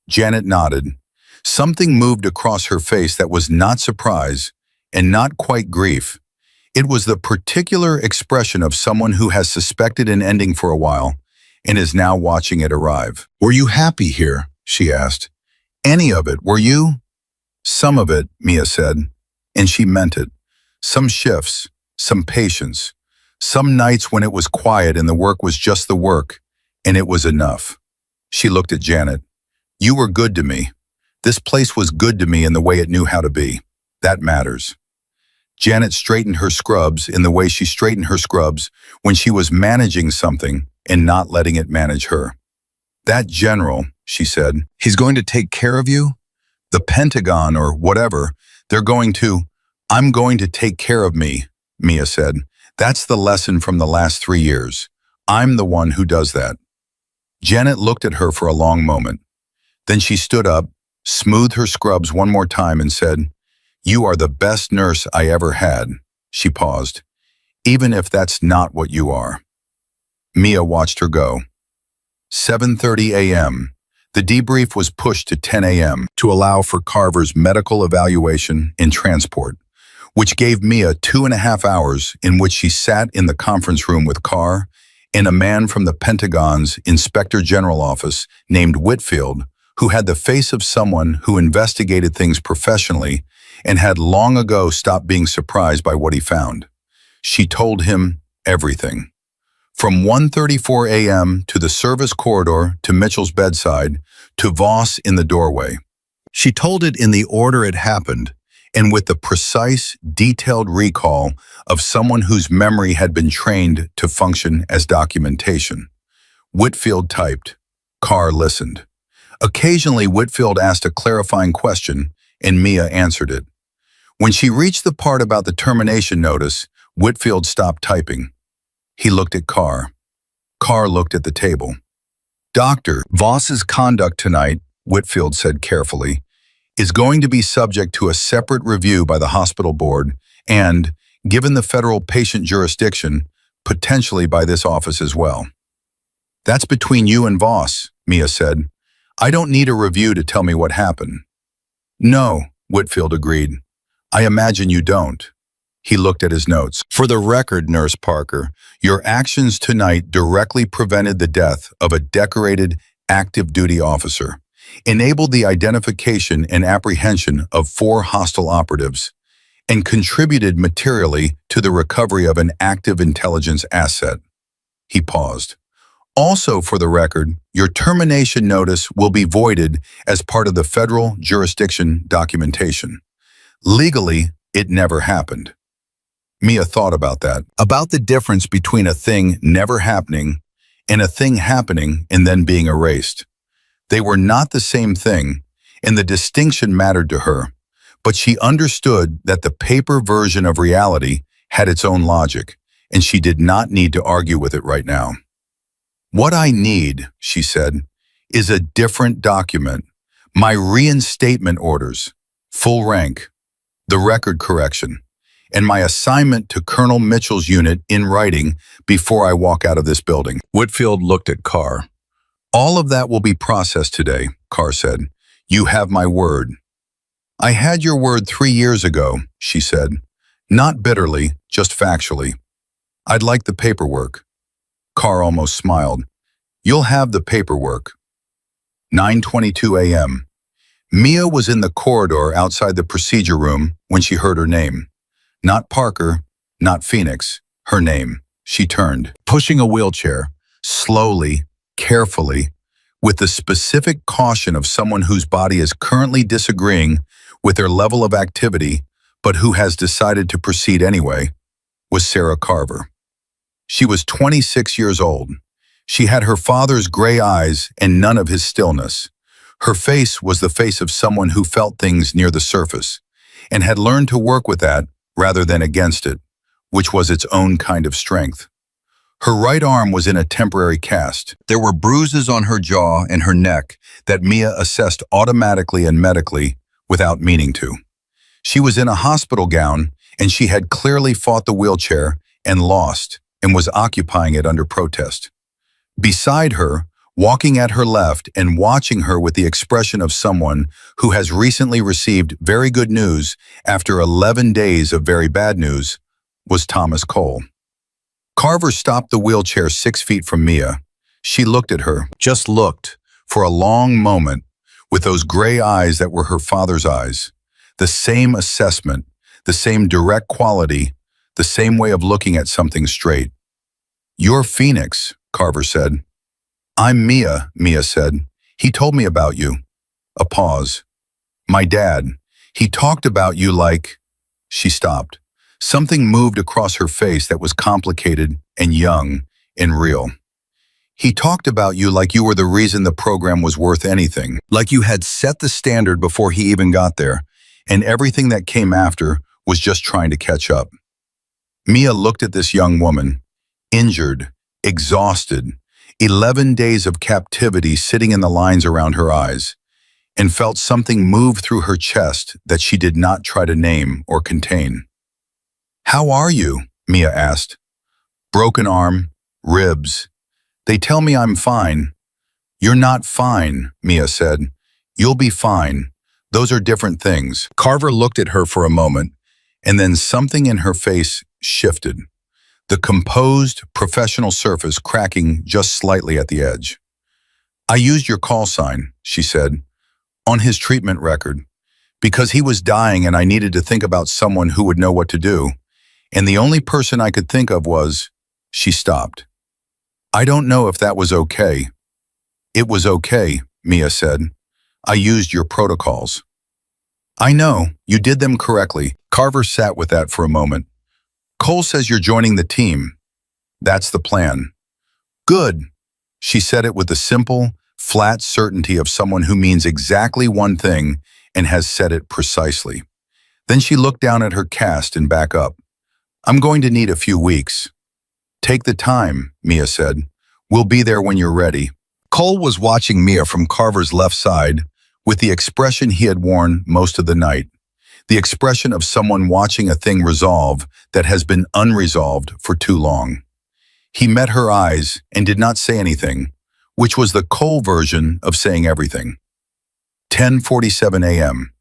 Janet nodded. Something moved across her face that was not surprise and not quite grief. It was the particular expression of someone who has suspected an ending for a while and is now watching it arrive. "Were you happy here?" she asked. "Any of it, were you?" "Some of it," Mia said, and she meant it. Some shifts, some patience, some nights when it was quiet and the work was just the work, and it was enough. She looked at Janet. "You were good to me. This place was good to me in the way it knew how to be. That matters." Janet straightened her scrubs in the way she straightened her scrubs when she was managing something and not letting it manage her. "That general," she said, "he's going to take care of you? The Pentagon or whatever, they're going to— I'm going to take care of me, Mia said. That's the lesson from the last 3 years. I'm the one who does that. Janet looked at her for a long moment. Then she stood up, smoothed her scrubs one more time and said, "You are the best nurse I ever had." She paused. "Even if that's not what you are." Mia watched her go. 7:30 a.m. The debrief was pushed to 10 a.m. to allow for Carver's medical evaluation and transport, which gave Mia 2.5 hours in which she sat in the conference room with Carr and a man from the Pentagon's Inspector General office named Whitfield, who had the face of someone who investigated things professionally and had long ago stopped being surprised by what he found. She told him everything. From 1:34 a.m. to the service corridor to Mitchell's bedside to Voss in the doorway. She told it in the order it happened and with the precise, detailed recall of someone whose memory had been trained to function as documentation. Whitfield typed. Carr listened. Occasionally, Whitfield asked a clarifying question, and Mia answered it. When she reached the part about the termination notice, Whitfield stopped typing. He looked at Carr. Carr looked at the table. "Doctor, Voss's conduct tonight," Whitfield said carefully, "is going to be subject to a separate review by the hospital board and, given the federal patient jurisdiction, potentially by this office as well." "That's between you and Voss," Mia said. "I don't need a review to tell me what happened." "No," Whitfield agreed. "I imagine you don't." He looked at his notes. "For the record, Nurse Parker, your actions tonight directly prevented the death of a decorated active duty officer, enabled the identification and apprehension of 4 hostile operatives, and contributed materially to the recovery of an active intelligence asset." He paused. "Also, for the record, your termination notice will be voided as part of the federal jurisdiction documentation. Legally, it never happened." Mia thought about that, about the difference between a thing never happening and a thing happening and then being erased. They were not the same thing, and the distinction mattered to her, but she understood that the paper version of reality had its own logic, and she did not need to argue with it right now. "What I need," she said, "is a different document. My reinstatement orders, full rank, the record correction, and my assignment to Colonel Mitchell's unit in writing before I walk out of this building." Whitfield looked at Carr. "All of that will be processed today," Carr said. "You have my word." "I had your word 3 years ago," she said. "Not bitterly, just factually. I'd like the paperwork." Carr almost smiled. "You'll have the paperwork." 9:22 a.m. Mia was in the corridor outside the procedure room when she heard her name. Not Parker, not Phoenix, her name. She turned, pushing a wheelchair, slowly, carefully, with the specific caution of someone whose body is currently disagreeing with their level of activity, but who has decided to proceed anyway, was Sarah Carver. She was 26 years old. She had her father's gray eyes and none of his stillness. Her face was the face of someone who felt things near the surface, and had learned to work with that rather than against it, which was its own kind of strength. Her right arm was in a temporary cast. There were bruises on her jaw and her neck that Mia assessed automatically and medically without meaning to. She was in a hospital gown, and she had clearly fought the wheelchair and lost, and was occupying it under protest. Beside her, walking at her left and watching her with the expression of someone who has recently received very good news after 11 days of very bad news, was Thomas Cole. Carver stopped the wheelchair 6 feet from Mia. She looked at her, just looked, for a long moment, with those gray eyes that were her father's eyes. The same assessment, the same direct quality, the same way of looking at something straight. "You're Phoenix," Carver said. "I'm Mia," Mia said. "He told me about you." A pause. "My dad. He talked about you like—" She stopped. Something moved across her face that was complicated and young and real. "He talked about you like you were the reason the program was worth anything, like you had set the standard before he even got there, and everything that came after was just trying to catch up." Mia looked at this young woman, injured, exhausted, 11 days of captivity sitting in the lines around her eyes, and felt something move through her chest that she did not try to name or contain. "How are you?" Mia asked. "Broken arm, ribs. They tell me I'm fine." "You're not fine," Mia said. "You'll be fine. Those are different things." Carver looked at her for a moment, and then something in her face shifted, the composed, professional surface cracking just slightly at the edge. "I used your call sign," she said, "on his treatment record, because he was dying and I needed to think about someone who would know what to do. And the only person I could think of was..." She stopped. "I don't know if that was okay." "It was okay," Mia said. "I used your protocols." "I know, you did them correctly." Carver sat with that for a moment. "Cole says you're joining the team." "That's the plan." "Good." She said it with the simple, flat certainty of someone who means exactly one thing and has said it precisely. Then she looked down at her cast and back up. "I'm going to need a few weeks." "Take the time," Mia said. "We'll be there when you're ready." Cole was watching Mia from Carver's left side with the expression he had worn most of the night, the expression of someone watching a thing resolve that has been unresolved for too long. He met her eyes and did not say anything, which was the Cole version of saying everything. 10:47 a.m.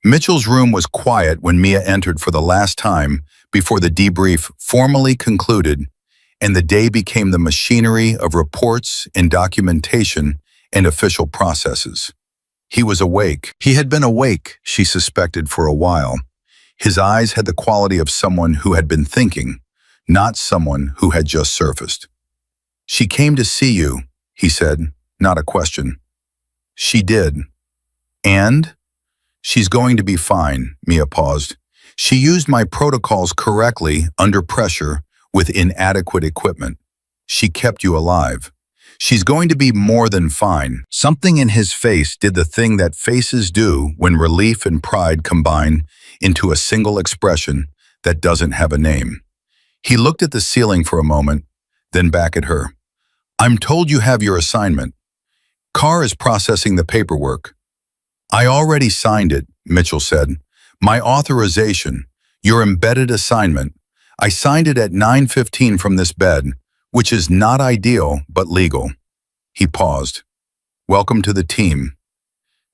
Mitchell's room was quiet when Mia entered for the last time before the debrief formally concluded and the day became the machinery of reports and documentation and official processes. He was awake. He had been awake, she suspected, for a while. His eyes had the quality of someone who had been thinking, not someone who had just surfaced. "She came to see you," he said, not a question. "She did." "And?" "She's going to be fine," Mia paused. "She used my protocols correctly under pressure with inadequate equipment. She kept you alive. She's going to be more than fine." Something in his face did the thing that faces do when relief and pride combine into a single expression that doesn't have a name. He looked at the ceiling for a moment, then back at her. "I'm told you have your assignment. Carr is processing the paperwork." "I already signed it," Mitchell said. "My authorization, your embedded assignment. I signed it at 9:15 from this bed, which is not ideal but legal." He paused. "Welcome to the team."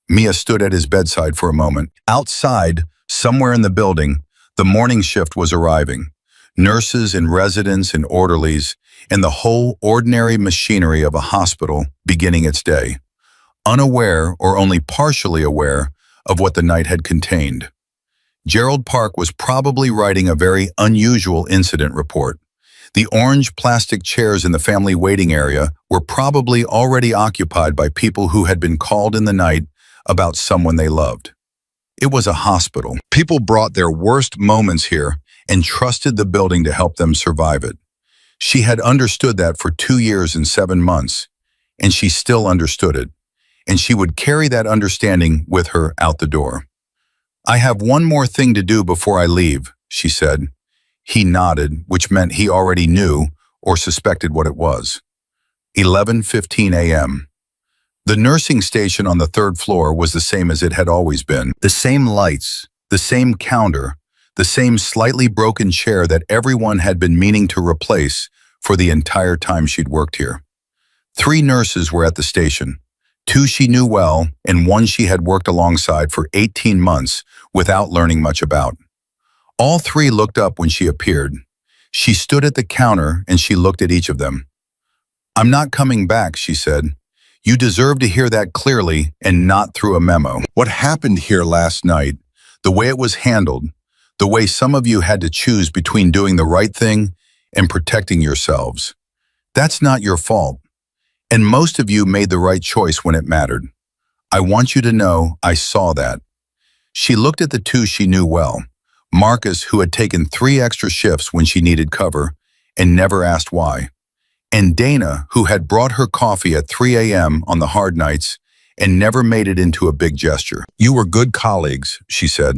Mia stood at his bedside for a moment. Outside, somewhere in the building, the morning shift was arriving. Nurses and residents and orderlies, and the whole ordinary machinery of a hospital beginning its day, unaware or only partially aware of what the night had contained. Gerald Park was probably writing a very unusual incident report. The orange plastic chairs in the family waiting area were probably already occupied by people who had been called in the night about someone they loved. It was a hospital. People brought their worst moments here and trusted the building to help them survive it. She had understood that for 2 years and 7 months, and she still understood it, and she would carry that understanding with her out the door. "I have one more thing to do before I leave," she said. He nodded, which meant he already knew or suspected what it was. 11:15 a.m. The nursing station on the 3rd floor was the same as it had always been. The same lights, the same counter, the same slightly broken chair that everyone had been meaning to replace for the entire time she'd worked here. 3 nurses were at the station. 2 she knew well, and 1 she had worked alongside for 18 months without learning much about. All 3 looked up when she appeared. She stood at the counter and she looked at each of them. "I'm not coming back," she said. "You deserve to hear that clearly and not through a memo. What happened here last night, the way it was handled, the way some of you had to choose between doing the right thing and protecting yourselves, that's not your fault. And most of you made the right choice when it mattered. I want you to know I saw that." She looked at the 2 she knew well. Marcus, who had taken 3 extra shifts when she needed cover and never asked why. And Dana, who had brought her coffee at 3 a.m. on the hard nights and never made it into a big gesture. "You were good colleagues," she said.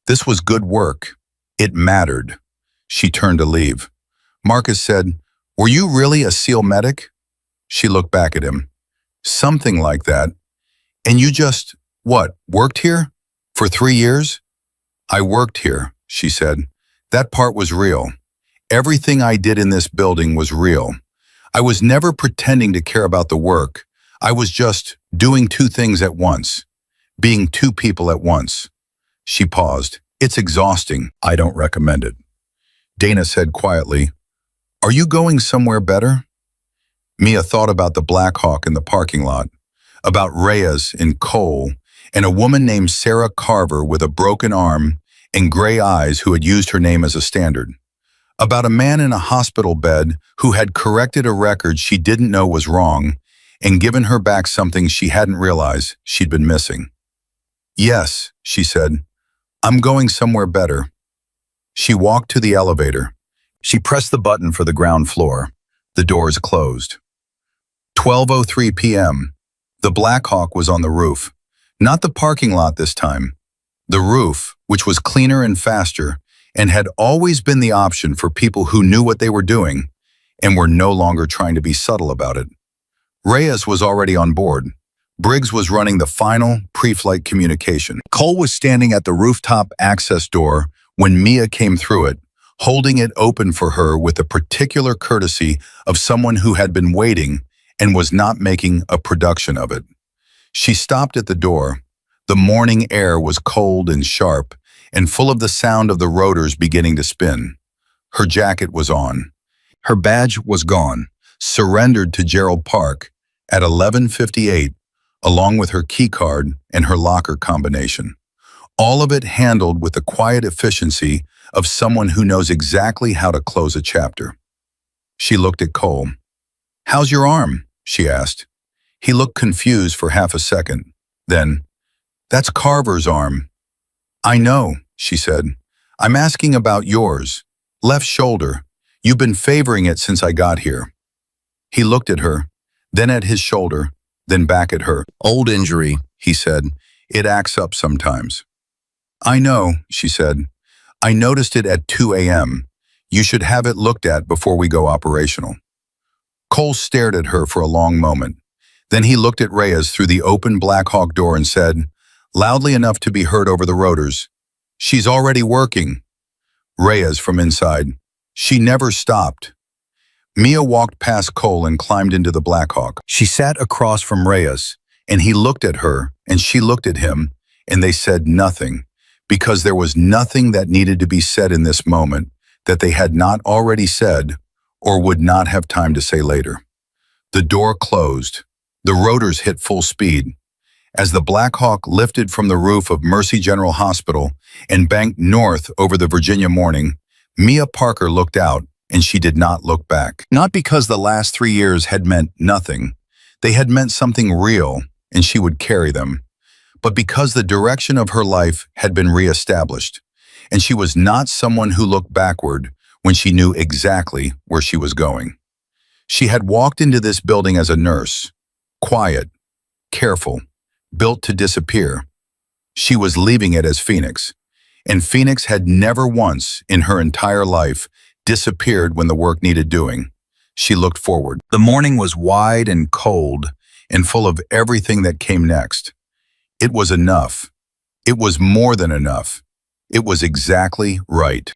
"This was good work. It mattered." She turned to leave. Marcus said, "Were you really a SEAL medic?" She looked back at him. "Something like that. And you just, what, worked here? For 3 years?" "I worked here," she said. "That part was real. Everything I did in this building was real. I was never pretending to care about the work. I was just doing two things at once, being two people at once." She paused. "It's exhausting. I don't recommend it." Dana said quietly, "Are you going somewhere better?" Mia thought about the Black Hawk in the parking lot, about Reyes in Cole, and a woman named Sarah Carver with a broken arm and gray eyes who had used her name as a standard, about a man in a hospital bed who had corrected a record she didn't know was wrong and given her back something she hadn't realized she'd been missing. "Yes," she said, "I'm going somewhere better." She walked to the elevator. She pressed the button for the ground floor. The doors closed. 12:03 p.m. The Black Hawk was on the roof. Not the parking lot this time. The roof, which was cleaner and faster, and had always been the option for people who knew what they were doing and were no longer trying to be subtle about it. Reyes was already on board. Briggs was running the final pre-flight communication. Cole was standing at the rooftop access door when Mia came through it, holding it open for her with the particular courtesy of someone who had been waiting and was not making a production of it. She stopped at the door. The morning air was cold and sharp and full of the sound of the rotors beginning to spin. Her jacket was on. Her badge was gone, surrendered to Gerald Park at 11:58, along with her keycard and her locker combination. All of it handled with the quiet efficiency of someone who knows exactly how to close a chapter. She looked at Cole. "How's your arm?" she asked. He looked confused for half a second. Then, "That's Carver's arm." "I know," she said. "I'm asking about yours. Left shoulder. You've been favoring it since I got here." He looked at her, then at his shoulder, then back at her. "Old injury," he said. "It acts up sometimes." "I know," she said. "I noticed it at 2 a.m. You should have it looked at before we go operational." Cole stared at her for a long moment. Then he looked at Reyes through the open Black Hawk door and said, loudly enough to be heard over the rotors, "She's already working." Reyes from inside, "She never stopped." Mia walked past Cole and climbed into the Black Hawk. She sat across from Reyes, and he looked at her, and she looked at him, and they said nothing, because there was nothing that needed to be said in this moment that they had not already said or would not have time to say later. The door closed. The rotors hit full speed. As the Black Hawk lifted from the roof of Mercy General Hospital and banked north over the Virginia morning, Mia Parker looked out, and she did not look back. Not because the last 3 years had meant nothing. They had meant something real, and she would carry them. But because the direction of her life had been reestablished, and she was not someone who looked backward when she knew exactly where she was going. She had walked into this building as a nurse, quiet, careful, built to disappear. She was leaving it as Phoenix, and Phoenix had never once in her entire life disappeared when the work needed doing. She looked forward. The morning was wide and cold and full of everything that came next. It was enough. It was more than enough. It was exactly right.